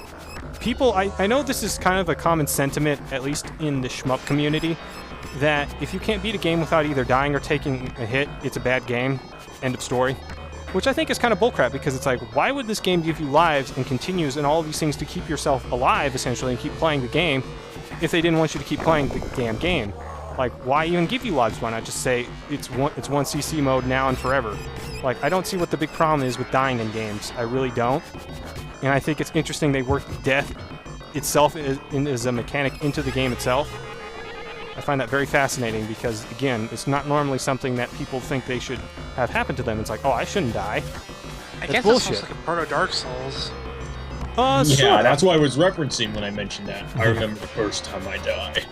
People, I know this is kind of a common sentiment, at least in the shmup community, that if you can't beat a game without either dying or taking a hit, it's a bad game. End of story. Which I think is kind of bullcrap, because it's like, why would this game give you lives and continues and all of these things to keep yourself alive, essentially, and keep playing the game, if they didn't want you to keep playing the damn game? Like, why even give you lives? Why not just say, it's one CC mode now and forever? Like, I don't see what the big problem is with dying in games. I really don't. And I think it's interesting they work death itself as a mechanic into the game itself. I find that very fascinating because, again, it's not normally something that people think they should have happen to them. It's like, oh, I shouldn't die. I guess bullshit. That sounds like a proto Dark Souls. Yeah, that's what I was referencing when I mentioned that. I remember the first time I died.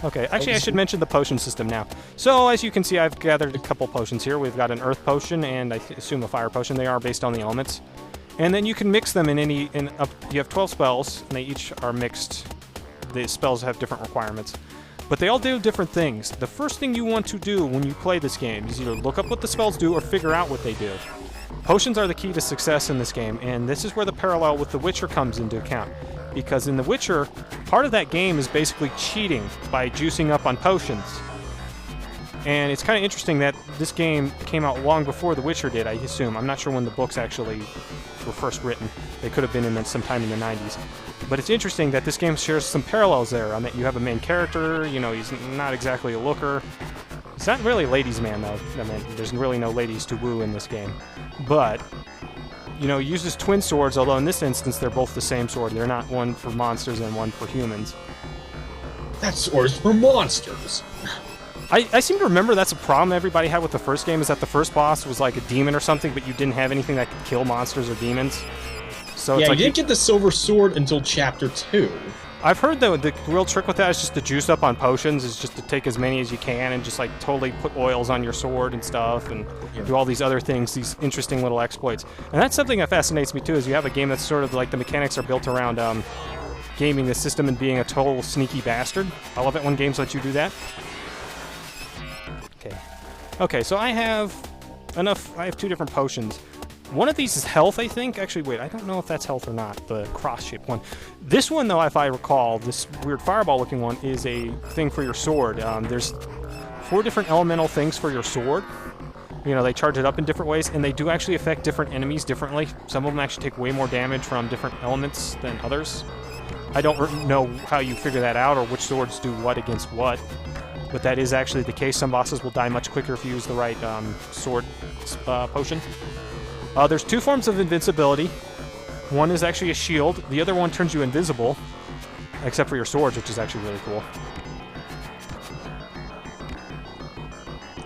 Okay, actually I should mention the potion system now. So as you can see, I've gathered a couple potions here. We've got an earth potion and I assume a fire potion. They are based on the elements. And then you can mix them you have 12 spells and they each are mixed. The spells have different requirements. But they all do different things. The first thing you want to do when you play this game is either look up what the spells do or figure out what they do. Potions are the key to success in this game, and this is where the parallel with The Witcher comes into account. Because in The Witcher, part of that game is basically cheating by juicing up on potions. And it's kind of interesting that this game came out long before The Witcher did, I assume. I'm not sure when the books actually were first written. They could have been sometime in the 90s. But it's interesting that this game shares some parallels there. I mean, you have a main character, you know, he's not exactly a looker. He's not really a ladies' man, though. I mean, there's really no ladies to woo in this game. But, you know, he uses twin swords, although in this instance they're both the same sword. They're not one for monsters and one for humans. That sword's for monsters. I seem to remember that's a problem everybody had with the first game, is that the first boss was like a demon or something, but you didn't have anything that could kill monsters or demons. So yeah, it's like you didn't get the silver sword until chapter 2. I've heard though the real trick with that is just to juice up on potions, is just to take as many as you can and just like totally put oils on your sword and stuff and do all these other things, these interesting little exploits. And that's something that fascinates me too, is you have a game that's sort of like the mechanics are built around gaming the system and being a total sneaky bastard. I love it when games let you do that. Okay, so I have 2 different potions. One of these is health, I think. Actually, wait, I don't know if that's health or not, the cross-shaped one. This one, though, if I recall, this weird fireball-looking one, is a thing for your sword. There's 4 different elemental things for your sword. You know, they charge it up in different ways, and they do actually affect different enemies differently. Some of them actually take way more damage from different elements than others. I don't know how you figure that out or which swords do what against what. But that is actually the case. Some bosses will die much quicker if you use the right sword potion. There's 2 forms of invincibility. One is actually a shield. The other one turns you invisible, except for your swords, which is actually really cool.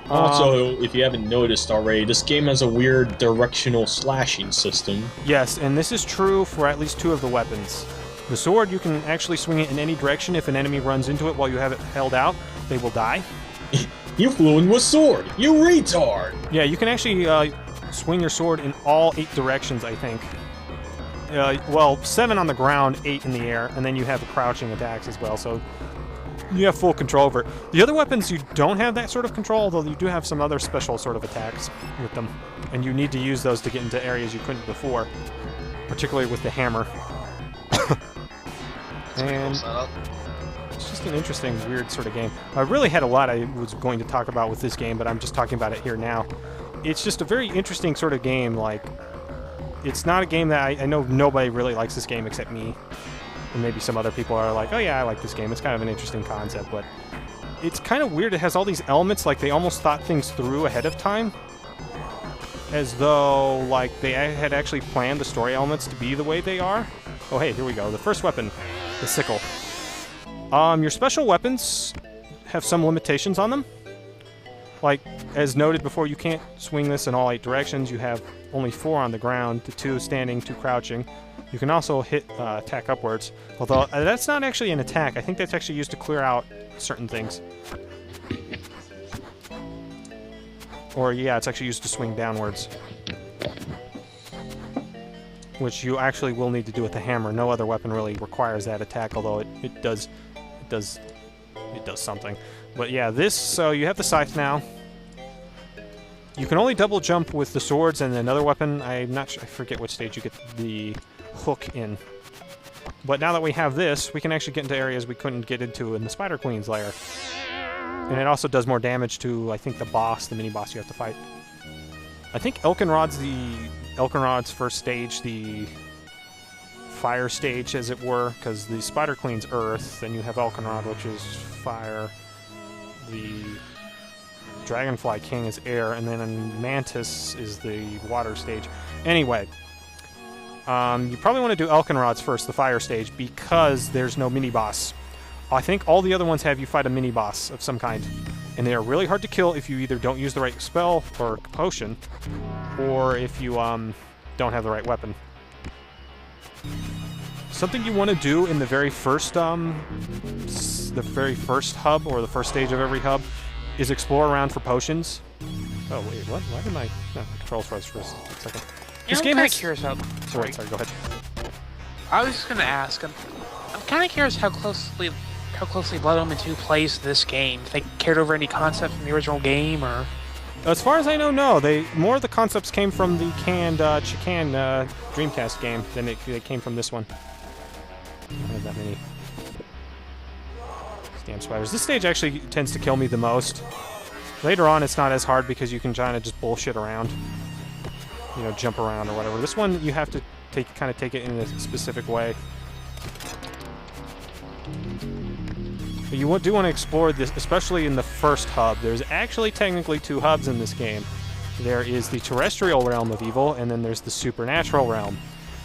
Also, if you haven't noticed already, this game has a weird directional slashing system. Yes, and this is true for at least 2 of the weapons. The sword, you can actually swing it in any direction. If an enemy runs into it while you have it held out, they will die. You flew in with sword, you retard! Yeah, you can actually swing your sword in all 8 directions, I think. Well, 7 on the ground, 8 in the air, and then you have the crouching attacks as well, so you have full control over it. The other weapons, you don't have that sort of control, although you do have some other special sort of attacks with them. And you need to use those to get into areas you couldn't before, particularly with the hammer. And it's just an interesting, weird sort of game. I really had a lot I was going to talk about with this game, but I'm just talking about it here now. It's just a very interesting sort of game. Like, it's not a game that I know nobody really likes this game except me. And maybe some other people are like, oh yeah, I like this game. It's kind of an interesting concept, but it's kind of weird. It has all these elements, like they almost thought things through ahead of time. As though, like, they had actually planned the story elements to be the way they are. Oh, hey, here we go. The first weapon, the sickle. Your special weapons have some limitations on them. Like, as noted before, you can't swing this in all 8 directions. You have only 4 on the ground, the 2 standing, 2 crouching. You can also hit attack upwards, although that's not actually an attack. I think that's actually used to clear out certain things. Or, yeah, it's actually used to swing downwards. Which you actually will need to do with the hammer. No other weapon really requires that attack, although it does something. But yeah, this, so you have the scythe now. You can only double jump with the swords and another weapon. I'm not sure, I forget which stage you get the hook in. But now that we have this, we can actually get into areas we couldn't get into in the Spider Queen's lair. And it also does more damage to, I think, the boss, the mini-boss you have to fight. I think Elkenrod's first stage, the fire stage, as it were, because the Spider Queen's earth, then you have Elkenrod, which is fire. The Dragonfly King is air, and then Mantis is the water stage. Anyway, you probably want to do Elkenrod's first, the fire stage, because there's no mini-boss. I think all the other ones have you fight a mini-boss of some kind. And they are really hard to kill if you either don't use the right spell or potion, or if you don't have the right weapon. Something you want to do in the very first the very first hub, or the first stage of every hub, is explore around for potions. Oh wait, what? Why did my controls froze for a second? This game I'm has... curious about. Sorry, go ahead. I was just gonna ask. I'm kind of curious how closely Blood Omen 2 plays this game. If they carried over any concept from the original game, or As far as I know, no. More of the concepts came from the canned Chakan Dreamcast game than they came from this one. I don't have that many damn spiders. This stage actually tends to kill me the most. Later on, it's not as hard because you can kind of just bullshit around. You know, jump around or whatever. This one, you have to kind of take it in a specific way. But you do want to explore this, especially in the first hub. There's actually technically 2 hubs in this game. There is the terrestrial realm of evil, and then there's the supernatural realm,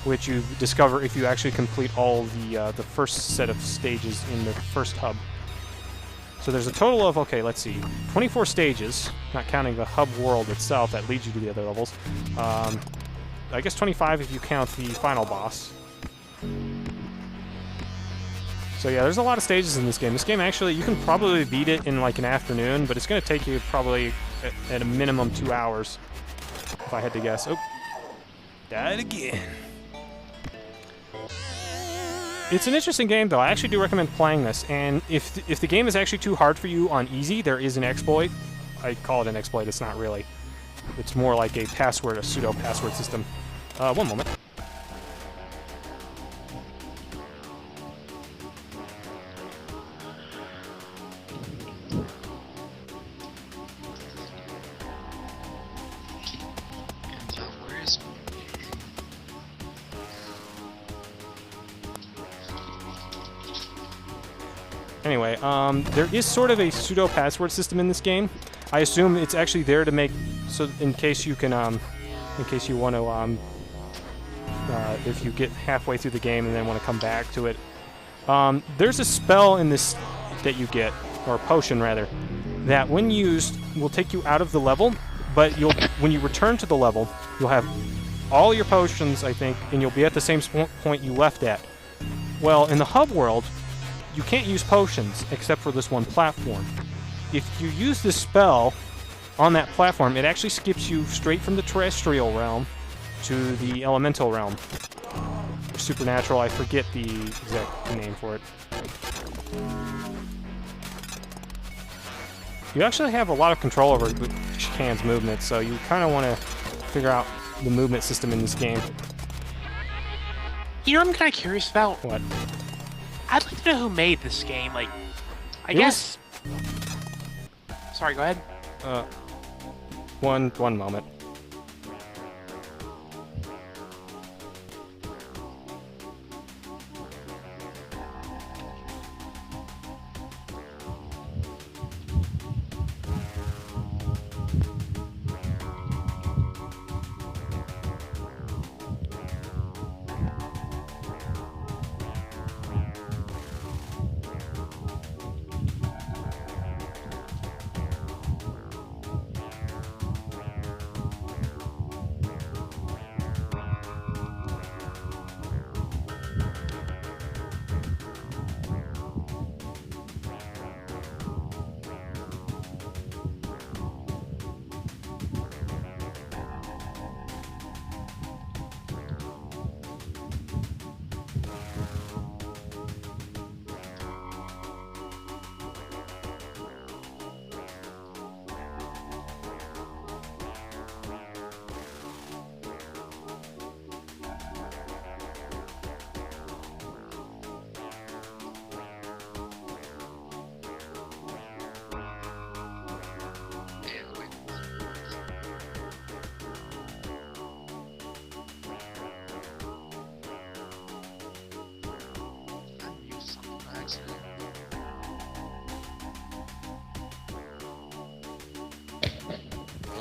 which you discover if you actually complete all the first set of stages in the first hub. So there's a total of, okay, let's see, 24 stages, not counting the hub world itself that leads you to the other levels. I guess 25 if you count the final boss. So yeah, there's a lot of stages in this game. This game actually, you can probably beat it in like an afternoon, but it's going to take you probably at a minimum 2 hours, if I had to guess. Oh, died again. It's an interesting game, though. I actually do recommend playing this. And if the game is actually too hard for you on easy, there is an exploit. I call it an exploit. It's not really. It's more like a password, a pseudo password system. One moment. Anyway, there is sort of a pseudo password system in this game. I assume it's actually there to make so in case you can, in case you want to, if you get halfway through the game and then want to come back to it. There's a spell in this that you get, or a potion rather, that when used will take you out of the level, but when you return to the level, you'll have all your potions, I think, and you'll be at the same point you left at. Well, in the hub world, you can't use potions except for this one platform. If you use this spell on that platform, it actually skips you straight from the terrestrial realm to the elemental realm. Supernatural, I forget the exact name for it. You actually have a lot of control over Chakan's movement, so you kind of want to figure out the movement system in this game. You know what I'm kind of curious about? What? I'd like to know who made this game. Like, I guess... Sorry, go ahead. One moment.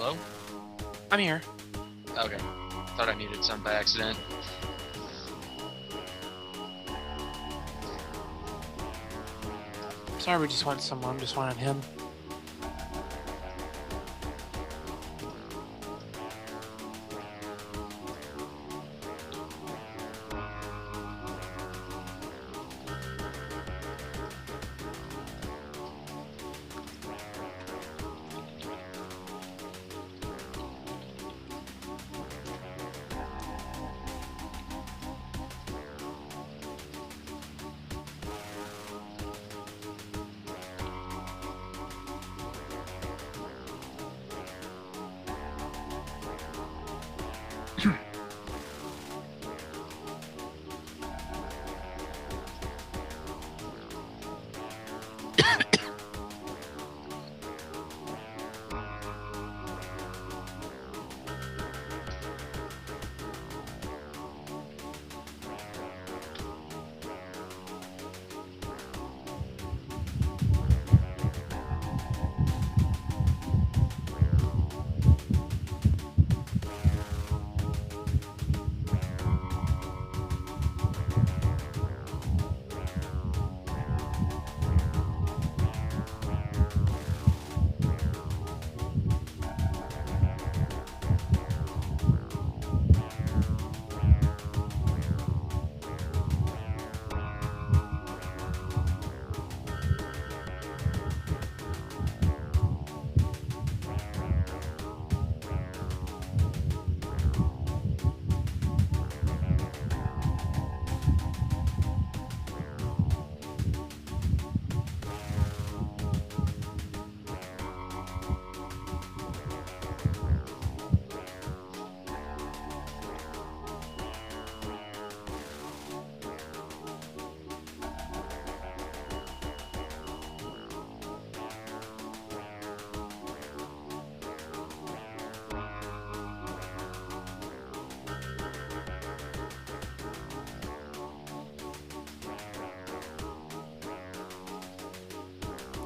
Hello? I'm here. Okay. Thought I muted some by accident. Sorry, we just wanted someone. Just wanted him.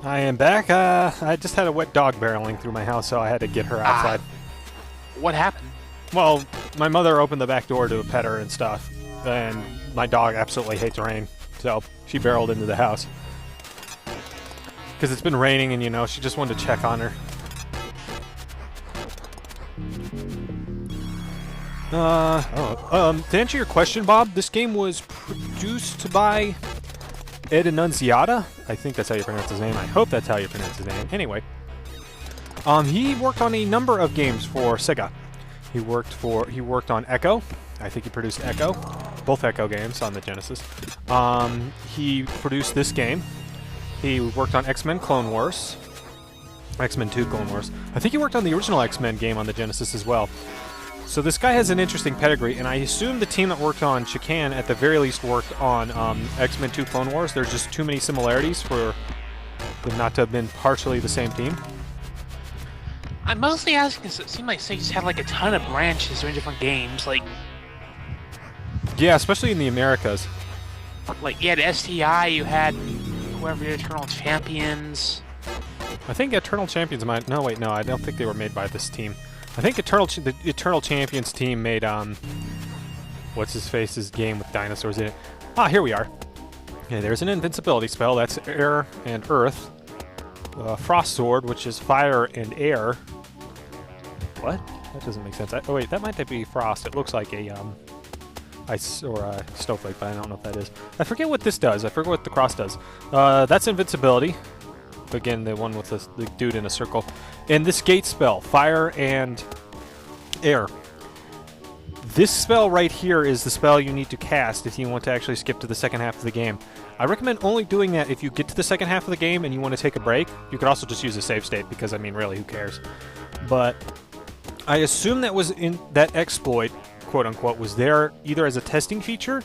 I am back. I just had a wet dog barreling through my house, so I had to get her outside. What happened? Well, my mother opened the back door to pet her and stuff, and my dog absolutely hates rain, so she barreled into the house. Because it's been raining, and, you know, she just wanted to check on her. To answer your question, Bob, this game was produced by Ed Annunziata. I think that's how you pronounce his name. I hope that's how you pronounce his name. Anyway, he worked on a number of games for Sega. He worked on Echo. I think he produced Echo, both Echo games on the Genesis. He produced this game. He worked on X-Men Clone Wars, X-Men 2 Clone Wars. I think he worked on the original X-Men game on the Genesis as well. So this guy has an interesting pedigree, and I assume the team that worked on Chakan at the very least worked on X-Men 2 Clone Wars. There's just too many similarities for them not to have been partially the same team. I'm mostly asking because it seemed like Sega just had like a ton of branches doing different games. Like Yeah, especially in the Americas. you had STI, you had whoever your Eternal Champions. I think Eternal Champions might... No, wait, no, I don't think they were made by this team. I think the Eternal Champions team made, what's-his-face's game with dinosaurs in it. Ah, here we are. Okay, there's an invincibility spell. That's air and earth. Frost Sword, which is fire and air. What? That doesn't make sense. Oh, wait, that might be frost. It looks like a, ice or a snowflake, but I don't know if that is. I forget what this does. I forget what the cross does. That's invincibility. Again, the one with the dude in a circle. And this gate spell, fire and air. This spell right here is the spell you need to cast if you want to actually skip to the second half of the game. I recommend only doing that if you get to the second half of the game and you want to take a break. You could also just use a save state because, I mean, really, who cares? But I assume that was in that exploit, quote-unquote, was there either as a testing feature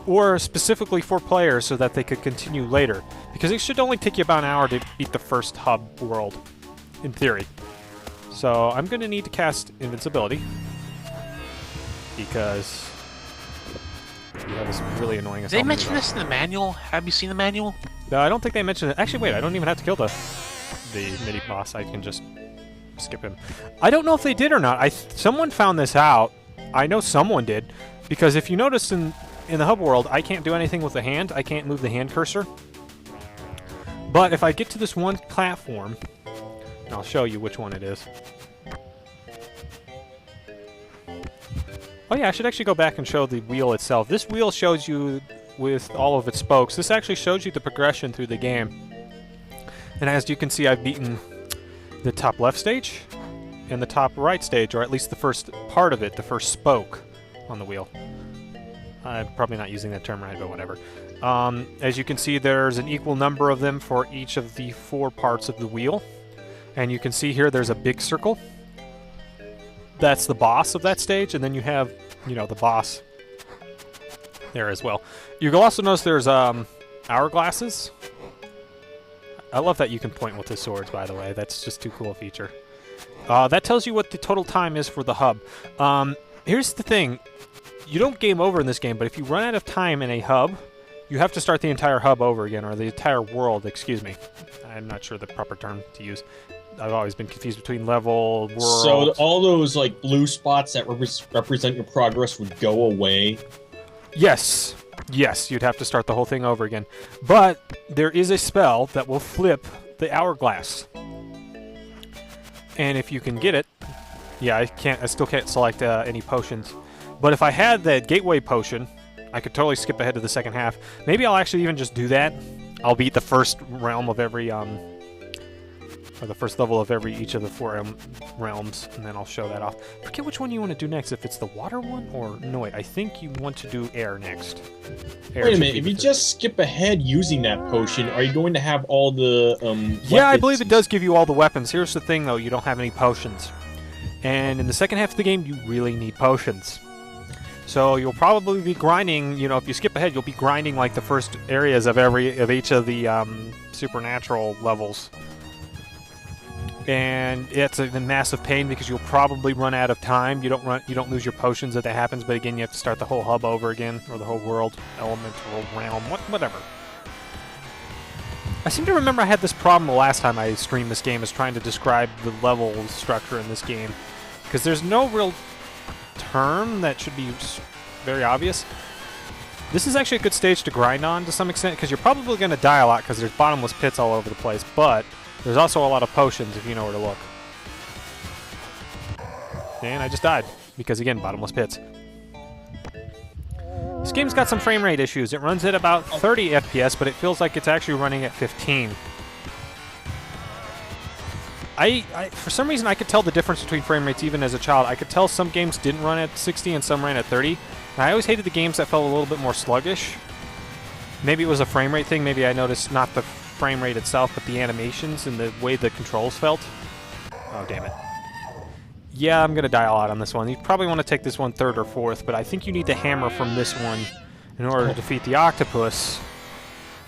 or specifically for players so that they could continue later. Because it should only take you about an hour to beat the first hub world, in theory. So I'm going to need to cast invincibility. Because you have this really annoying... Did they mention this in the manual? Have you seen the manual? No, I don't think they mentioned it. Actually, wait, I don't even have to kill the mini-boss. I can just skip him. I don't know if they did or not. Someone found this out. I know someone did. Because if you notice in the hub world, I can't do anything with the hand. I can't move the hand cursor. But if I get to this one platform, and I'll show you which one it is. Oh yeah, I should actually go back and show the wheel itself. This wheel shows you with all of its spokes. This actually shows you the progression through the game. And as you can see, I've beaten the top left stage and the top right stage, or at least the first part of it, the first spoke on the wheel. I'm probably not using that term right, but whatever. As you can see, there's an equal number of them for each of the 4 parts of the wheel. And you can see here there's a big circle. That's the boss of that stage, and then you have, you know, the boss there as well. You can also notice there's hourglasses. I love that you can point with the swords, by the way. That's just too cool a feature. That tells you what the total time is for the hub. Here's the thing. You don't game over in this game, but if you run out of time in a hub, you have to start the entire hub over again, or the entire world, excuse me. I'm not sure the proper term to use. I've always been confused between level, world... So all those, like, blue spots that represent your progress would go away? Yes. Yes, you'd have to start the whole thing over again. But there is a spell that will flip the hourglass. And if you can get it... Yeah, I still can't select any potions. But if I had the gateway potion, I could totally skip ahead to the second half. Maybe I'll actually even just do that. I'll beat the first realm of every, or the first level of each of the 4 realms, and then I'll show that off. Forget which one you want to do next, if it's the water one, or... No, wait, I think you want to do air next. Air Wait a minute, if you just skip ahead using that potion, are you going to have all the, Yeah, I believe it does give you all the weapons. Here's the thing, though, you don't have any potions. And in the second half of the game, you really need potions. So you'll probably be grinding, you know, if you skip ahead, you'll be grinding like the first areas of each of the supernatural levels. And it's a massive pain because you'll probably run out of time. You don't lose your potions if that happens, but again, you have to start the whole hub over again, or the whole world, elemental realm, whatever. I seem to remember I had this problem the last time I streamed this game, is trying to describe the level structure in this game. Because there's no real term that should be very obvious. This is actually a good stage to grind on to some extent, because you're probably going to die a lot because there's bottomless pits all over the place, but there's also a lot of potions if you know where to look. And I just died, because again, bottomless pits. This game's got some frame rate issues. It runs at about 30 FPS, but it feels like it's actually running at 15. For some reason, I could tell the difference between frame rates even as a child. I could tell some games didn't run at 60 and some ran at 30. And I always hated the games that felt a little bit more sluggish. Maybe it was a frame rate thing. Maybe I noticed not the frame rate itself, but the animations and the way the controls felt. Oh, damn it. Yeah, I'm going to die a lot on this one. You probably want to take this one third or fourth, but I think you need the hammer from this one in order to defeat the octopus.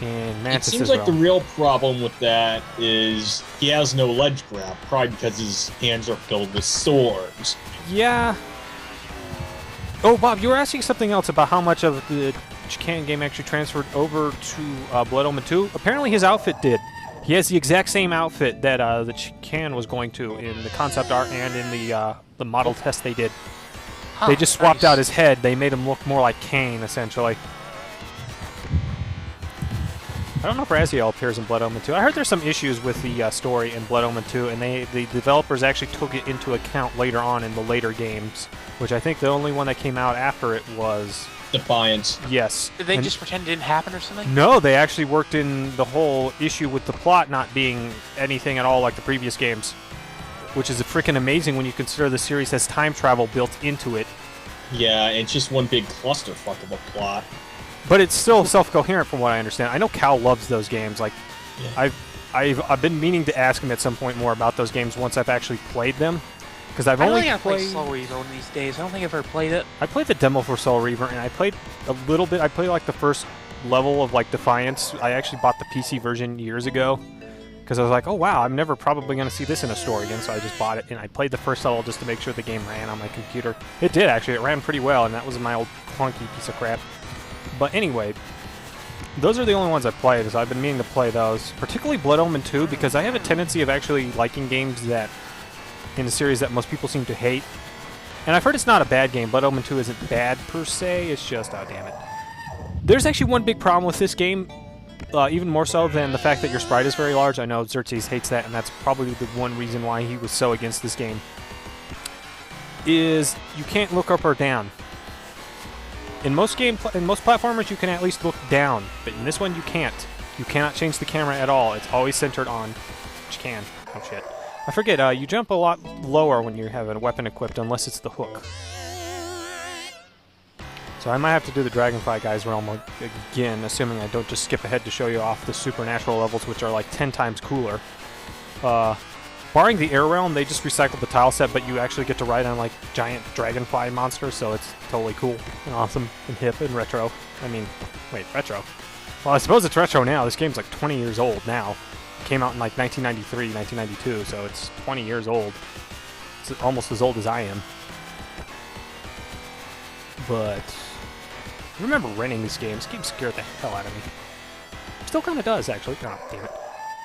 And Mantis it seems as like well. the real problem with that is he has no ledge grab, probably because his hands are filled with swords. Yeah. Oh, Bob, you were asking something else about how much of the Chakan game actually transferred over to Blood Omen 2. Apparently his outfit did. He has the exact same outfit that the Chakan was going to in the concept art and in the model test they did. Huh, they just swapped nice. out his head. They made him look more like Kane, essentially. I don't know if Raziel appears in Blood Omen 2. I heard there's some issues with the story in Blood Omen 2, and the developers actually took it into account later on in the later games, which I think the only one that came out after it was... Defiance. Yes. Did they And just pretend it didn't happen or something? no, they actually worked in the whole issue with the plot not being anything at all like the previous games, which is freaking amazing when you consider the series has time travel built into it. Yeah, it's just one big clusterfuck of a plot. But it's still self-coherent from what I understand. I know Cal loves those games. Like, Yeah. I've been meaning to ask him at some point more about those games once I've actually played them. Because I've I don't only think I played played... Soul Reaver one of these days. I don't think I've ever played it. I played the demo for Soul Reaver, and I played a little bit. I played, like, the first level of, like, Defiance. I actually bought the PC version years ago. Because I was like, oh, wow, I'm never probably going to see this in a store again, so I just bought it. And I played the first level just to make sure the game ran on my computer. It did, actually. It ran pretty well, and that was my old clunky piece of crap. But anyway... those are the only ones I've played, so I've been meaning to play those. Particularly Blood Omen 2, because I have a tendency of actually liking games that, in a series that most people seem to hate. And I've heard it's not a bad game. Blood Omen 2 isn't bad per se, it's just, oh damn it. There's actually one big problem with this game, even more so than the fact that your sprite is very large. I know Xerxes hates that, and that's probably the one reason why he was so against this game. Is you can't look up or down. In most platformers, you can at least look down, but in this one, you can't. You cannot change the camera at all. It's always centered on Chakan. Oh shit! I forget. You jump a lot lower when you have a weapon equipped, unless it's the hook. So I might have to do the Dragonfly Guy's Realm again, assuming I don't just skip ahead to show you off the supernatural levels, which are like 10 times cooler. Barring the Air Realm, they just recycled the tile set, but you actually get to ride on, like, giant dragonfly monsters, so it's totally cool and awesome and hip and retro. I mean, wait, retro? Well, I suppose it's retro now. This game's, like, 20 years old now. It came out in, like, 1993, 1992, so it's 20 years old. It's almost as old as I am. But I remember renting this game. This game scared the hell out of me. Still kind of does, actually. Oh, damn it.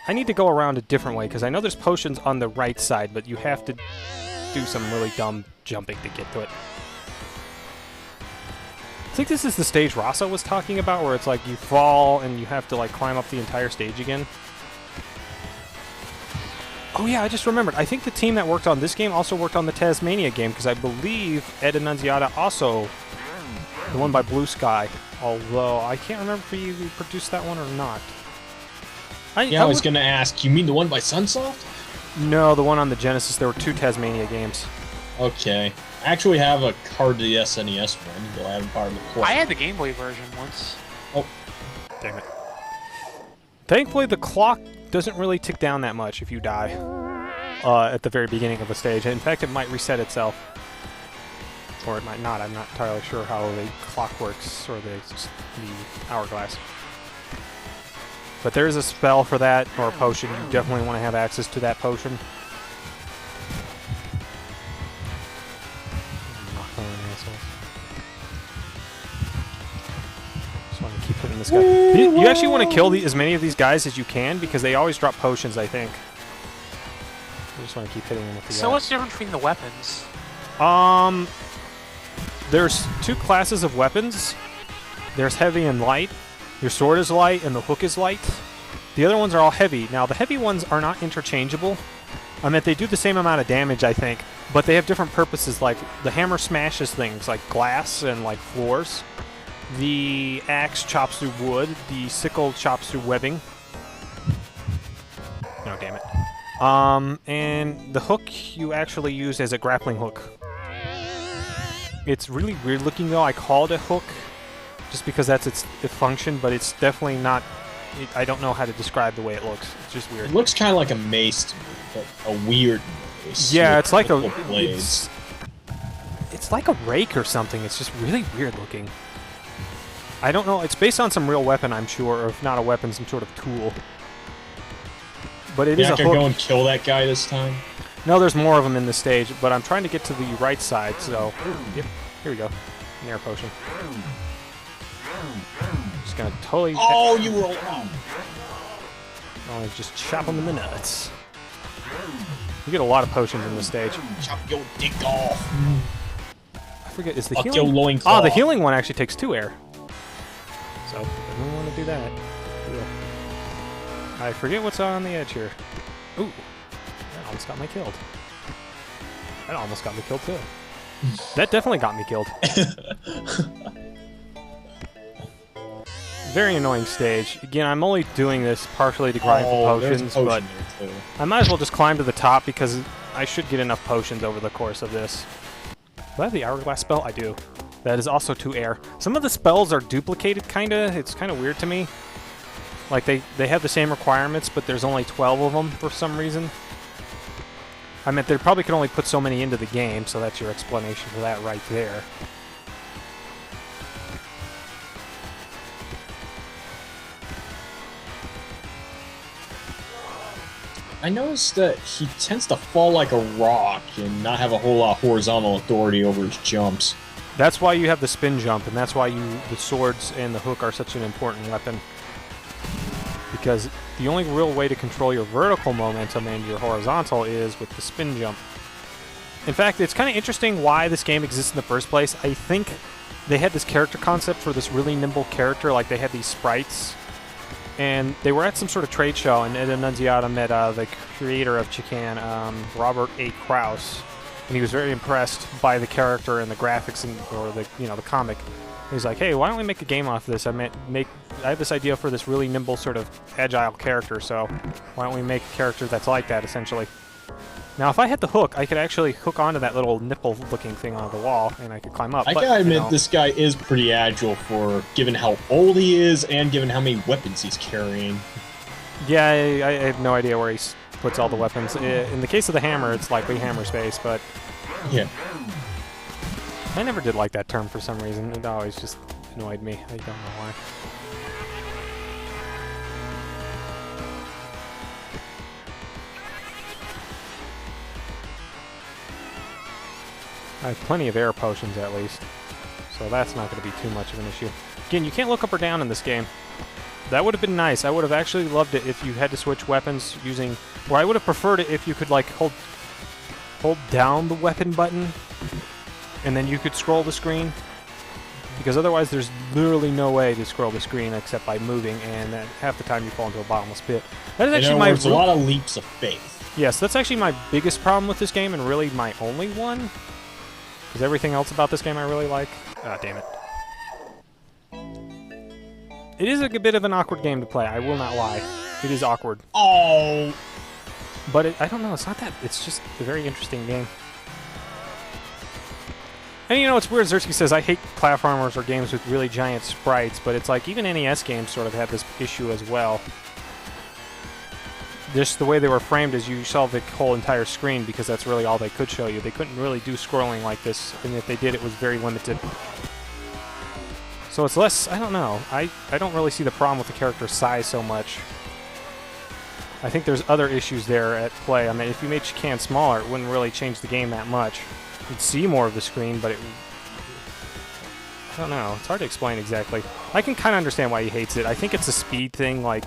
I need to go around a different way, because I know there's potions on the right side, but you have to do some really dumb jumping to get to it. I think this is the stage Rasa was talking about, where it's like you fall and you have to like climb up the entire stage again. Oh yeah, I just remembered. I think the team that worked on this game also worked on the Tasmania game, because I believe Ed Annunziata also, the one by Blue Sky, although I can't remember if he produced that one or not. I was gonna ask, you mean the one by Sunsoft? No, the one on the Genesis. There were 2 Tasmania games. Okay. I actually have a card to the SNES one, though I haven't part of the port. I had the Game Boy version once. Oh. Damn it. Thankfully, the clock doesn't really tick down that much if you die at the very beginning of a stage. In fact, it might reset itself. Or it might not. I'm not entirely sure how the clock works, or the hourglass. But there is a spell for that, or a potion. You definitely want to have access to that potion. Just want to keep hitting this guy. You actually want to kill as many of these guys as you can because they always drop potions, I think. I just want to keep hitting them with the So what's the difference between the weapons? There's two classes of weapons. There's heavy and light. Your sword is light and the hook is light. The other ones are all heavy. Now, the heavy ones are not interchangeable. I mean, they do the same amount of damage, I think, but they have different purposes. Like, the hammer smashes things like glass and, like, floors. The axe chops through wood. The sickle chops through webbing. No, damn it. And the hook you actually use as a grappling hook. It's really weird looking, though. I call it a hook just because that's its function, but it's definitely not... I don't know how to describe the way it looks. It's just weird. It looks kind of like a mace to me, but a weird mace. Yeah, it's like a... Blades. It's like a rake or something. It's just really weird looking. I don't know. It's based on some real weapon, I'm sure, or if not a weapon, some sort of tool. But it is a hook. You're not gonna go and kill that guy this time? No, there's more of them in this stage, but I'm trying to get to the right side, so... Yep, here we go. An air potion. Just gonna totally... Oh, you were... Oh, just chop them in the nuts. You get a lot of potions in this stage. Chop your dick off. I forget, is the Fuck healing... your loincloth. Oh, the healing one actually takes 2 air. So, I don't want to do that. I forget what's on the edge here. Ooh, that almost got me killed. That almost got me killed too. That definitely got me killed. Very annoying stage. Again, I'm only doing this partially to grind for potions, but I might as well just climb to the top because I should get enough potions over the course of this. Do I have the hourglass spell? I do. That is also 2 air. Some of the spells are duplicated, kinda. It's kind of weird to me. Like, they have the same requirements, but there's only 12 of them for some reason. I meant they probably could only put so many into the game, so that's your explanation for that right there. I noticed that he tends to fall like a rock and not have a whole lot of horizontal authority over his jumps. That's why you have the spin jump, and that's why the swords and the hook are such an important weapon. Because the only real way to control your vertical momentum and your horizontal is with the spin jump. In fact, it's kind of interesting why this game exists in the first place. I think they had this character concept for this really nimble character, like they had these sprites. And they were at some sort of trade show, and Ed Annunziata met the creator of Chakan, Robert A. Krause. And he was very impressed by the character and the graphics or the comic. He's like, hey, why don't we make a game off this? I have this idea for this really nimble sort of agile character, so why don't we make a character that's like that, essentially? Now, if I hit the hook, I could actually hook onto that little nipple-looking thing on the wall, and I could climb up. I gotta admit, this guy is pretty agile for given how old he is and given how many weapons he's carrying. Yeah, I have no idea where he puts all the weapons. In the case of the hammer, it's likely hammer space, but... Yeah. I never did like that term for some reason. It always just annoyed me. I don't know why. I have plenty of air potions at least, so that's not going to be too much of an issue. Again, you can't look up or down in this game. That would have been nice. I would have actually loved it if you had to switch weapons using... Or I would have preferred it if you could, like, hold down the weapon button, and then you could scroll the screen. Because otherwise there's literally no way to scroll the screen except by moving, and half the time you fall into a bottomless pit. That is actually there's a lot of leaps of faith. Yes, that's actually my biggest problem with this game, and really my only one. Because everything else about this game I really like. Ah, damn it. It is a bit of an awkward game to play, I will not lie. It is awkward. Oh! But I don't know, it's not that... It's just a very interesting game. And you know, it's weird, Zersky says, I hate platformers or games with really giant sprites, but it's like, even NES games sort of have this issue as well. Just the way they were framed is you saw the whole entire screen because that's really all they could show you. They couldn't really do scrolling like this, and if they did, it was very limited. So it's less, I don't know, I don't really see the problem with the character size so much. I think there's other issues there at play. I mean, if you made Chakan smaller, it wouldn't really change the game that much. You'd see more of the screen, but don't know. It's hard to explain exactly. I can kind of understand why he hates it. I think it's a speed thing, like...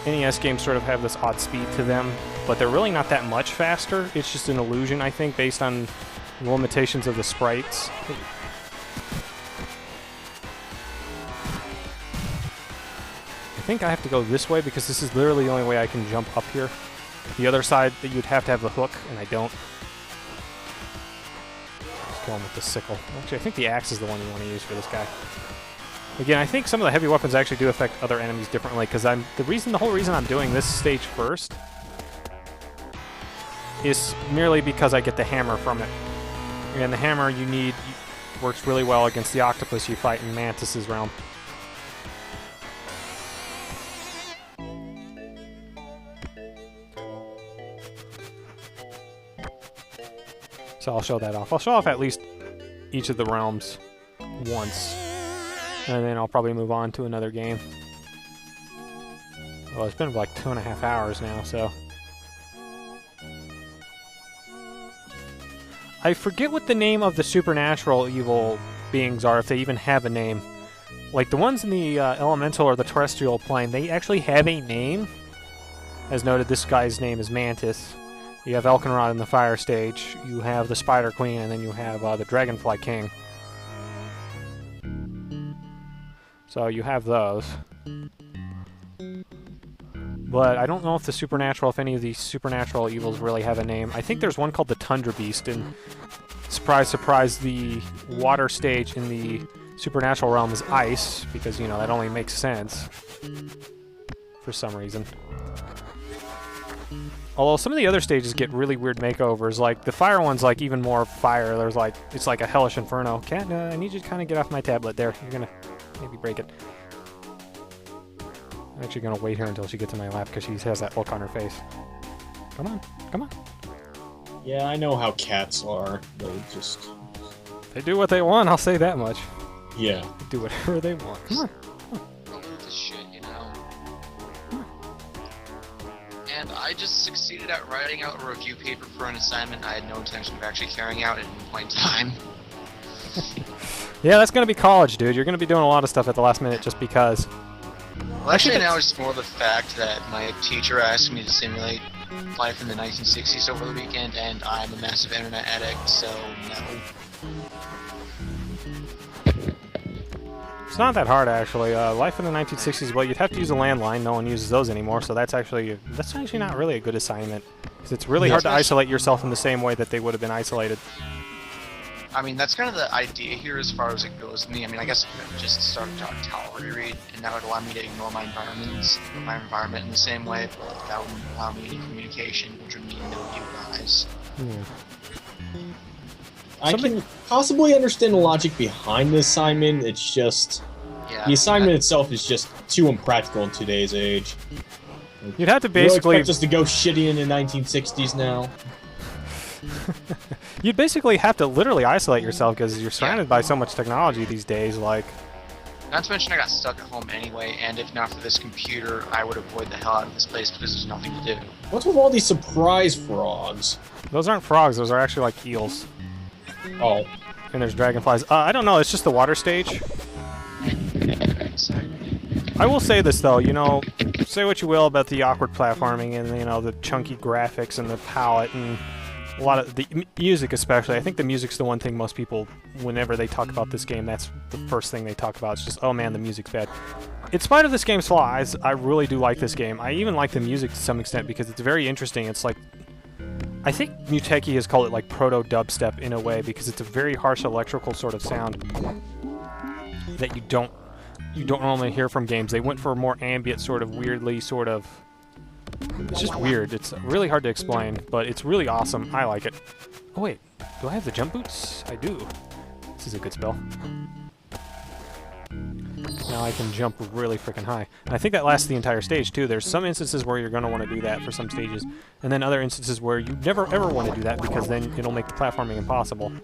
NES games sort of have this odd speed to them, but they're really not that much faster. It's just an illusion, I think, based on the limitations of the sprites. I think I have to go this way because this is literally the only way I can jump up here. The other side, you'd have to have the hook, and I don't. Just going with the sickle. Actually, I think the axe is the one you want to use for this guy. Again, I think some of the heavy weapons actually do affect other enemies differently, because the whole reason I'm doing this stage first is merely because I get the hammer from it. And the hammer you need works really well against the octopus you fight in Mantis's realm. So I'll show that off. I'll show off at least each of the realms once. And then I'll probably move on to another game. Well, it's been like 2.5 hours now, so... I forget what the name of the supernatural evil beings are, if they even have a name. Like, the ones in the elemental or the terrestrial plane, they actually have a name. As noted, this guy's name is Mantis. You have Elkenrod in the fire stage, you have the Spider Queen, and then you have the Dragonfly King. So you have those. But I don't know if the supernatural, if any of these supernatural evils really have a name. I think there's one called the Tundra Beast, and surprise, surprise, the water stage in the supernatural realm is ice, because, you know, that only makes sense for some reason. Although some of the other stages get really weird makeovers, like the fire one's like even more fire. There's like, it's like a hellish inferno. Cat, I need you to kind of get off my tablet there. You're gonna maybe break it. I'm actually gonna wait here until she gets in my lap because she has that look on her face. Come on, come on. Yeah, I know how cats are. They do what they want, I'll say that much. Yeah. They do whatever they want. Come on. Don't lose this shit, you know? And I just succeeded at writing out a review paper for an assignment I had no intention of actually carrying out at any point in time. Yeah, that's gonna be college, dude. You're gonna be doing a lot of stuff at the last minute just because. Well, actually, now it's more the fact that my teacher asked me to simulate life in the 1960s over the weekend, and I'm a massive internet addict, so no. It's not that hard, actually. Life in the 1960s, well, you'd have to use a landline. No one uses those anymore, so that's actually not really a good assignment. Because it's really hard to isolate yourself in the same way that they would have been isolated. I mean, that's kind of the idea here as far as it goes with me. I mean, I guess I could just start to tolerate read, and that would allow me to ignore my environment in the same way, but that wouldn't allow me any communication, which would mean no you guys. I can possibly understand the logic behind the assignment. It's just the assignment itself is just too impractical in today's age. You'd have to basically expect us to go shitty in the 1960s now. You'd basically have to literally isolate yourself because you're surrounded by so much technology these days. Like, not to mention I got stuck at home anyway, and if not for this computer, I would avoid the hell out of this place because there's nothing to do. What's with all these surprise frogs? Those aren't frogs. Those are actually like eels. Oh. And there's dragonflies. I don't know. It's just the water stage. I will say this though. You know, say what you will about the awkward platforming and you know the chunky graphics and the palette and a lot of the music especially. I think the music's the one thing most people, whenever they talk about this game, that's the first thing they talk about. It's just, oh man, the music's bad. In spite of this game's flaws, I really do like this game. I even like the music to some extent because it's very interesting. It's like, I think Muteki has called it like proto-dubstep in a way because it's a very harsh electrical sort of sound that you don't normally hear from games. They went for a more ambient sort of weirdly sort of... It's just weird. It's really hard to explain, but it's really awesome. I like it. Oh wait, do I have the jump boots? I do. This is a good spell. Now I can jump really freaking high. And I think that lasts the entire stage too. There's some instances where you're going to want to do that for some stages, and then other instances where you never ever want to do that because then it'll make the platforming impossible. And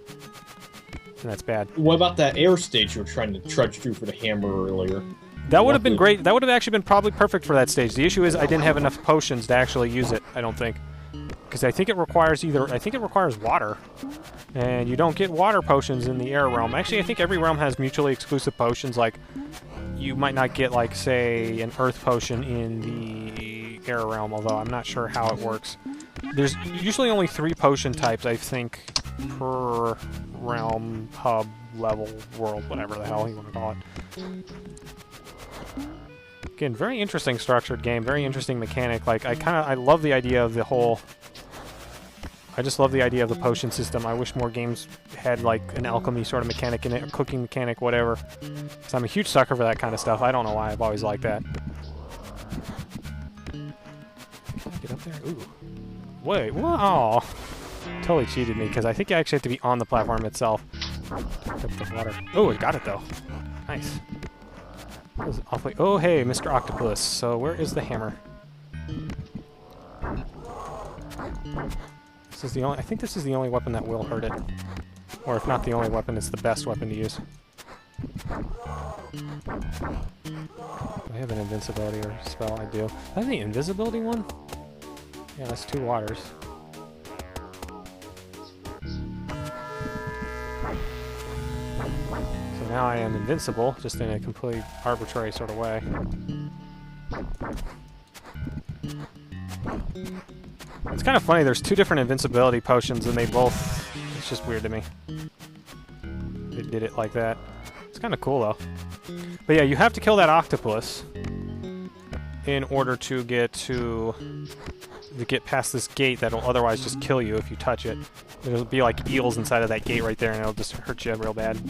that's bad. What about that air stage you were trying to trudge through for the hammer earlier? That would have been great. That would have actually been probably perfect for that stage. The issue is I didn't have enough potions to actually use it, I don't think. Because I think it requires water. And you don't get water potions in the air realm. Actually, I think every realm has mutually exclusive potions. Like, you might not get, like, say, an earth potion in the air realm, although I'm not sure how it works. There's usually only 3 potion types, I think, per realm, hub, level, world, whatever the hell you want to call it. Again, very interesting structured game, very interesting mechanic. Like, I love the idea of the whole... I just love the idea of the potion system. I wish more games had, like, an alchemy sort of mechanic in it, a cooking mechanic, whatever. So I'm a huge sucker for that kind of stuff. I don't know why, I've always liked that. Get up there? Ooh. Wait, whoa! Totally cheated me, because I think you actually have to be on the platform itself. Pick up the water. Oh, it got it, though. Nice. That was awfully... Oh, hey, Mr. Octopus. So where is the hammer? This is the only... I think this is the only weapon that will hurt it. Or if not the only weapon, it's the best weapon to use. Do I have an invincibility or spell? I do. Do I have the invisibility one? Yeah, that's 2 waters. So now I am invincible, just in a completely arbitrary sort of way. It's kind of funny, there's 2 different invincibility potions and they both... It's just weird to me. They did it like that. It's kind of cool though. But yeah, you have to kill that octopus in order to get past this gate that'll otherwise just kill you if you touch it. There'll be like eels inside of that gate right there and it'll just hurt you real bad.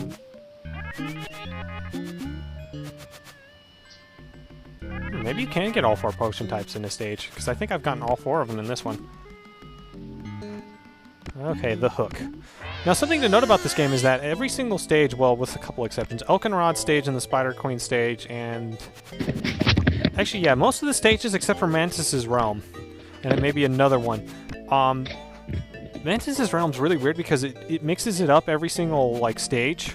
Maybe you can get all 4 potion types in this stage, because I think I've gotten all 4 of them in this one. Okay, the hook. Now, something to note about this game is that every single stage, well, with a couple exceptions, Elkenrod stage and the Spider Queen stage, and... Actually, yeah, most of the stages except for Mantis's Realm. And it may be another one. Mantis's Realm's really weird because it mixes it up every single, like, stage.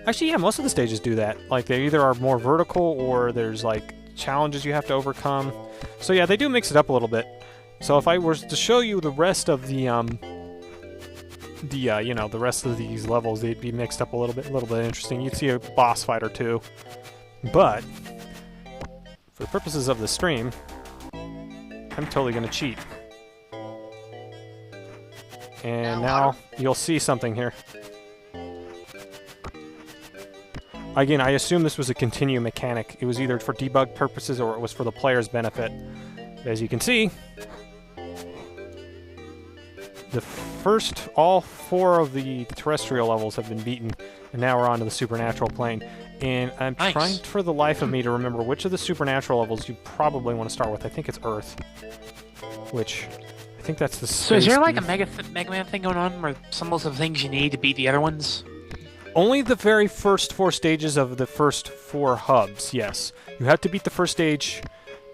Actually, yeah, most of the stages do that. Like, they either are more vertical or there's, like, challenges you have to overcome. So, yeah, they do mix it up a little bit. So if I was to show you the rest of the rest of these levels, they'd be mixed up a little bit interesting. You'd see a boss fight or 2. But, for the purposes of the stream, I'm totally going to cheat. And now you'll see something here. Again, I assume this was a continue mechanic. It was either for debug purposes or it was for the player's benefit. As you can see, all 4 of the terrestrial levels have been beaten, and now we're on to the supernatural plane. And I'm trying for the life of me to remember which of the supernatural levels you probably want to start with. I think it's Earth, which I think that's the space. So is there like a Mega Man thing going on where some of the things you need to beat the other ones? Only the very first 4 stages of the first 4 hubs, yes. You have to beat the first stage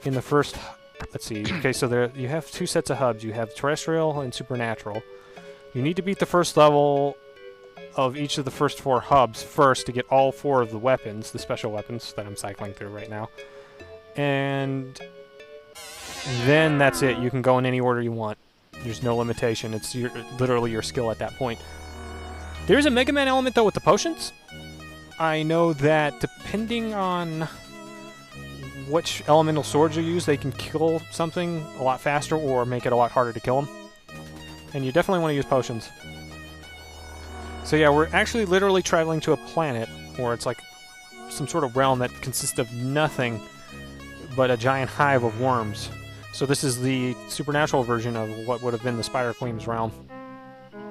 in the first... Let's see. Okay, so there you have 2 sets of hubs. You have terrestrial and supernatural. You need to beat the first level of each of the first 4 hubs first to get all 4 of the weapons, the special weapons that I'm cycling through right now. And then that's it. You can go in any order you want. There's no limitation. It's literally your skill at that point. There is a Mega Man element, though, with the potions. I know that depending on which elemental swords you use, they can kill something a lot faster or make it a lot harder to kill them. And you definitely want to use potions. So yeah, we're actually literally traveling to a planet, or it's like some sort of realm that consists of nothing but a giant hive of worms. So this is the supernatural version of what would have been the Spider Queen's realm.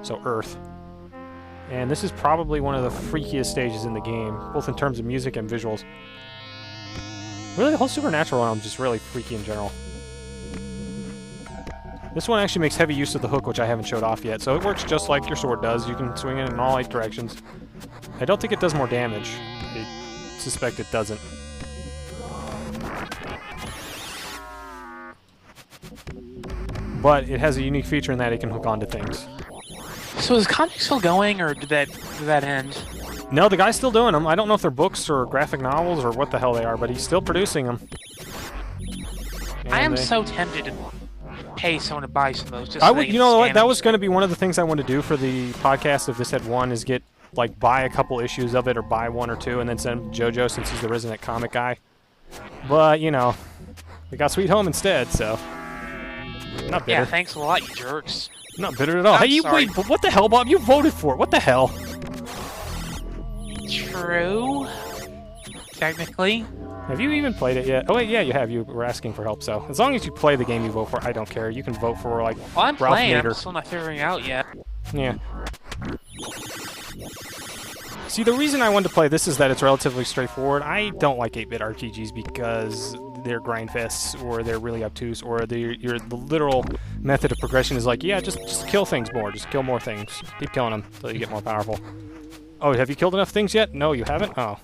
So Earth. And this is probably one of the freakiest stages in the game, both in terms of music and visuals. Really, the whole supernatural realm is just really freaky in general. This one actually makes heavy use of the hook, which I haven't showed off yet, so it works just like your sword does. You can swing it in all 8 directions. I don't think it does more damage. I suspect it doesn't. But it has a unique feature in that it can hook onto things. So is the comic still going, or did that end? No, the guy's still doing them. I don't know if they're books or graphic novels or what the hell they are, but he's still producing them. I am so tempted pay someone to buy some of those. Just I so would, they you can know scan what? That them. was going to be one of the things I wanted to do for the podcast if this had won, is get, like, buy a couple issues of it or buy one or two and then send them to JoJo since he's the resident comic guy. But, you know, we got Sweet Home instead, so. Not bitter. Yeah, thanks a lot, you jerks. Not bitter at all. I'm Hey, you sorry. wait, what the hell, Bob? You voted for it. What the hell? True. Technically. Have you even played it yet? Oh, wait, yeah, you have. You were asking for help, so. As long as you play the game you vote for, I don't care. You can vote for, like, Well, I'm Ralph playing. Nader. I'm still not figuring it out yet. Yeah. See, the reason I wanted to play this is that it's relatively straightforward. I don't like 8-bit RPGs because they're grind fests, or they're really obtuse, or the literal method of progression is like, yeah, just kill things more. Just kill more things. Keep killing them until you get more powerful. Oh, have you killed enough things yet? No, you haven't? Oh.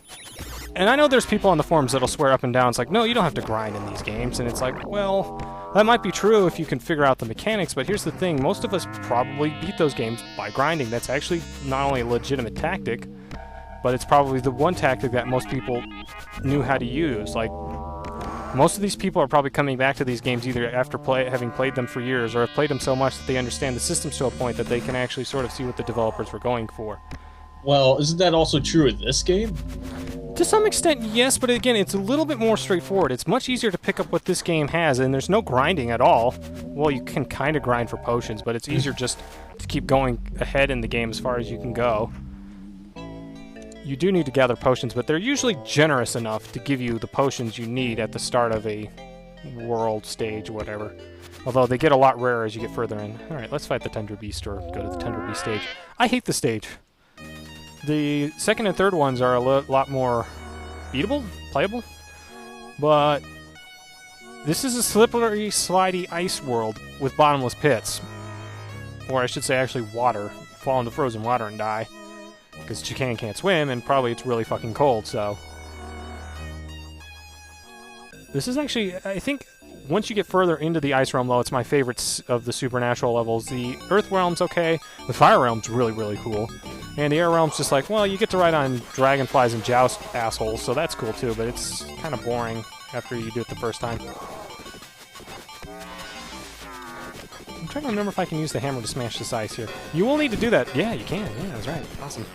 And I know there's people on the forums that'll swear up and down, it's like, no, you don't have to grind in these games. And it's like, well, that might be true if you can figure out the mechanics, but here's the thing. Most of us probably beat those games by grinding. That's actually not only a legitimate tactic, but it's probably the one tactic that most people knew how to use. Like, most of these people are probably coming back to these games either after having played them for years, or have played them so much that they understand the systems to a point that they can actually sort of see what the developers were going for. Well, isn't that also true of this game? To some extent, yes, but again, it's a little bit more straightforward. It's much easier to pick up what this game has, and there's no grinding at all. Well, you can kind of grind for potions, but it's easier just to keep going ahead in the game as far as you can go. You do need to gather potions, but they're usually generous enough to give you the potions you need at the start of a world stage or whatever. Although they get a lot rarer as you get further in. Alright, let's fight the Tundra Beast, or go to the Tundra Beast stage. I hate the stage. The second and third ones are a lot more beatable, playable, but this is a slippery, slidey ice world with bottomless pits. Or I should say actually water. Fall into frozen water and die. Because Chakan can't swim, and probably it's really fucking cold, so. This is actually, I think, once you get further into the Ice Realm, though, it's my favorite of the supernatural levels. The Earth Realm's okay, the Fire Realm's really, really cool. And the Air Realm's just like, well, you get to ride on dragonflies and joust assholes, so that's cool too, but it's kind of boring after you do it the first time. I'm trying to remember if I can use the hammer to smash this ice here. You will need to do that. Yeah, you can. Yeah, that's right. Awesome.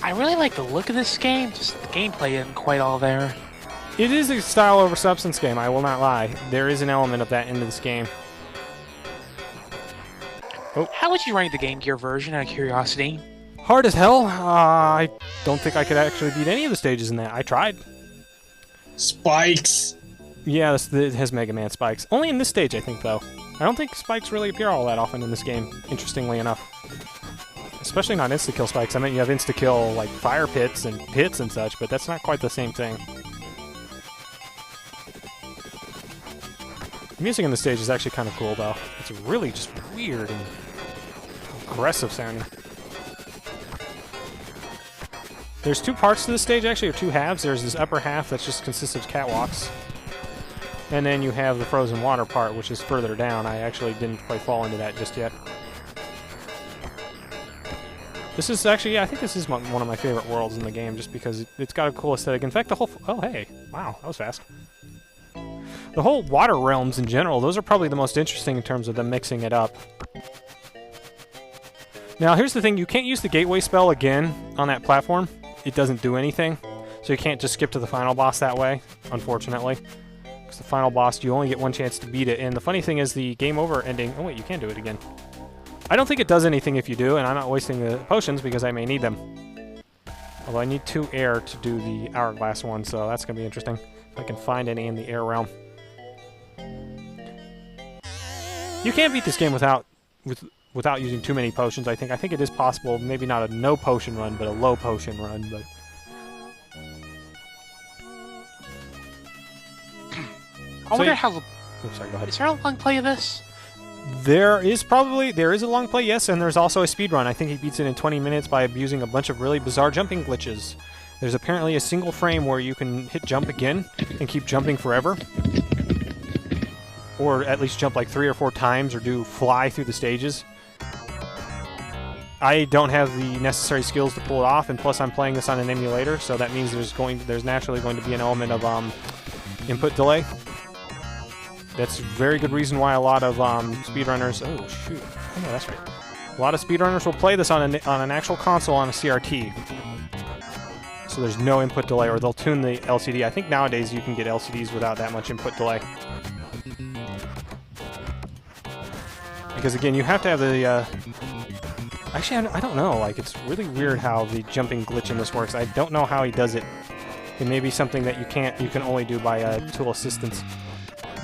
I really like the look of this game, just the gameplay isn't quite all there. It is a style over substance game, I will not lie. There is an element of that into this game. Oh. How would you rank the Game Gear version, out of curiosity? Hard as hell. I don't think I could actually beat any of the stages in that. I tried. Spikes! Yeah, it has Mega Man spikes. Only in this stage, I think, though. I don't think spikes really appear all that often in this game, interestingly enough. Especially not insta-kill spikes. I mean, you have insta-kill, like, fire pits and such, but that's not quite the same thing. The music in the stage is actually kind of cool, though. It's really just weird and aggressive sounding. There's two parts to the stage, actually, or two halves. There's this upper half that just consists of catwalks. And then you have the frozen water part, which is further down. I actually didn't quite fall into that just yet. This is actually, yeah, I think this is one of my favorite worlds in the game, just because it's got a cool aesthetic. In fact, the whole... Oh, hey. Wow, that was fast. The whole water realms in general, those are probably the most interesting in terms of them mixing it up. Now, here's the thing. You can't use the gateway spell again on that platform. It doesn't do anything. So you can't just skip to the final boss that way, unfortunately. Because the final boss, you only get one chance to beat it. And the funny thing is the game over ending... Oh, wait, you can do it again. I don't think it does anything if you do, and I'm not wasting the potions because I may need them. Although I need 2 air to do the hourglass one, so that's going to be interesting. If I can find any in the air realm. You can't beat this game without using too many potions, I think. I think it is possible. Maybe not a no potion run, but a low potion run, but... I wonder you- how... Oh, sorry, go ahead. Is there a long play of this? There is a long play, yes, and there's also a speed run. I think he beats it in 20 minutes by abusing a bunch of really bizarre jumping glitches. There's apparently a single frame where you can hit jump again and keep jumping forever. Or at least jump like 3 or 4 times, or do fly through the stages. I don't have the necessary skills to pull it off, and plus I'm playing this on an emulator, so that means there's naturally going to be an element of input delay. That's a very good reason why a lot of speedrunners... Oh, shoot. Oh, no, that's right. A lot of speedrunners will play this on an actual console on a CRT. So there's no input delay, or they'll tune the LCD. I think nowadays you can get LCDs without that much input delay. Because again, you have to have the... Actually, I don't know. Like, it's really weird how the jumping glitch in this works. I don't know how he does it. It may be something that you can only do by tool assistance.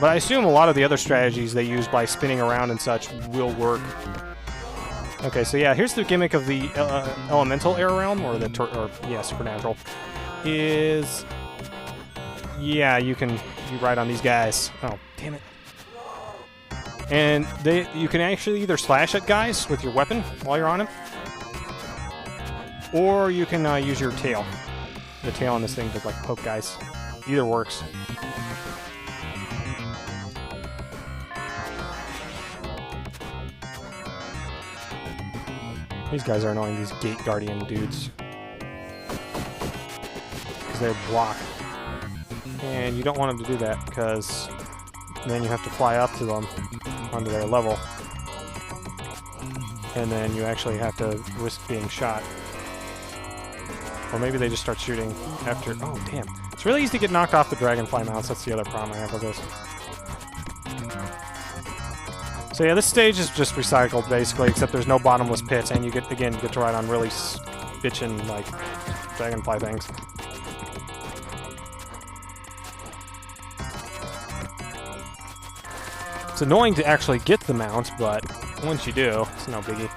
But I assume a lot of the other strategies they use by spinning around and such will work. Okay, so yeah, here's the gimmick of the elemental air realm, or the supernatural. Is yeah, you ride on these guys. Oh, damn it! And you can actually either slash at guys with your weapon while you're on them, or you can use your tail. The tail on this thing to like poke guys. Either works. These guys are annoying, these gate guardian dudes. Because they block. And you don't want them to do that, because then you have to fly up to them onto their level. And then you actually have to risk being shot. Or maybe they just start shooting after... Oh, damn. It's really easy to get knocked off the dragonfly mounts. That's the other problem I have with this. So yeah, this stage is just recycled, basically, except there's no bottomless pits, and you get to ride on really bitchin', like, dragonfly things. It's annoying to actually get the mounts, but once you do, it's no biggie.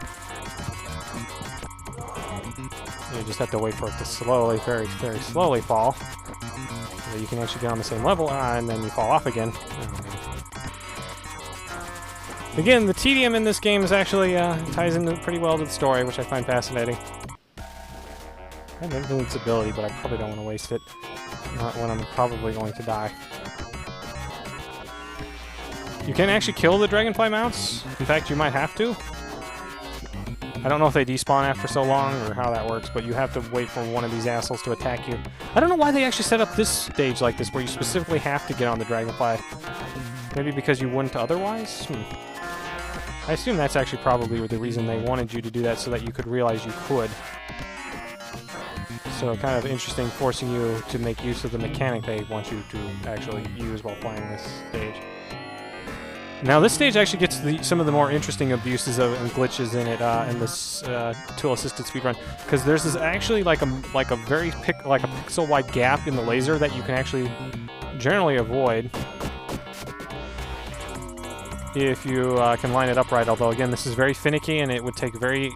You just have to wait for it to slowly, very, very slowly fall. So you can actually get on the same level, and then you fall off again. Again, the tedium in this game is actually ties in pretty well to the story, which I find fascinating. I have invincibility, but I probably don't want to waste it. Not when I'm probably going to die. You can actually kill the dragonfly mounts. In fact, you might have to. I don't know if they despawn after so long or how that works, but you have to wait for one of these assholes to attack you. I don't know why they actually set up this stage like this, where you specifically have to get on the dragonfly. Maybe because you wouldn't otherwise? I assume that's actually probably the reason they wanted you to do that, so that you could realize you could. So kind of interesting, forcing you to make use of the mechanic they want you to actually use while playing this stage. Now this stage actually gets some of the more interesting abuses and glitches in it in this tool-assisted speedrun, because there's this actually like a pixel-wide gap in the laser that you can actually generally avoid if you can line it up right. Although again, this is very finicky, and it would take It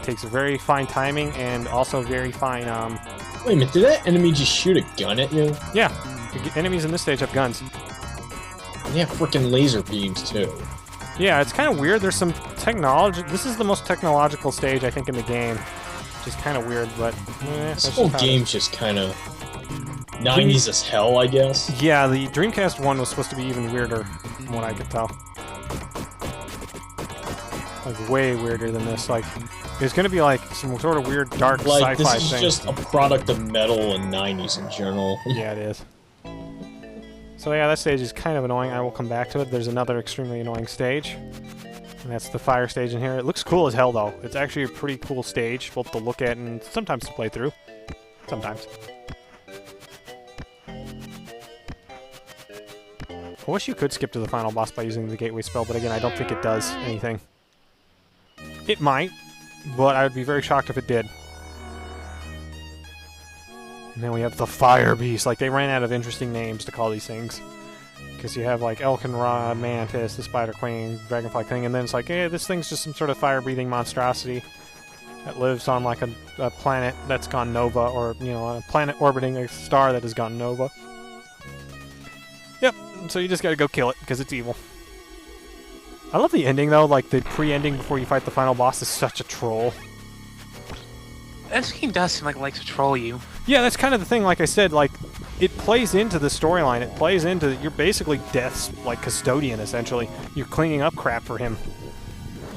takes very fine timing and also very fine. Wait a minute, did that enemy just shoot a gun at you? Yeah, the enemies in this stage have guns. They have freaking laser beams too. Yeah, it's kind of weird. There's some technology. This is the most technological stage I think in the game, which is kind of weird. But this whole game's just kind of 90s as hell, I guess. Yeah, the Dreamcast one was supposed to be even weirder, from what I could tell. Like way weirder than this. Like it's going to be like some sort of weird dark sci-fi thing. This is just a product of metal and 90s in general. Yeah, it is. So yeah, that stage is kind of annoying. I will come back to it. There's another extremely annoying stage, and that's the fire stage in here. It looks cool as hell, though. It's actually a pretty cool stage, both to look at and sometimes to play through. Sometimes. I wish you could skip to the final boss by using the gateway spell, but again, I don't think it does anything. It might, but I would be very shocked if it did. And then we have the Fire Beast. Like, they ran out of interesting names to call these things. Because you have, like, Elkenrod, Mantis, the Spider Queen, Dragonfly King, and then it's like, hey, this thing's just some sort of fire-breathing monstrosity that lives on, like, a planet that's gone nova, or, you know, a planet orbiting a star that has gone nova. Yep, so you just gotta go kill it, because it's evil. I love the ending, though. Like, the pre-ending before you fight the final boss is such a troll. This game does seem like it likes to troll you. Yeah, that's kind of the thing. Like I said, like, it plays into the storyline. It plays into... You're basically Death's, like, custodian, essentially. You're cleaning up crap for him.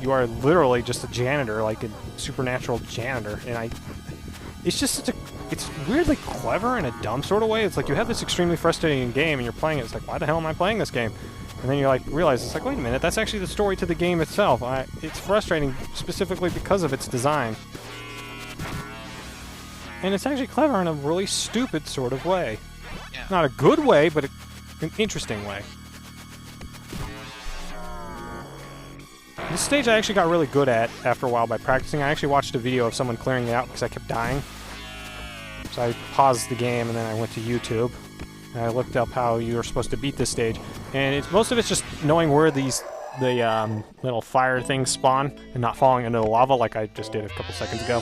You are literally just a janitor, like a supernatural janitor. And it's just such a, it's weirdly clever in a dumb sort of way. It's like you have this extremely frustrating game and you're playing it. It's like, why the hell am I playing this game? And then you like realize it's like, wait a minute, that's actually the story to the game itself. It's frustrating specifically because of its design. And it's actually clever in a really stupid sort of way. Yeah. Not a good way, but an interesting way. This stage I actually got really good at after a while by practicing. I actually watched a video of someone clearing it out because I kept dying. So I paused the game and then I went to YouTube. And I looked up how you were supposed to beat this stage. And most of it's just knowing where the little fire things spawn and not falling into the lava like I just did a couple seconds ago.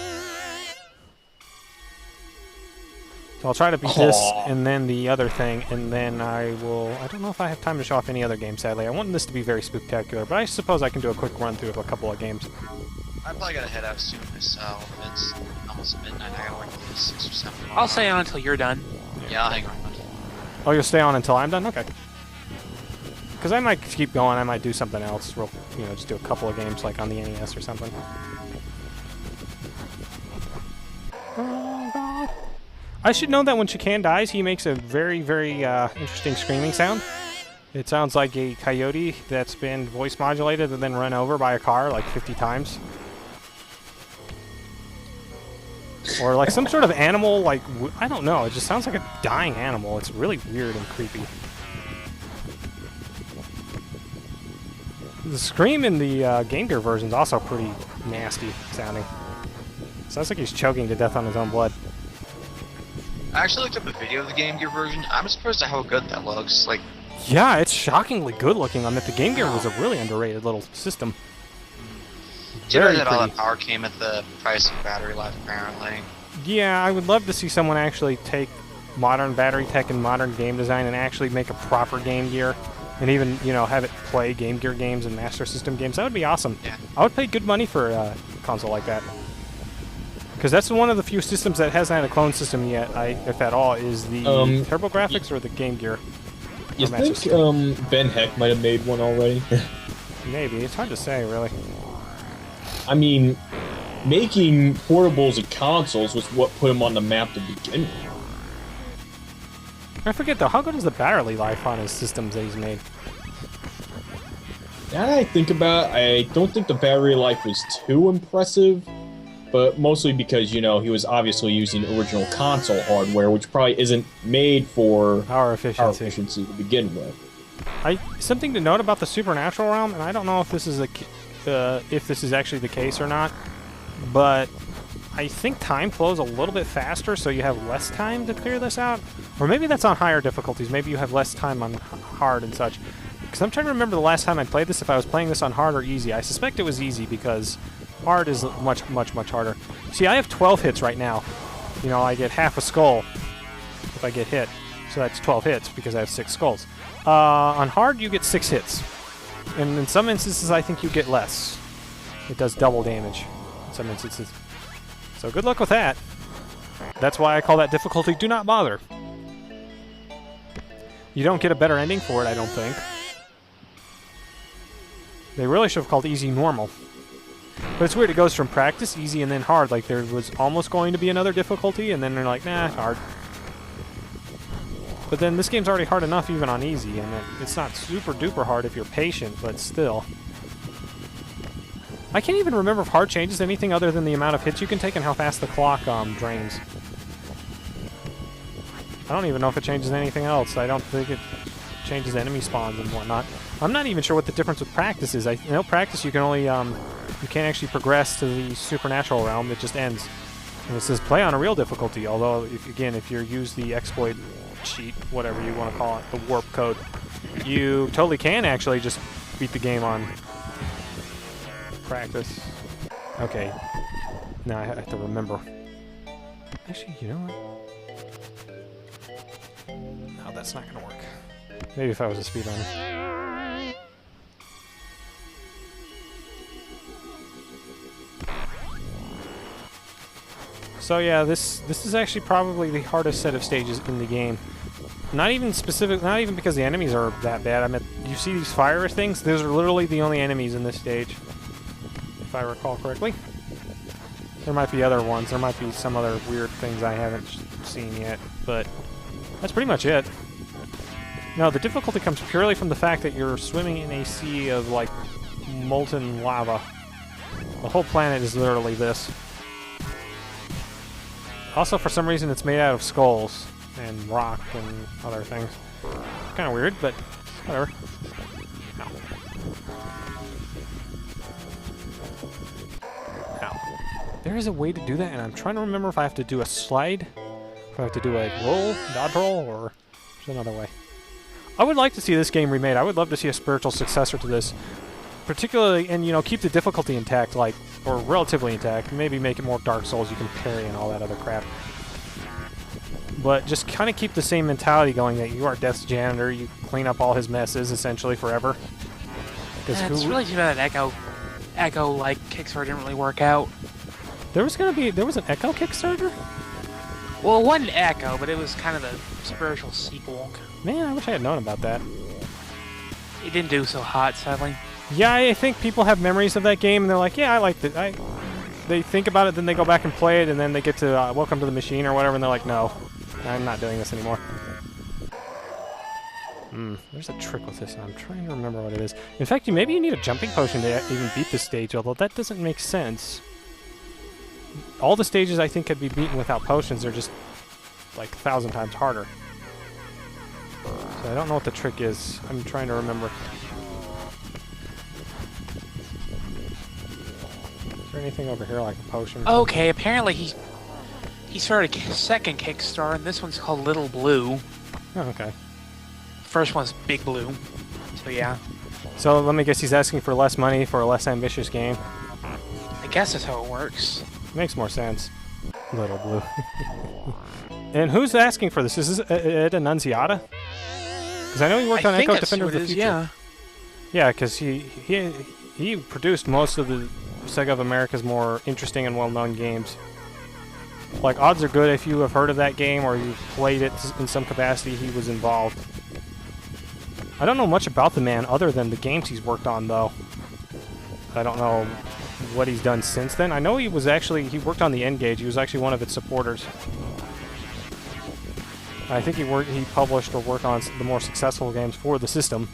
So I'll try to beat this and then the other thing, and then I don't know if I have time to show off any other games, sadly. I want this to be very spooktacular, but I suppose I can do a quick run through of a couple of games. I probably gotta head out soon myself. It's almost midnight. I gotta work till 6 or 7. I'll stay on until you're done. Yeah, I'll hang on. Oh, you'll stay on until I'm done? Okay. Because I might keep going. I might do something else. Just do a couple of games like on the NES or something. Oh, God. I should know that when Chakan dies, he makes a very, very interesting screaming sound. It sounds like a coyote that's been voice modulated and then run over by a car like 50 times. Or like some sort of animal, like, I don't know, it just sounds like a dying animal. It's really weird and creepy. The scream in the Game Gear version is also pretty nasty sounding. Sounds like he's choking to death on his own blood. I actually looked up a video of the Game Gear version. I'm surprised at how good that looks. Like, yeah, it's shockingly good looking on that. The Game Gear was a really underrated little system. Too bad that all that power came at the price of battery life, apparently. Yeah, I would love to see someone actually take modern battery tech and modern game design and actually make a proper Game Gear. And even, have it play Game Gear games and Master System games. That would be awesome. Yeah. I would pay good money for a console like that. Because that's one of the few systems that hasn't had a clone system yet, if at all, is the TurboGrafx or the Game Gear. You think Ben Heck might have made one already? Maybe. It's hard to say, really. I mean, making portables and consoles was what put him on the map to begin with. I forget, though, how good is the battery life on his systems that he's made? Now that I think about it, I don't think the battery life was too impressive, but mostly because, he was obviously using original console hardware, which probably isn't made for power efficiency to begin with. Something to note about the Supernatural realm, and I don't know if this is actually the case or not, but I think time flows a little bit faster, so you have less time to clear this out. Or maybe that's on higher difficulties. Maybe you have less time on hard and such. Because I'm trying to remember the last time I played this, if I was playing this on hard or easy. I suspect it was easy, because hard is much, much, much harder. See, I have 12 hits right now. I get half a skull if I get hit. So that's 12 hits, because I have 6 skulls. On hard, you get 6 hits. And in some instances, I think you get less. It does double damage in some instances. So good luck with that. That's why I call that difficulty Do Not Bother. You don't get a better ending for it, I don't think. They really should have called Easy Normal. But it's weird, it goes from practice, easy, and then hard. Like there was almost going to be another difficulty, and then they're like, nah, hard. But then this game's already hard enough even on easy, and it's not super duper hard if you're patient, but still. I can't even remember if hard changes anything other than the amount of hits you can take and how fast the clock drains. I don't even know if it changes anything else. I don't think it changes enemy spawns and whatnot. I'm not even sure what the difference with practice is. I know practice you can only you can't actually progress to the Supernatural realm. It just ends. And it says play on a real difficulty. Although, if you use the exploit cheat, whatever you want to call it, the warp code, you totally can actually just beat the game on practice. Okay. Now I have to remember. Actually, you know what? No, that's not gonna work. Maybe if I was a speedrunner. So yeah, this is actually probably the hardest set of stages in the game. Not even because the enemies are that bad. I mean, you see these fire things? Those are literally the only enemies in this stage, if I recall correctly. There might be other ones. There might be some other weird things I haven't seen yet, but that's pretty much it. No, the difficulty comes purely from the fact that you're swimming in a sea of, like, molten lava. The whole planet is literally this. Also, for some reason, it's made out of skulls and rock and other things. Kind of weird, but whatever. Ow. Ow. There is a way to do that, and I'm trying to remember if I have to do a slide, if I have to do a roll, dodge roll, or there's another way. I would like to see this game remade. I would love to see a spiritual successor to this. Particularly, and, you know, keep the difficulty intact, like, or relatively intact. Maybe make it more Dark Souls, you can parry and all that other crap. But just kind of keep the same mentality going that you are Death's janitor, you clean up all his messes, essentially, forever. Yeah, it's really too bad that Echo-like Kickstarter didn't really work out. There was an Echo Kickstarter? Well, it wasn't Echo, but it was kind of the spiritual sequel. Man, I wish I had known about that. It didn't do so hot, sadly. Yeah, I think people have memories of that game, and they're like, yeah, I liked it. They think about it, then they go back and play it, and then they get to Welcome to the Machine or whatever, and they're like, no, I'm not doing this anymore. There's a trick with this, and I'm trying to remember what it is. In fact, maybe you need a jumping potion to even beat this stage, although that doesn't make sense. All the stages I think could be beaten without potions. They're just like 1,000 times harder. So I don't know what the trick is. I'm trying to remember. Is there anything over here like a potion? Okay, apparently he started a second Kickstarter, and this one's called Little Blue. Oh, okay. First one's Big Blue. So yeah. So let me guess, he's asking for less money for a less ambitious game. I guess that's how it works. Makes more sense. Little Blue. And who's asking for this? Is this Ed Annunziata? Because I know he worked on Echo Defender of the Future. Yeah. Yeah, because he produced most of the Sega of America's more interesting and well-known games. Like, odds are good if you have heard of that game or you've played it in some capacity, he was involved. I don't know much about the man other than the games he's worked on, though. I don't know what he's done since then. I know he worked on the N-Gage. He was actually one of its supporters. I think he published or worked on the more successful games for the system.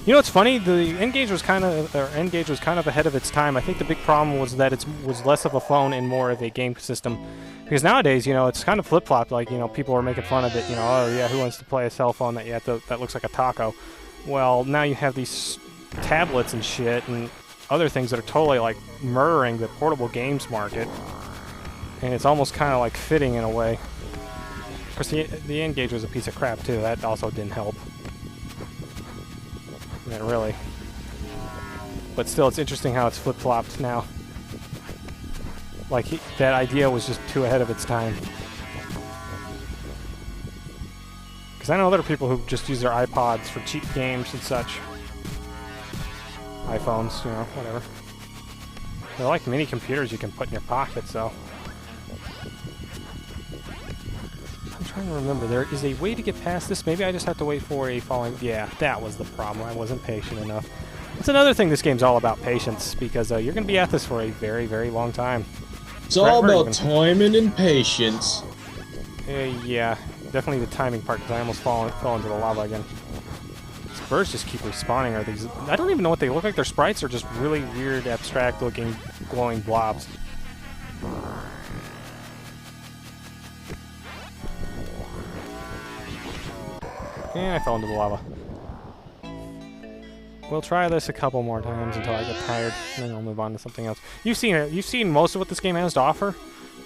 You know, it's funny. The N-Gage was kind of ahead of its time. I think the big problem was that it was less of a phone and more of a game system. Because nowadays, you know, it's kind of flip-flopped. Like, you know, people are making fun of it. You know, oh yeah, who wants to play a cell phone that looks like a taco? Well, now you have these tablets and shit and other things that are totally like murdering the portable games market. And it's almost kind of like fitting in a way. Of course, the N-Gage was a piece of crap too. That also didn't help. Not really. But still, it's interesting how it's flip-flopped now. Like, that idea was just too ahead of its time. Because I know other people who just use their iPods for cheap games and such. iPhones, you know, whatever. They're like mini computers you can put in your pocket, so... I'm trying to remember. There is a way to get past this. Maybe I just have to wait for a falling... Yeah, that was the problem. I wasn't patient enough. That's another thing this game's all about, patience, because you're going to be at this for a very, very long time. It's all about timing and patience. Yeah, definitely the timing part, because I almost fell into the lava again. These birds just keep respawning. Are these... I don't even know what they look like. They're sprites or just really weird, abstract-looking, glowing blobs. And I fell into the lava. We'll try this a couple more times until I get tired, and then I'll move on to something else. You've seen it. You've seen most of what this game has to offer.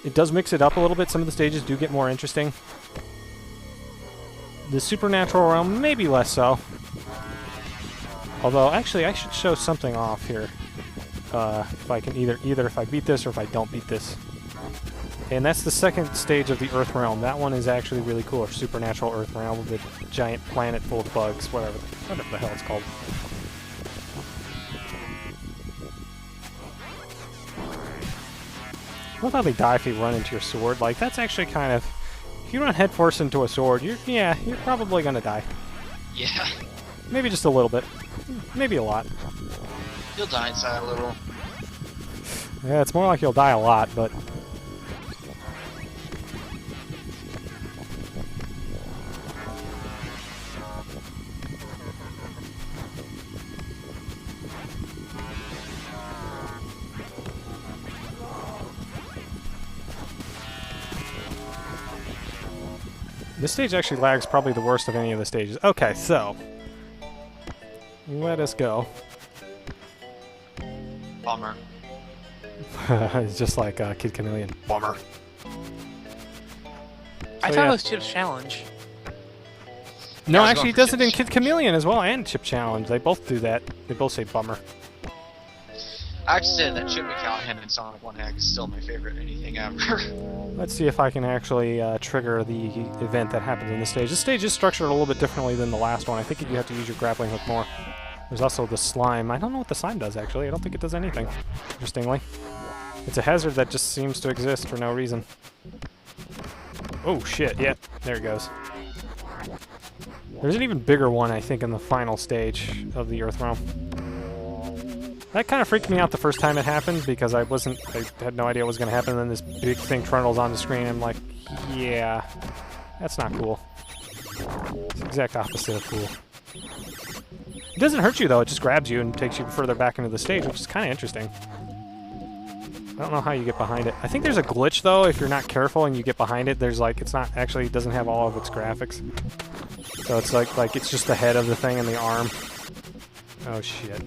It does mix it up a little bit. Some of the stages do get more interesting. The supernatural realm, maybe less so. Although, actually, I should show something off here. If I can either if I beat this or if I don't beat this. And that's the second stage of the Earth Realm. That one is actually really cool. Or supernatural Earth Realm with a giant planet full of bugs, whatever the hell it's called. I love how they die if you run into your sword. Like, that's actually kind of... If you run headfirst into a sword, you're probably gonna die. Yeah. Maybe just a little bit. Maybe a lot. You'll die inside a little. Yeah, it's more like you'll die a lot, but... This stage actually lags probably the worst of any of the stages. Okay, so... let us go. Bummer. It's just like Kid Chameleon. Bummer. I So, thought yeah. it was Chip's challenge. No, I was actually, it going does for it in Chip's. Kid Chameleon as well, and Chip Challenge. They both do that. They both say bummer. I have to say that Chip McCallahan and Sonic 1X is still my favorite anything ever. Let's see if I can actually trigger the event that happens in this stage. This stage is structured a little bit differently than the last one. I think you have to use your grappling hook more. There's also the slime. I don't know what the slime does, actually. I don't think it does anything, interestingly. It's a hazard that just seems to exist for no reason. Oh, shit. Yeah, there it goes. There's an even bigger one, I think, in the final stage of the Earth Realm. That kind of freaked me out the first time it happened because I had no idea what was going to happen, and then this big thing trundles on the screen, and I'm like, yeah, that's not cool. It's the exact opposite of cool. It doesn't hurt you, though. It just grabs you and takes you further back into the stage, which is kind of interesting. I don't know how you get behind it. I think there's a glitch, though, if you're not careful and you get behind it. There's like, it's not actually, it doesn't have all of its graphics. So it's like it's just the head of the thing and the arm. Oh, shit.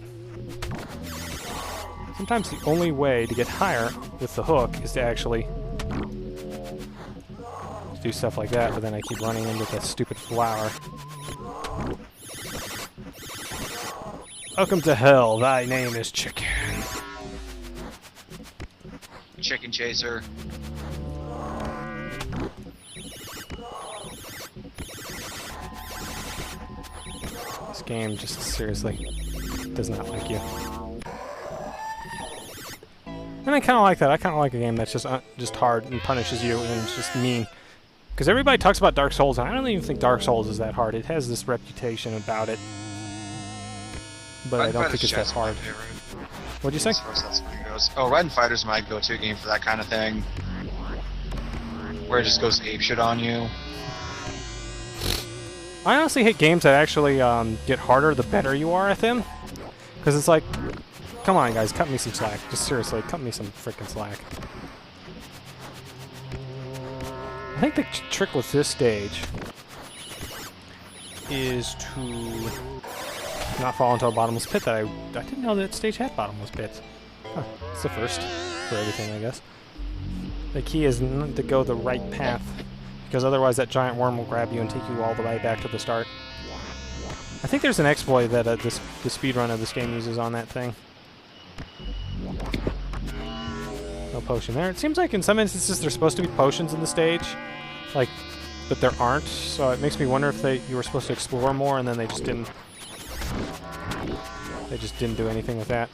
Sometimes the only way to get higher with the hook is to actually do stuff like that, but then I keep running into that stupid flower. Welcome to hell, thy name is Chicken. Chicken Chaser. This game just seriously does not like you. And I kind of like that. I kind of like a game that's just hard and punishes you and it's just mean. Because everybody talks about Dark Souls, and I don't even think Dark Souls is that hard. It has this reputation about it. But I don't think it's that hard. What'd you say? As far as that's where it goes. Oh, Red Fighter's my go-to game for that kind of thing. Where it just goes apeshit on you. I honestly hate games that actually get harder the better you are at them. Because it's like, come on guys, cut me some slack. Just seriously, cut me some freaking slack. I think the trick with this stage is to not fall into a bottomless pit. I didn't know that stage had bottomless pits. Huh, it's the first for everything, I guess. The key is to go the right path, because otherwise that giant worm will grab you and take you all the way back to the start. I think there's an exploit that the speedrun of this game uses on that thing. No potion there. It seems like in some instances there's supposed to be potions in the stage, like, but there aren't. So it makes me wonder if you were supposed to explore more and then they just didn't. They just didn't do anything with that.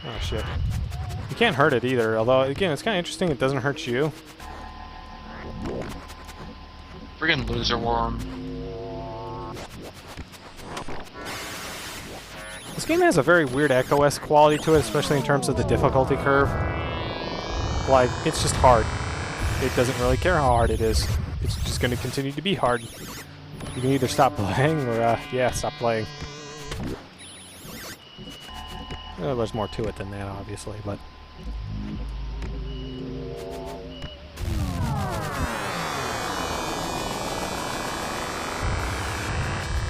Oh shit. You can't hurt it either, although again it's kinda interesting it doesn't hurt you. Friggin' loser worm. This game has a very weird Echo-esque quality to it, especially in terms of the difficulty curve. Like, it's just hard. It doesn't really care how hard it is. It's just going to continue to be hard. You can either stop playing or, yeah, stop playing. There's more to it than that, obviously, but...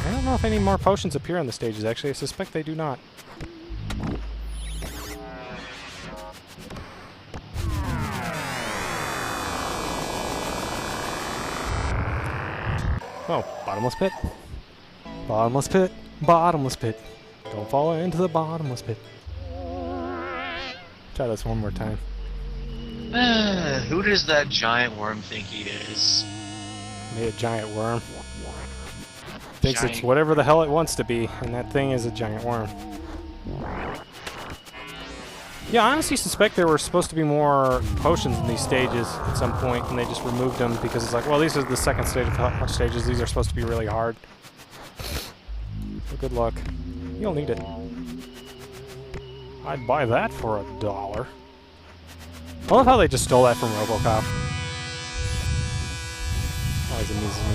I don't know if any more potions appear on the stages, actually. I suspect they do not. Oh, bottomless pit. Bottomless pit. Bottomless pit. Don't fall into the bottomless pit. Try this one more time. Who does that giant worm think he is? Made a giant worm. Thinks it's Giant. whatever the hell it wants to be, and that thing is a giant worm. Yeah, I honestly suspect there were supposed to be more potions in these stages at some point, and they just removed them because it's like, well, these are the second stage of stages. These are supposed to be really hard. So good luck. You'll need it. I'd buy that for $1. I love how they just stole that from RoboCop. Always amuses me.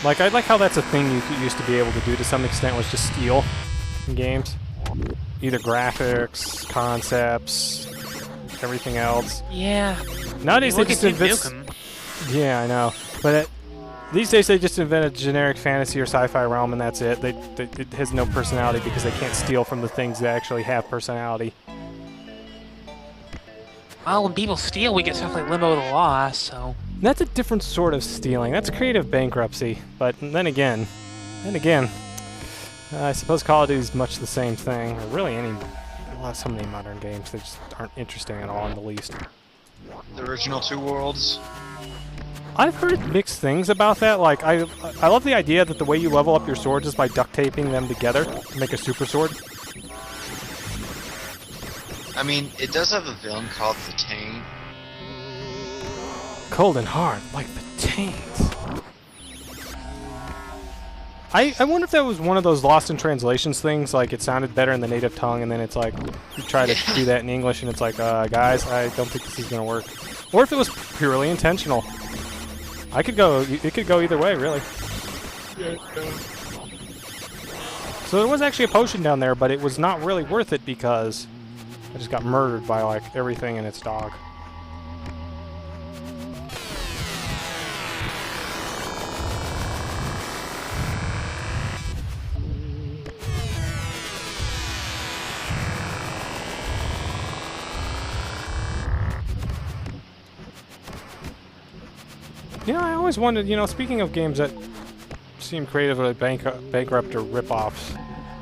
Like, I like how that's a thing you used to be able to do to some extent, was just steal in games. Either graphics, concepts, everything else. Yeah. Nowadays they Look just at Duke invent. Nukem. Yeah, I know. But these days they just invent a generic fantasy or sci-fi realm, and that's it. It has no personality because they can't steal from the things that actually have personality. Well, when people steal, we get stuff like Limbo the Lost, so... That's a different sort of stealing. That's creative bankruptcy. But then again, I suppose Call of Duty is much the same thing. Or really so many modern games, they just aren't interesting at all in the least. The original Two Worlds. I've heard mixed things about that. Like, I love the idea that the way you level up your swords is by duct taping them together to make a super sword. I mean, it does have a villain called the Taint. Cold and hard, like the taint. I wonder if that was one of those lost in translations things, like it sounded better in the native tongue, and then it's like, you try to do that in English, and it's like, guys, I don't think this is going to work. Or if it was purely intentional. It could go either way, really. So there was actually a potion down there, but it was not really worth it because I just got murdered by, like, everything and its dog. You know, I always wondered, you know, speaking of games that seem creatively bankrupt or rip-offs,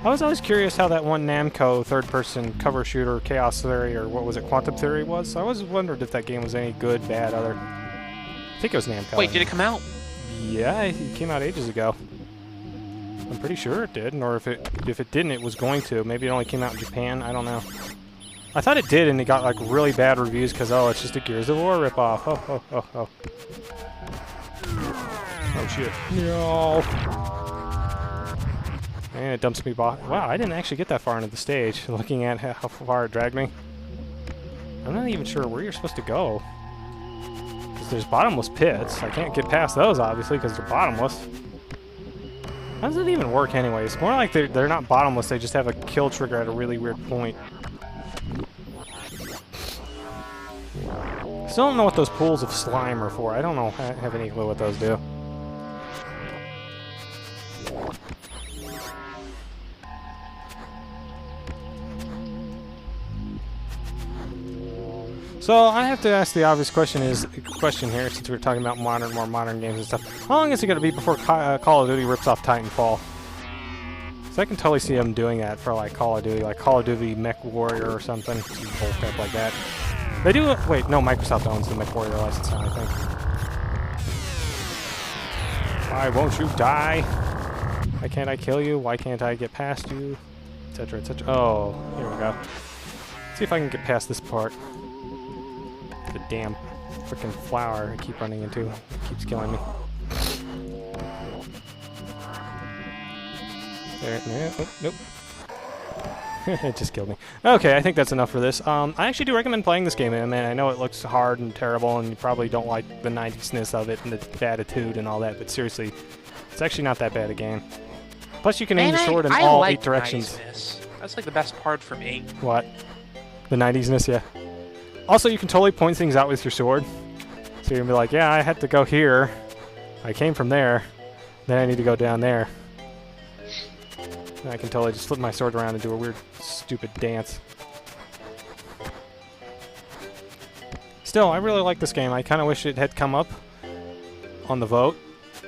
I was always curious how that one Namco third-person cover shooter, Chaos Theory, or what was it, Quantum Theory was. I always wondered if that game was any good, bad, other. I think it was Namco. Wait, did it come out? Yeah, it came out ages ago. I'm pretty sure it did, or if it didn't, it was going to. Maybe it only came out in Japan. I don't know. I thought it did, and it got like really bad reviews because it's just a Gears of War ripoff. Oh. Oh shit. No. And it dumps me Wow, I didn't actually get that far into the stage, looking at how far it dragged me. I'm not even sure where you're supposed to go. Because there's bottomless pits. I can't get past those, obviously, because they're bottomless. How does it even work anyway? It's more like they're not bottomless, they just have a kill trigger at a really weird point. Still don't know what those pools of slime are for. I don't know. I have any clue what those do. So I have to ask the obvious question here, since we're talking about more modern games and stuff. How long is it going to be before Call of Duty rips off Titanfall? So I can totally see them doing that for like Call of Duty Mech Warrior or something, some bullcrap like that. They do. Wait, no, Microsoft owns the Mech Warrior license now, I think. Why won't you die? Why can't I kill you? Why can't I get past you? Etc. etc. Oh, here we go. Let's see if I can get past this part. The damn freaking flower I keep running into. It keeps killing me. There. Oh, nope. It just killed me. Okay, I think that's enough for this. I actually do recommend playing this game, and I know it looks hard and terrible, and you probably don't like the 90s-ness of it and the attitude and all that, but seriously, it's actually not that bad a game. Plus, you can aim your sword in all 8 directions. That's like the best part for me. What? The 90s-ness, yeah. Also, you can totally point things out with your sword. So you're going to be like, yeah, I had to go here. I came from there. Then I need to go down there. And I can totally just flip my sword around and do a weird, stupid dance. Still, I really like this game. I kind of wish it had come up on the vote,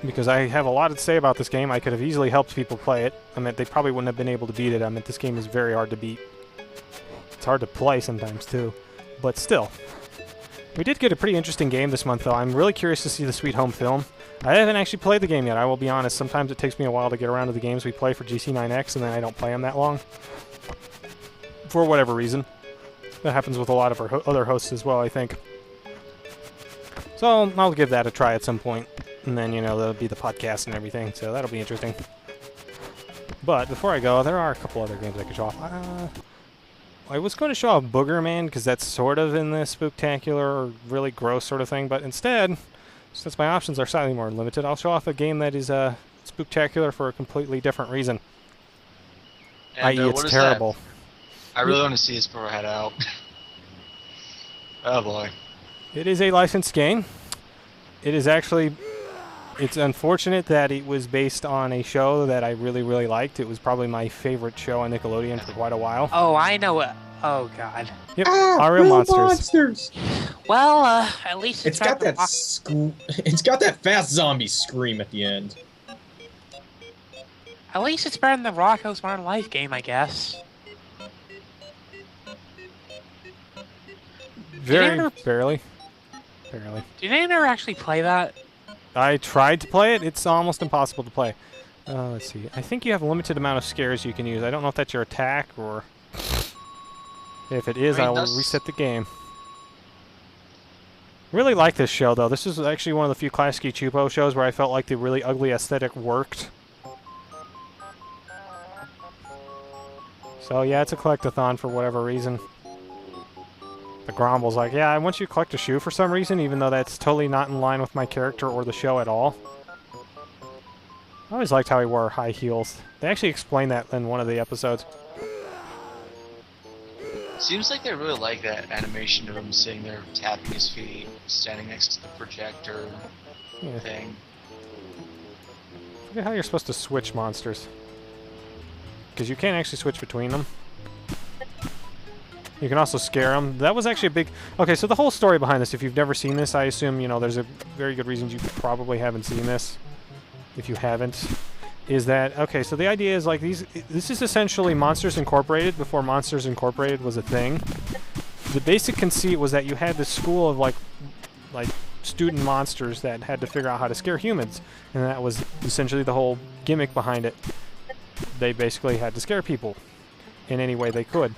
because I have a lot to say about this game. I could have easily helped people play it. I mean, they probably wouldn't have been able to beat it. I mean, this game is very hard to beat. It's hard to play sometimes, too. But still. We did get a pretty interesting game this month, though. I'm really curious to see the Sweet Home film. I haven't actually played the game yet, I will be honest. Sometimes it takes me a while to get around to the games we play for GC9X, and then I don't play them that long. for whatever reason. That happens with a lot of our other hosts as well, I think. So I'll give that a try at some point. And then, you know, that'll be the podcast and everything, so that'll be interesting. But before I go, there are a couple other games I could show off. I was going to show off Boogerman, because that's sort of in the spooktacular or really gross sort of thing, but instead, since my options are slightly more limited, I'll show off a game that is spooktacular for a completely different reason. I.e. it's terrible. I really want to see this before I head out. Oh boy. It is a licensed game. It is actually... It's unfortunate that it was based on a show that I really, really liked. It was probably my favorite show on Nickelodeon for quite a while. Oh, I know it. Oh, God. Yep, Our Real Monsters. Well, at least It's got that it's got that fast zombie scream at the end. At least it's better than the Rocco's Modern Life game, I guess. Barely. Did anyone ever actually play that? I tried to play it. It's almost impossible to play. Let's see. I think you have a limited amount of scares you can use. I don't know if that's your attack or... If it is, I will reset the game. Really like this show, though. This is actually one of the few classic Chupo shows where I felt like the really ugly aesthetic worked. So, yeah, it's a collectathon for whatever reason. The Gromble's like, yeah, I want you to collect a shoe for some reason, even though that's totally not in line with my character or the show at all. I always liked how he wore high heels. They actually explained that in one of the episodes. Seems like they really like that animation of him sitting there tapping his feet, standing next to the projector thing. I forget how you're supposed to switch monsters. Because you can't actually switch between them. You can also scare them. That was actually a big... Okay, so the whole story behind this, if you've never seen this, I assume, you know, there's a very good reason you probably haven't seen this. If you haven't. Is that... Okay, so the idea is, like, this is essentially Monsters Incorporated before Monsters Incorporated was a thing. The basic conceit was that you had this school of, like student monsters that had to figure out how to scare humans. And that was essentially the whole gimmick behind it. They basically had to scare people in any way they could.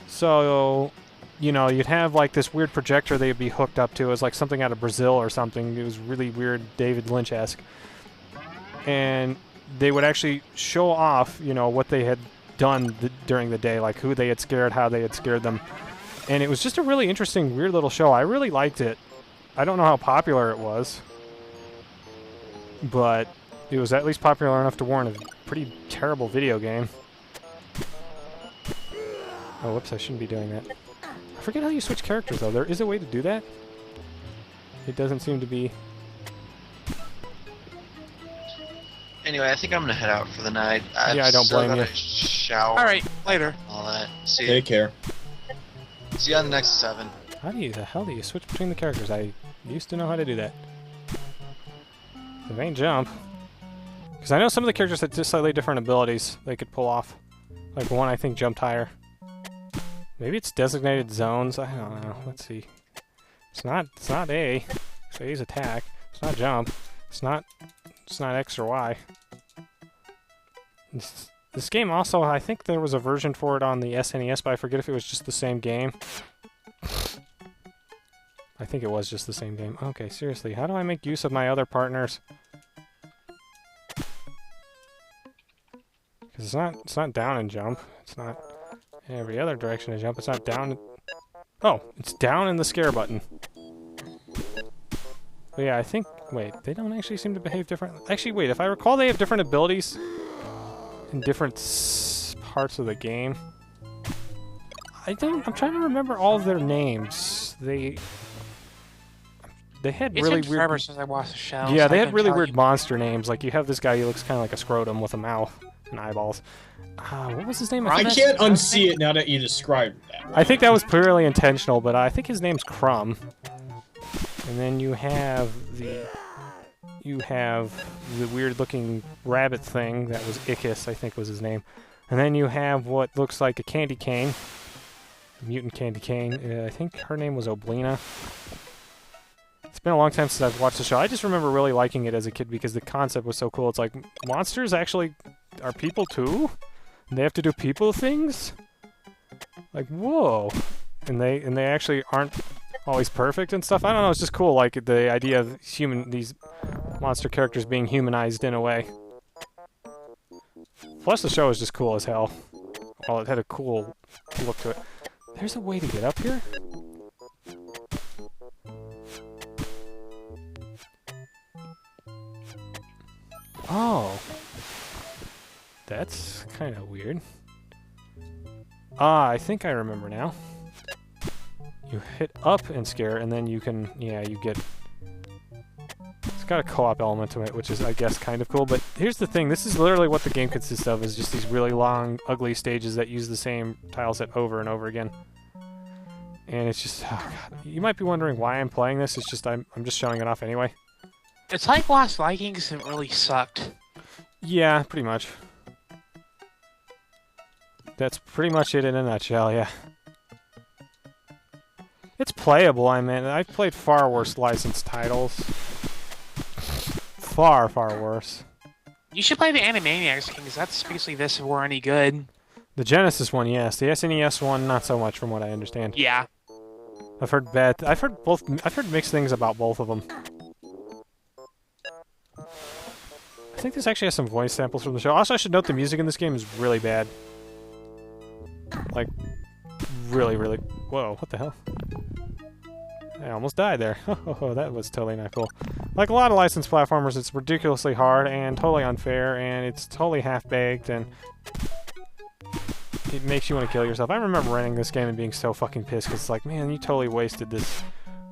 So, you know, you'd have, like, this weird projector they'd be hooked up to. It was like something out of Brazil or something. It was really weird, David Lynch-esque. And they would actually show off, you know, what they had done during the day, like who they had scared, how they had scared them. And it was just a really interesting, weird little show. I really liked it. I don't know how popular it was, but it was at least popular enough to warrant a pretty terrible video game. Oh, whoops, I shouldn't be doing that. I forget how you switch characters, though. There is a way to do that. It doesn't seem to be... Anyway, I think I'm gonna head out for the night. Yeah, I don't blame you. Shower. Alright, later. All that. See you. Take care. See you on the next 7. How do you, the hell do you switch between the characters? I used to know how to do that. If it ain't jump. Because I know some of the characters had just slightly different abilities they could pull off. Like one, I think, jumped higher. Maybe it's designated zones. I don't know. Let's see. It's not A. So A's attack. It's not jump. It's not X or Y. This game also, I think there was a version for it on the SNES, but I forget if it was just the same game. I think it was just the same game. Okay, seriously, how do I make use of my other partners? Because it's not down and jump. It's not every other direction to jump. It's not down. Oh, it's down in the scare button. But yeah, I think... Wait, they don't actually seem to behave differently. Actually, wait, if I recall, they have different abilities in different parts of the game. I'm trying to remember all of their names. They had It's really been weird... forever since I watched the show. Yeah, so they I had couldn't really tell weird you. monster names. Like, you have this guy who looks kind of like a scrotum with a mouth and eyeballs. What was his name? I Promise? can't unsee it now that you described that. I think that was purely intentional, but I think his name's Crumb. And then you have the weird-looking rabbit thing that was Ickis, I think was his name. And then you have what looks like a candy cane, a mutant candy cane. I think her name was Oblina. It's been a long time since I've watched the show. I just remember really liking it as a kid because the concept was so cool. It's like, monsters actually are people too? And they have to do people things? Like, whoa. And they actually aren't always perfect and stuff. I don't know, it's just cool, like the idea of these monster characters being humanized in a way. Plus the show is just cool as hell. Well, it had a cool look to it. There's a way to get up here? Oh. That's kind of weird. Ah, I think I remember now. You hit up and scare, and then you can, yeah, you get... It's got a co-op element to it, which is, I guess, kind of cool, but here's the thing, this is literally what the game consists of, is just these really long, ugly stages that use the same tile set over and over again. And it's just, oh God. You might be wondering why I'm playing this, it's just, I'm just showing it off anyway. It's like Lost Vikings, it really sucked. Yeah, pretty much. That's pretty much it in a nutshell, yeah. It's playable, I mean, I've played far worse licensed titles. Far, far worse. You should play the Animaniacs game, because that's basically this if we're any good. The Genesis one, yes. The SNES one, not so much from what I understand. Yeah. I've heard mixed things about both of them. I think this actually has some voice samples from the show. Also, I should note the music in this game is really bad. Like, really, really... Whoa, what the hell? I almost died there. Oh, that was totally not cool. Like a lot of licensed platformers, it's ridiculously hard and totally unfair, and it's totally half-baked, and it makes you want to kill yourself. I remember renting this game and being so fucking pissed, because it's like, man, you totally wasted this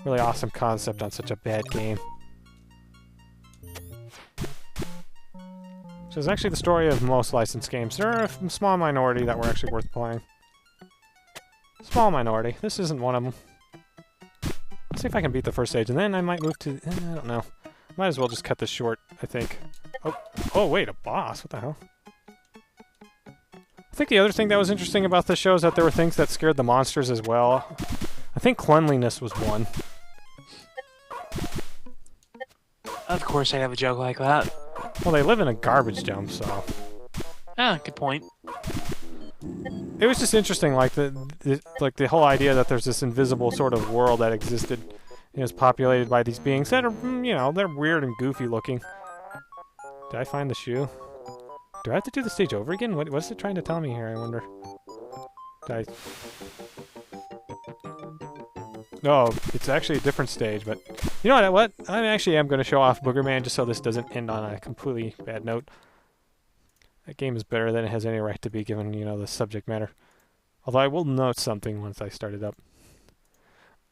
really awesome concept on such a bad game. So it's actually the story of most licensed games. There are a small minority that were actually worth playing. Small minority. This isn't one of them. Let's see if I can beat the first stage, and then I might move to... I don't know. Might as well just cut this short, I think. Oh, wait, a boss? What the hell? I think the other thing that was interesting about this show is that there were things that scared the monsters as well. I think cleanliness was one. Of course I'd have a joke like that. Well, they live in a garbage dump, so... Ah, good point. It was just interesting, like the whole idea that there's this invisible sort of world that existed, and is populated by these beings that are, you know, they're weird and goofy looking. Did I find the shoe? Do I have to do the stage over again? What's it trying to tell me here, I wonder? Did No, it's actually a different stage, but... You know what? I actually am going to show off Boogerman just so this doesn't end on a completely bad note. That game is better than it has any right to be given, you know, the subject matter. Although I will note something once I start it up.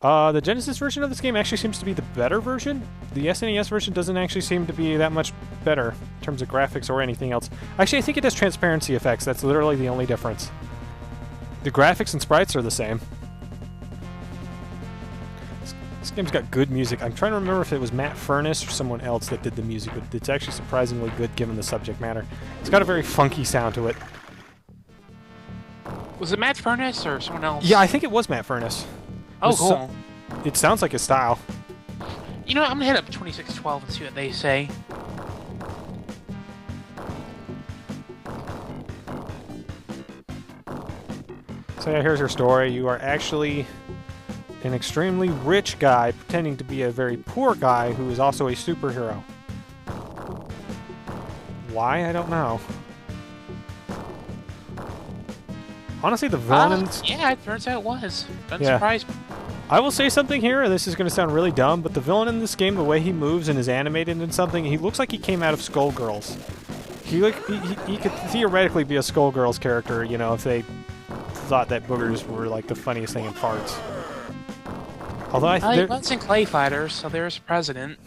The Genesis version of this game actually seems to be the better version. The SNES version doesn't actually seem to be that much better in terms of graphics or anything else. Actually, I think it has transparency effects. That's literally the only difference. The graphics and sprites are the same. This game's got good music. I'm trying to remember if it was Matt Furness or someone else that did the music, but it's actually surprisingly good given the subject matter. It's got a very funky sound to it. Was it Matt Furness or someone else? Yeah, I think it was Matt Furness. Oh, cool. It sounds like his style. You know what? I'm gonna hit up 2612 and see what they say. So yeah, here's your story. You are actually an extremely rich guy pretending to be a very poor guy who is also a superhero. Why? I don't know. Honestly, the villain... yeah, it turns out it was. Doesn't Yeah. surprise me. I will say something here, this is going to sound really dumb, but the villain in this game, the way he moves and is animated and something, he looks like he came out of Skullgirls. He could theoretically be a Skullgirls character, you know, if they thought that boogers were like the funniest thing in farts. Although He was in Clay Fighters, so there's President.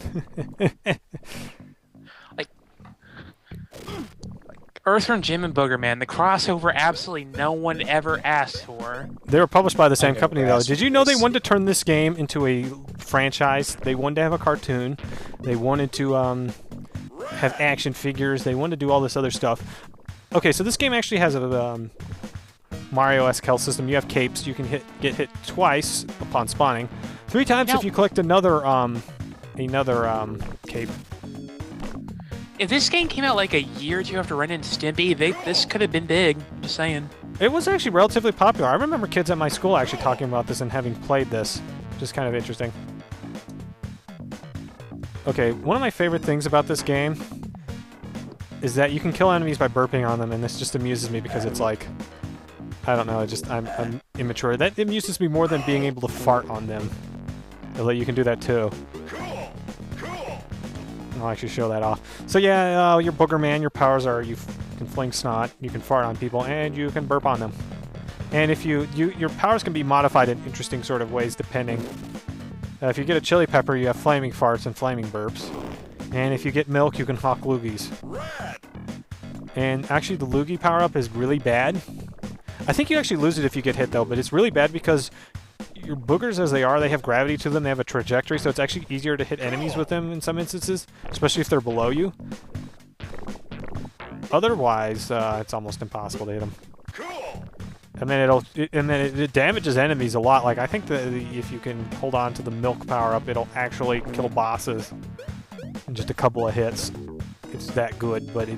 like Earthworm Jim and Boogerman, the crossover absolutely no one ever asked for. They were published by the same company, though. Did you know they wanted to turn this game into a franchise? They wanted to have a cartoon. They wanted to have action figures. They wanted to do all this other stuff. Okay, so this game actually has a Mario-esque health system. You have capes. You can get hit twice upon spawning. 3 times if you collect another cape. If this game came out like a year or two after Ren and Stimpy, this could have been big. I'm just saying. It was actually relatively popular. I remember kids at my school actually talking about this and having played this, which is kind of interesting. Okay, one of my favorite things about this game is that you can kill enemies by burping on them, and this just amuses me because it's like, I don't know, I'm immature. That amuses me more than being able to fart on them. Although you can do that too. I'll actually show that off. So yeah, your Boogerman, your powers are you can fling snot, you can fart on people, and you can burp on them. And if your powers can be modified in interesting sort of ways depending. If you get a chili pepper, you have flaming farts and flaming burps. And if you get milk, you can hawk loogies. And actually, the loogie power-up is really bad. I think you actually lose it if you get hit, though, but it's really bad because your boogers, as they are, they have gravity to them, they have a trajectory, so it's actually easier to hit enemies with them in some instances, especially if they're below you. Otherwise, it's almost impossible to hit them. And then it damages enemies a lot. Like, I think that if you can hold on to the milk power-up, it'll actually kill bosses in just a couple of hits. It's that good, but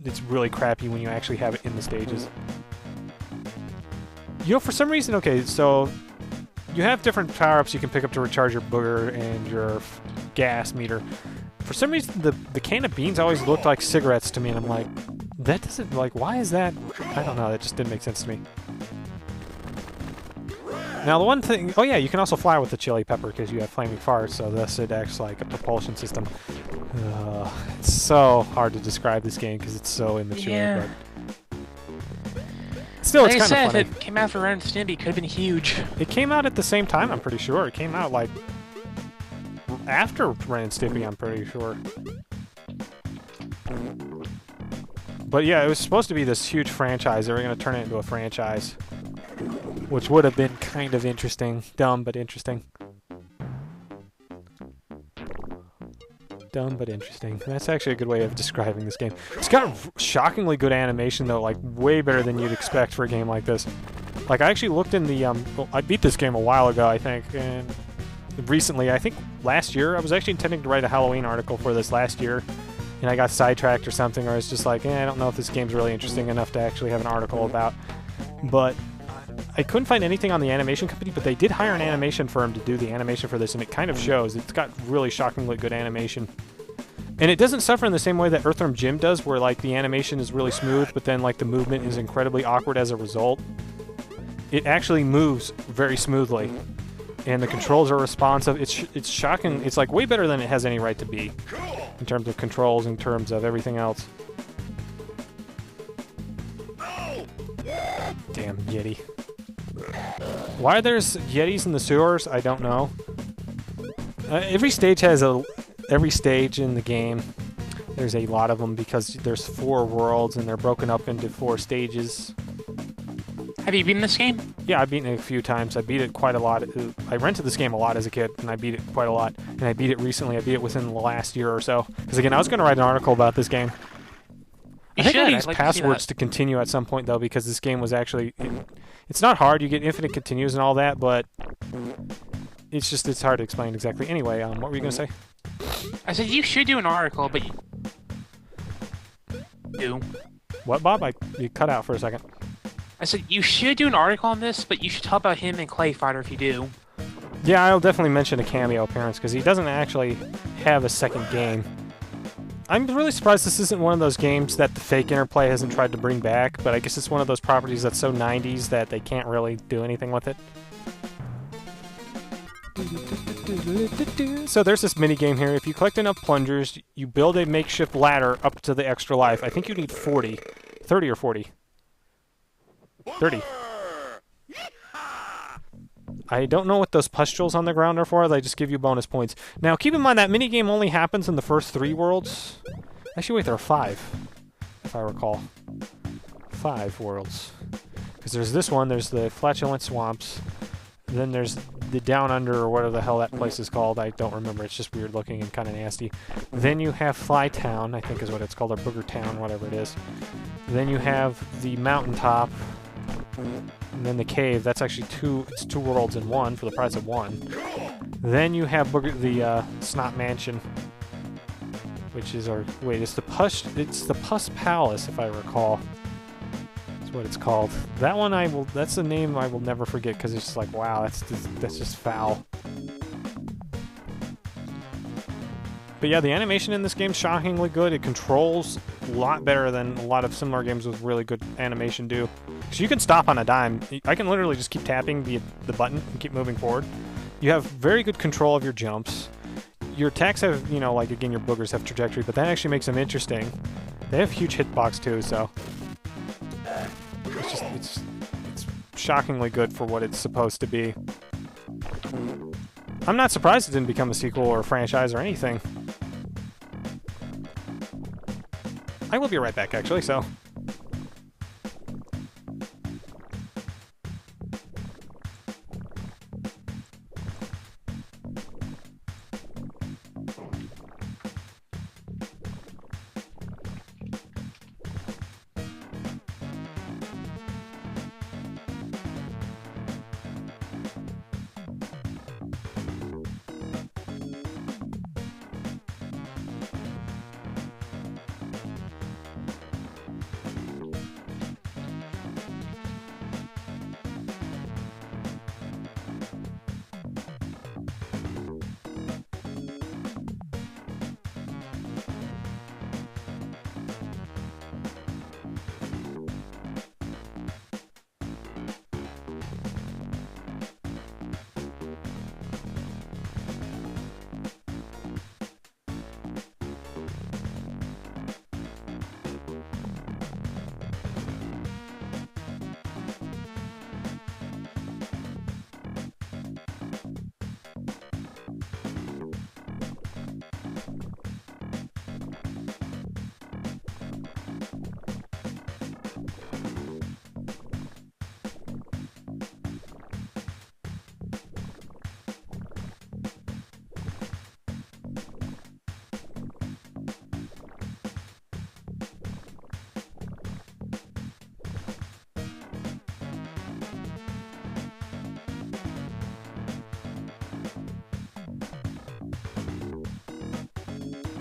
it's really crappy when you actually have it in the stages. You know, for some reason, okay, so you have different power-ups you can pick up to recharge your booger and your gas meter. For some reason, the can of beans always looked like cigarettes to me, and I'm like, that doesn't, like, why is that? I don't know, that just didn't make sense to me. Now, the one thing... Oh, yeah, you can also fly with the chili pepper because you have flaming farts, so thus it acts like a propulsion system. It's so hard to describe this game because it's so immature, Yeah. but... Still, it's Like I kind of said, funny. if it came out for Ren and Stimpy, it could have been huge. It came out at the same time, I'm pretty sure. It came out, like, after Ren and Stimpy, I'm pretty sure. But yeah, it was supposed to be this huge franchise. They were going to turn it into a franchise, which would have been kind of interesting. Dumb, but interesting. Dumb, but interesting. That's actually a good way of describing this game. It's got shockingly good animation, though, like, way better than you'd expect for a game like this. Like, I actually looked in the, well, I beat this game a while ago, I think, and recently, I think last year, I was actually intending to write a Halloween article for this last year, and I got sidetracked or something, or I was just like, I don't know if this game's really interesting enough to actually have an article about. But I couldn't find anything on the animation company, but they did hire an animation firm to do the animation for this, and it kind of shows. It's got really shockingly good animation. And it doesn't suffer in the same way that Earthworm Jim does, where, like, the animation is really smooth, but then, like, the movement is incredibly awkward as a result. It actually moves very smoothly, and the controls are responsive. It's shocking. It's, like, way better than it has any right to be in terms of controls, in terms of everything else. Damn Yeti. Why there's Yetis in the sewers, I don't know. Every stage in the game, there's a lot of them because there's 4 worlds and they're broken up into 4 stages. Have you beaten this game? Yeah, I've beaten it a few times. I beat it quite a lot. I rented this game a lot as a kid, and I beat it quite a lot. And I beat it recently. I beat it within the last year or so. Because again, I was going to write an article about this game. I think I need passwords to continue at some point, though, because this game was actually... It's not hard. You get infinite continues and all that, but it's hard to explain exactly. Anyway, what were you going to say? I said you should do an article, but you do. What, Bob? You cut out for a second. I said you should do an article on this, but you should talk about him in Clay Fighter if you do. Yeah, I'll definitely mention a cameo appearance, because he doesn't actually have a second game. I'm really surprised this isn't one of those games that the fake interplay hasn't tried to bring back, but I guess it's one of those properties that's so 90s that they can't really do anything with it. So there's this mini game here. If you collect enough plungers, you build a makeshift ladder up to the extra life. I think you need 40. 30 or 40. 30. I don't know what those pustules on the ground are for. They just give you bonus points. Now, keep in mind that minigame only happens in the first 3 worlds. Actually, wait, there are 5, if I recall. 5 worlds. Because there's this one, there's the Flatulent Swamps, then there's the Down Under, or whatever the hell that place is called. I don't remember. It's just weird looking and kind of nasty. Then you have Fly Town, I think is what it's called, or Booger Town, whatever it is. Then you have the Mountaintop, and then the cave. That's actually 2 worlds in 1 for the price of 1. Then you have the Snot Mansion, which is it's the Puss Palace, if I recall. what it's called. That one that's a name I will never forget because it's just like, wow, that's just foul. But yeah, the animation in this game is shockingly good. It controls a lot better than a lot of similar games with really good animation do. So you can stop on a dime. I can literally just keep tapping the button and keep moving forward. You have very good control of your jumps. Your attacks have, you know, like again, your boogers have trajectory, but that actually makes them interesting. They have huge hitbox too, so it's shockingly good for what it's supposed to be. I'm not surprised it didn't become a sequel or a franchise or anything. I will be right back, actually, so...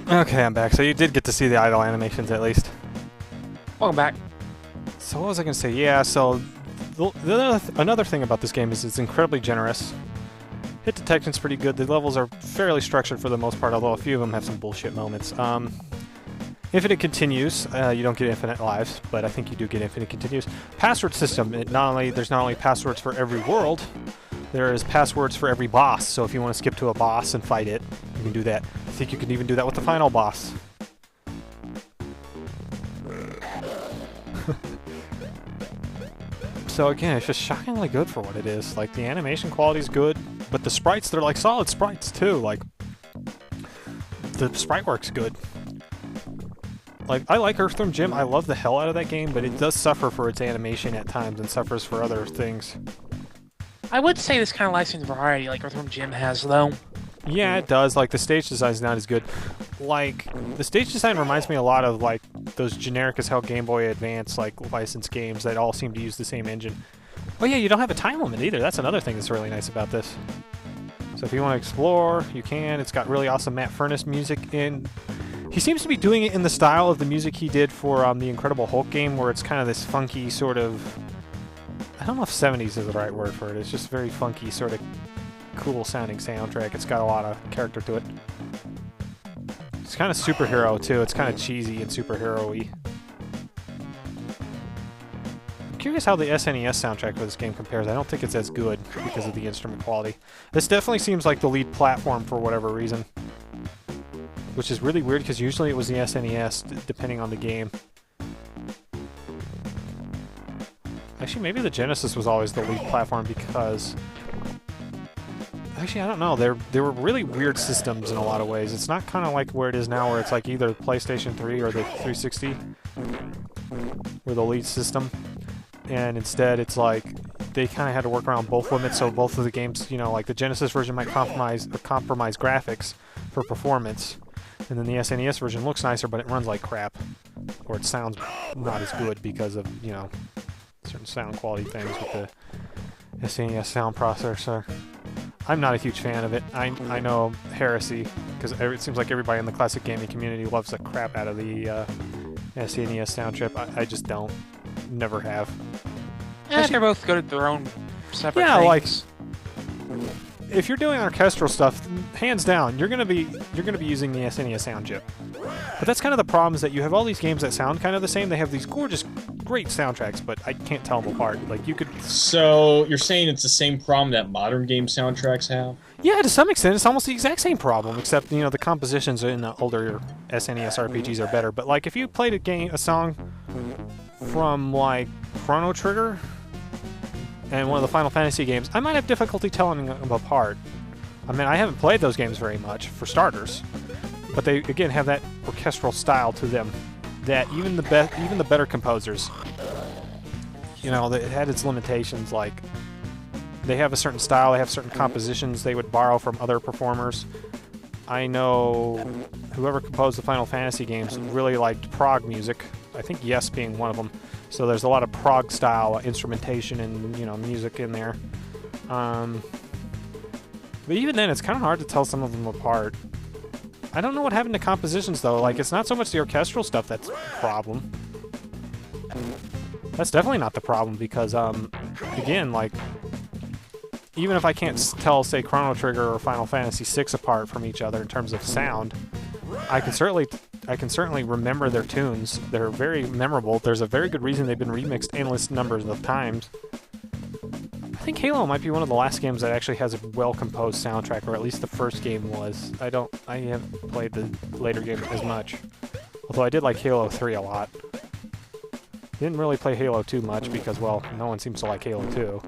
Okay, I'm back. So you did get to see the idle animations at least. Welcome back. So what was I going to say? Yeah, so another thing about this game is it's incredibly generous. Hit detection's pretty good. The levels are fairly structured for the most part, although a few of them have some bullshit moments. Infinite continues. You don't get infinite lives, but I think you do get infinite continues. Password system. There's not only passwords for every world, there is passwords for every boss. So if you want to skip to a boss and fight it, you can do that. I think you can even do that with the final boss. So again, it's just shockingly good for what it is. Like, the animation quality is good, but the sprites, they're like solid sprites too. Like, the sprite work's good. Like, I like Earthworm Jim. I love the hell out of that game, but it does suffer for its animation at times and suffers for other things. I would say this kind of lacks in variety, like Earthworm Jim has, though. Yeah, it does. Like, the stage design's not as good. Like, the stage design reminds me a lot of, like, those generic as hell Game Boy Advance, like, licensed games that all seem to use the same engine. Oh yeah, you don't have a time limit either. That's another thing that's really nice about this. So if you want to explore, you can. It's got really awesome Matt Furniss music in. He seems to be doing it in the style of the music he did for the Incredible Hulk game, where it's kind of this funky sort of... I don't know if 70s is the right word for it. It's just very funky, sort of cool-sounding soundtrack. It's got a lot of character to it. It's kind of superhero, too. It's kind of cheesy and superhero-y. I'm curious how the SNES soundtrack for this game compares. I don't think it's as good because of the instrument quality. This definitely seems like the lead platform for whatever reason. Which is really weird, because usually it was the SNES, depending on the game. Actually, maybe the Genesis was always the lead platform, because... Actually, I don't know. They were really weird systems in a lot of ways. It's not kind of like where it is now, where it's like either PlayStation 3 or the 360 were the lead system. And instead, it's like they kind of had to work around both limits, so both of the games, you know, like the Genesis version might compromise graphics for performance. And then the SNES version looks nicer, but it runs like crap. Or it sounds not as good because of, you know, certain sound quality things with the SNES sound processor. I'm not a huge fan of it. I know heresy, because it seems like everybody in the classic gaming community loves the crap out of the SNES sound chip. I just don't. never have. They're both good at their own separate like things. if you're doing orchestral stuff, hands down, you're gonna be using the SNES sound chip. But that's kind of the problem, is that you have all these games that sound kind of the same. They have these gorgeous, great soundtracks, but I can't tell them apart. Like you could. So you're saying it's the same problem that modern game soundtracks have? Yeah, to some extent, it's almost the exact same problem, except the compositions in the older SNES RPGs are better. But like if you played a song from like Chrono Trigger and one of the Final Fantasy games, I might have difficulty telling them apart. I mean, I haven't played those games very much, for starters, but they again have that orchestral style to them that even the better composers, it had its limitations. Like they have a certain style, they have certain compositions they would borrow from other performers. I know whoever composed the Final Fantasy games really liked prog music. I think Yes being one of them. So there's a lot of prog style instrumentation and music in there. But even then, it's kind of hard to tell some of them apart. I don't know what happened to compositions though. Like it's not so much the orchestral stuff that's the problem. That's definitely not the problem because again, like even if I can't tell, say, Chrono Trigger or Final Fantasy VI apart from each other in terms of sound, I can certainly remember their tunes. They're very memorable. There's a very good reason they've been remixed endless numbers of times. I think Halo might be one of the last games that actually has a well-composed soundtrack, or at least the first game was. I haven't played the later games as much. Although I did like Halo 3 a lot. Didn't really play Halo 2 much because, well, no one seems to like Halo 2.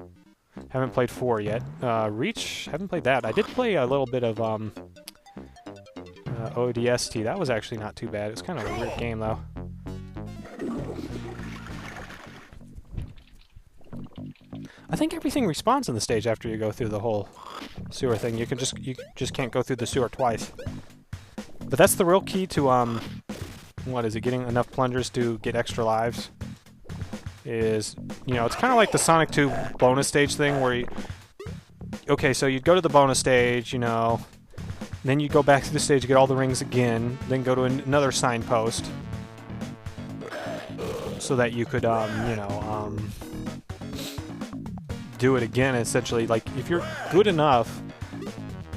Haven't played 4 yet. Reach, haven't played that. I did play a little bit of ODST. That was actually not too bad. It was kind of a weird game, though. I think everything respawns in the stage after you go through the whole sewer thing. You just can't go through the sewer twice. But that's the real key to what is it? Getting enough plungers to get extra lives. Is it's kind of like the Sonic 2 bonus stage thing where so you'd go to the bonus stage, then you go back to the stage to get all the rings again, then go to another signpost so that you could do it again. Essentially, like if you're good enough,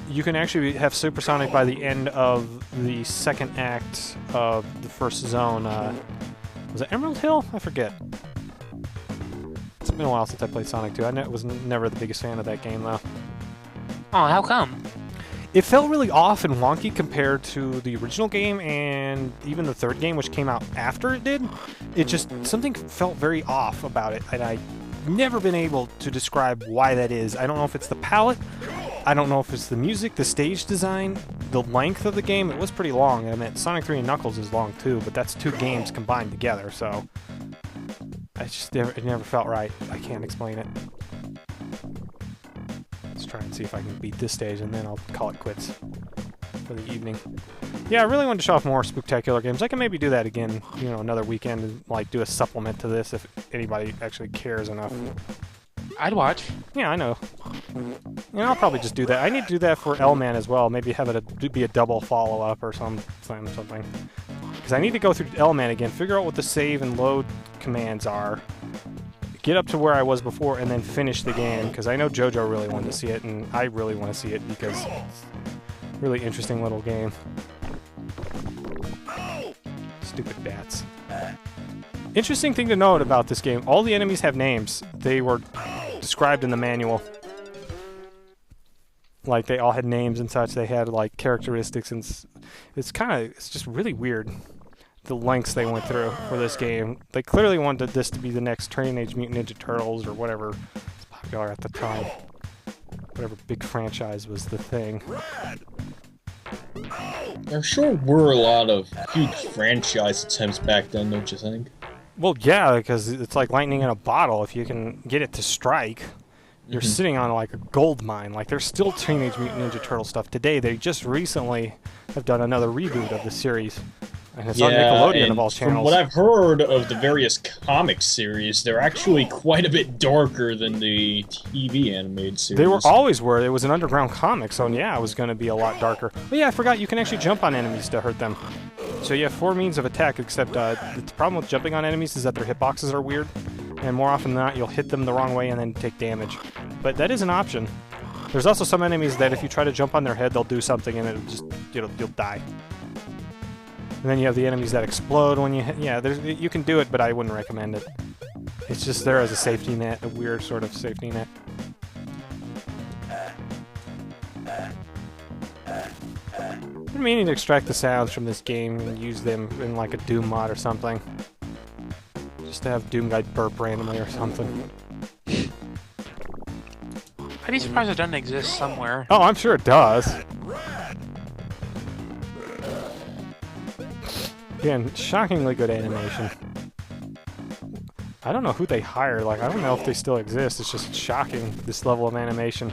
you can actually have Supersonic by the end of the second act of the first zone. Was it Emerald Hill? I forget. It's been a while since I played Sonic 2. I was never the biggest fan of that game, though. Oh, how come? It felt really off and wonky compared to the original game and even the third game, which came out after it did. It just, something felt very off about it, and I've never been able to describe why that is. I don't know if it's the palette, I don't know if it's the music, the stage design, the length of the game. It was pretty long. I mean, Sonic 3 and Knuckles is long too, but that's 2 games combined together, so it never felt right. I can't explain it. Let's try and see if I can beat this stage, and then I'll call it quits for the evening. Yeah, I really wanted to show off more spooktacular games. I can maybe do that again, another weekend, and like do a supplement to this if anybody actually cares enough. I'd watch. Yeah, I know. I'll probably just do that. I need to do that for L-Man as well. Maybe have it be a double follow-up or something. Because I need to go through L-Man again, figure out what the save and load commands are, get up to where I was before, and then finish the game. Because I know JoJo really wanted to see it, and I really want to see it because it's a really interesting little game. Stupid bats. Interesting thing to note about this game, all the enemies have names. They were described in the manual. Like, they all had names and such. They had, like, characteristics, and it's just really weird, the lengths they went through for this game. They clearly wanted this to be the next Teenage Mutant Ninja Turtles, or whatever was popular at the time. Whatever big franchise was the thing. There sure were a lot of huge franchise attempts back then, don't you think? Well, yeah, because it's like lightning in a bottle. If you can get it to strike, you're sitting on like a gold mine. Like, there's still Teenage Mutant Ninja Turtle stuff today. They just recently have done another reboot of the series. And it's on Nickelodeon of all channels. From what I've heard of the various comic series, they're actually quite a bit darker than the TV animated series. They always were. It was an underground comic, so yeah, it was going to be a lot darker. But yeah, I forgot you can actually jump on enemies to hurt them. So you have 4 means of attack, except the problem with jumping on enemies is that their hitboxes are weird. and more often than not, you'll hit them the wrong way and then take damage. But that is an option. There's also some enemies that if you try to jump on their head, they'll do something and it'll just, you'll die. And then you have the enemies that explode when you hit. Yeah, you can do it, but I wouldn't recommend it. It's just there as a safety net, a weird sort of safety net. I'm meaning to extract the sounds from this game and use them in like a Doom mod or something. Just to have Doom Guy burp randomly or something. I'd be surprised it doesn't exist somewhere. Oh, I'm sure it does. Again, shockingly good animation. I don't know who they hired. Like, I don't know if they still exist. It's just shocking, this level of animation.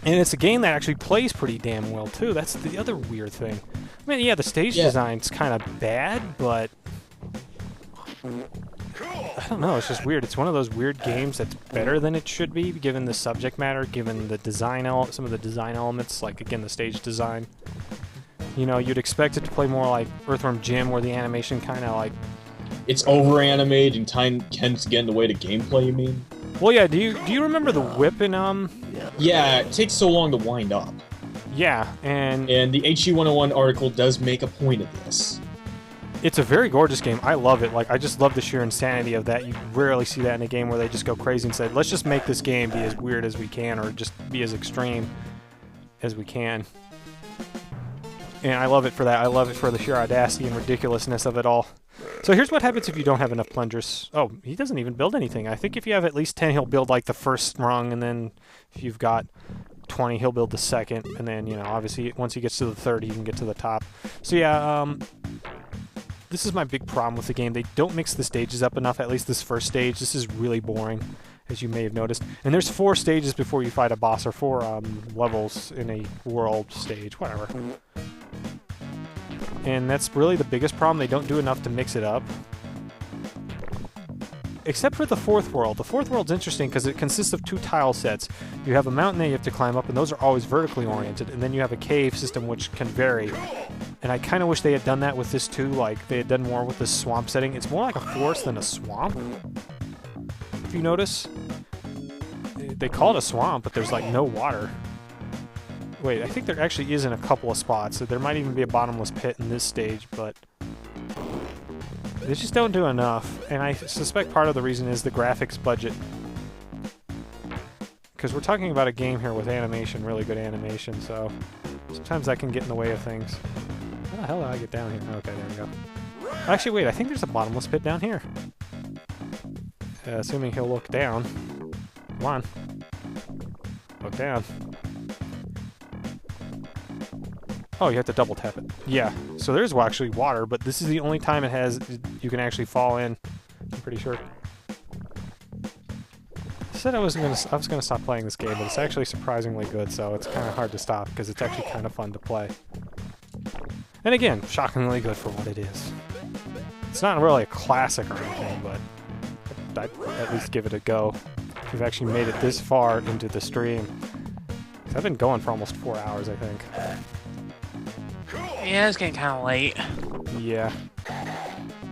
And it's a game that actually plays pretty damn well, too. That's the other weird thing. I mean, yeah, the stage design's kind of bad, but... I don't know, it's just weird. It's one of those weird games that's better than it should be, given the subject matter, given the design some of the design elements, like, again, the stage design. You know, you'd expect it to play more like Earthworm Jim, where the animation kind of, like... It's over-animated and time tends to get in the way to gameplay, you mean? Well, yeah, do you remember the whip in, Yeah, it takes so long to wind up. Yeah, and the HG101 article does make a point of this. It's a very gorgeous game. I love it. Like, I just love the sheer insanity of that. You rarely see that in a game where they just go crazy and say, let's just make this game be as weird as we can, or just be as extreme as we can. And I love it for that. I love it for the sheer audacity and ridiculousness of it all. So here's what happens if you don't have enough plungers. Oh, he doesn't even build anything. I think if you have at least 10, he'll build like the first rung, and then if you've got 20, he'll build the second, and then, you know, obviously once he gets to the third, he can get to the top. So yeah, this is my big problem with the game. They don't mix the stages up enough, at least this first stage. This is really boring, as you may have noticed. And there's 4 stages before you fight a boss, or 4 levels in a world stage, whatever. And that's really the biggest problem. They don't do enough to mix it up. Except for the 4th world. The 4th world's interesting because it consists of 2 tile sets. You have a mountain that you have to climb up, and those are always vertically oriented. And then you have a cave system, which can vary. And I kind of wish they had done that with this too. Like, they had done more with this swamp setting. It's more like a forest than a swamp, if you notice. They call it a swamp, but there's like no water. Wait, I think there actually is in a couple of spots. So there might even be a bottomless pit in this stage, but they just don't do enough. And I suspect part of the reason is the graphics budget. Because we're talking about a game here with animation, really good animation, so sometimes that can get in the way of things. How the hell did I get down here? Okay, there we go. Actually, wait, I think there's a bottomless pit down here. Assuming he'll look down. Come on. Look down. Oh, you have to double tap it. Yeah, so there's actually water, but this is the only time you can actually fall in. I'm pretty sure. I said I was gonna stop playing this game, but it's actually surprisingly good, so it's kind of hard to stop because it's actually kind of fun to play. And again, shockingly good for what it is. It's not really a classic or anything, but I'd at least give it a go. If you've actually made it this far into the stream. I've been going for almost 4 hours, I think. Yeah, it's getting kind of late. Yeah.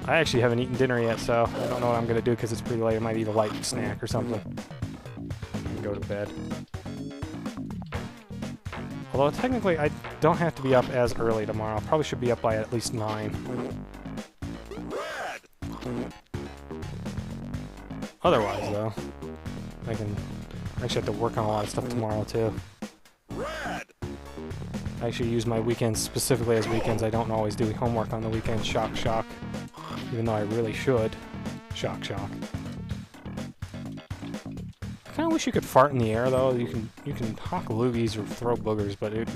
I actually haven't eaten dinner yet, so I don't know what I'm going to do because it's pretty late. I might eat a light snack or something. And go to bed. Although technically I don't have to be up as early tomorrow. I probably should be up by at least 9. Otherwise, though, I actually have to work on a lot of stuff tomorrow, too. I actually use my weekends specifically as weekends. I don't always do homework on the weekends. Shock, shock. Even though I really should. Shock, shock. I kind of wish you could fart in the air, though. You can hawk loogies or throw boogers, but it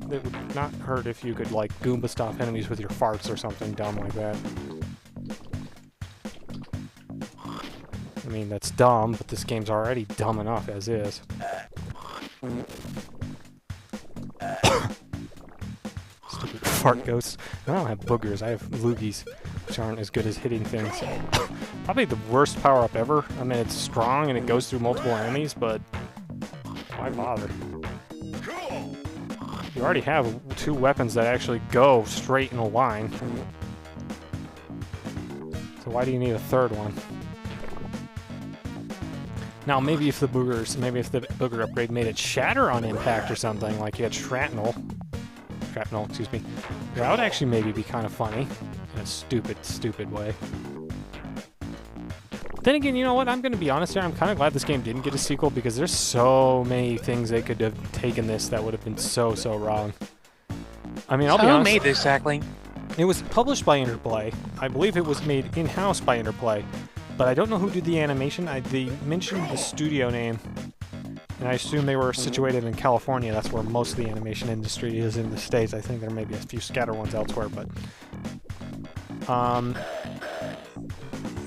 would not hurt if you could, like, Goomba stomp enemies with your farts or something dumb like that. I mean, that's dumb, but this game's already dumb enough as is. Stupid fart ghosts. I don't have boogers, I have loogies, which aren't as good as hitting things. Probably the worst power-up ever. I mean, it's strong and it goes through multiple enemies, but why bother? You already have 2 weapons that actually go straight in a line. So why do you need a 3rd one? Now, maybe if the booger upgrade made it shatter on impact or something, like you had shrapnel, excuse me, that would actually maybe be kind of funny in a stupid way. Then again, you know what? I'm going to be honest here. I'm kind of glad this game didn't get a sequel because there's so many things they could have taken this that would have been so wrong. I mean, I'll be honest. Who made this exactly? It was published by Interplay. I believe it was made in-house by Interplay, but I don't know who did the animation. They mentioned the studio name, and I assume they were situated in California. That's where most of the animation industry is in the States. I think there may be a few scatter ones elsewhere, but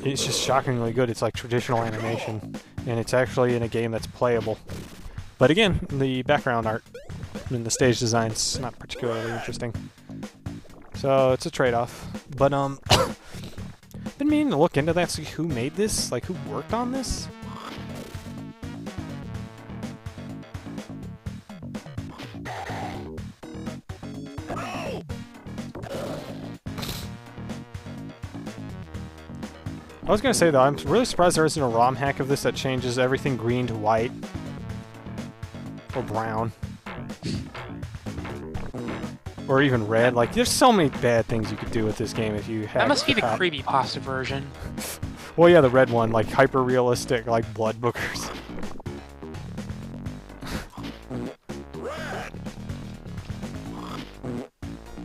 it's just shockingly good. It's like traditional animation, and it's actually in a game that's playable. But again, the background art and the stage design's not particularly interesting. So it's a trade-off. But been meaning to look into that, see who made this, like who worked on this. I was gonna say though, I'm really surprised there isn't a ROM hack of this that changes everything green to white or brown. Or even red. Like, there's so many bad things you could do with this game if you had... That must be the creepypasta version. Well, yeah, the red one, like hyper-realistic, like blood bookers.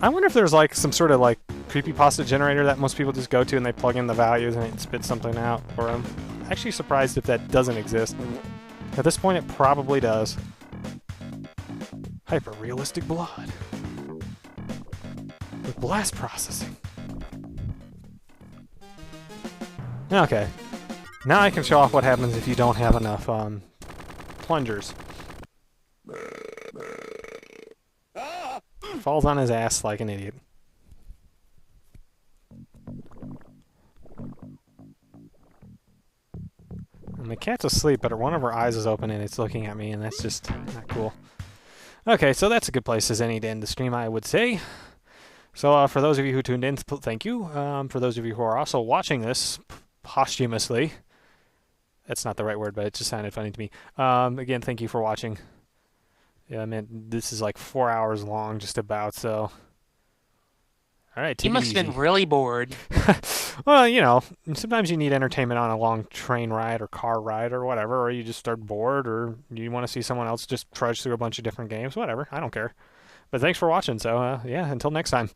I wonder if there's like some sort of like creepypasta generator that most people just go to and they plug in the values and it spits something out for them. I'm actually surprised if that doesn't exist. At this point, it probably does. Hyper-realistic blood. With blast processing. Okay. Now I can show off what happens if you don't have enough plungers. Falls on his ass like an idiot. And the cat's asleep, but one of her eyes is open and it's looking at me, and that's just not cool. Okay, so that's a good place as any to end the stream, I would say. So for those of you who tuned in, thank you. For those of you who are also watching this posthumously, that's not the right word, but it just sounded funny to me. Again, thank you for watching. Yeah, I mean, this is like 4 hours long, just about, so... Alright, take it easy. You must have been really bored. Well, you know, sometimes you need entertainment on a long train ride or car ride or whatever, or you just start bored, or you want to see someone else just trudge through a bunch of different games, whatever, I don't care. But thanks for watching, so yeah, until next time.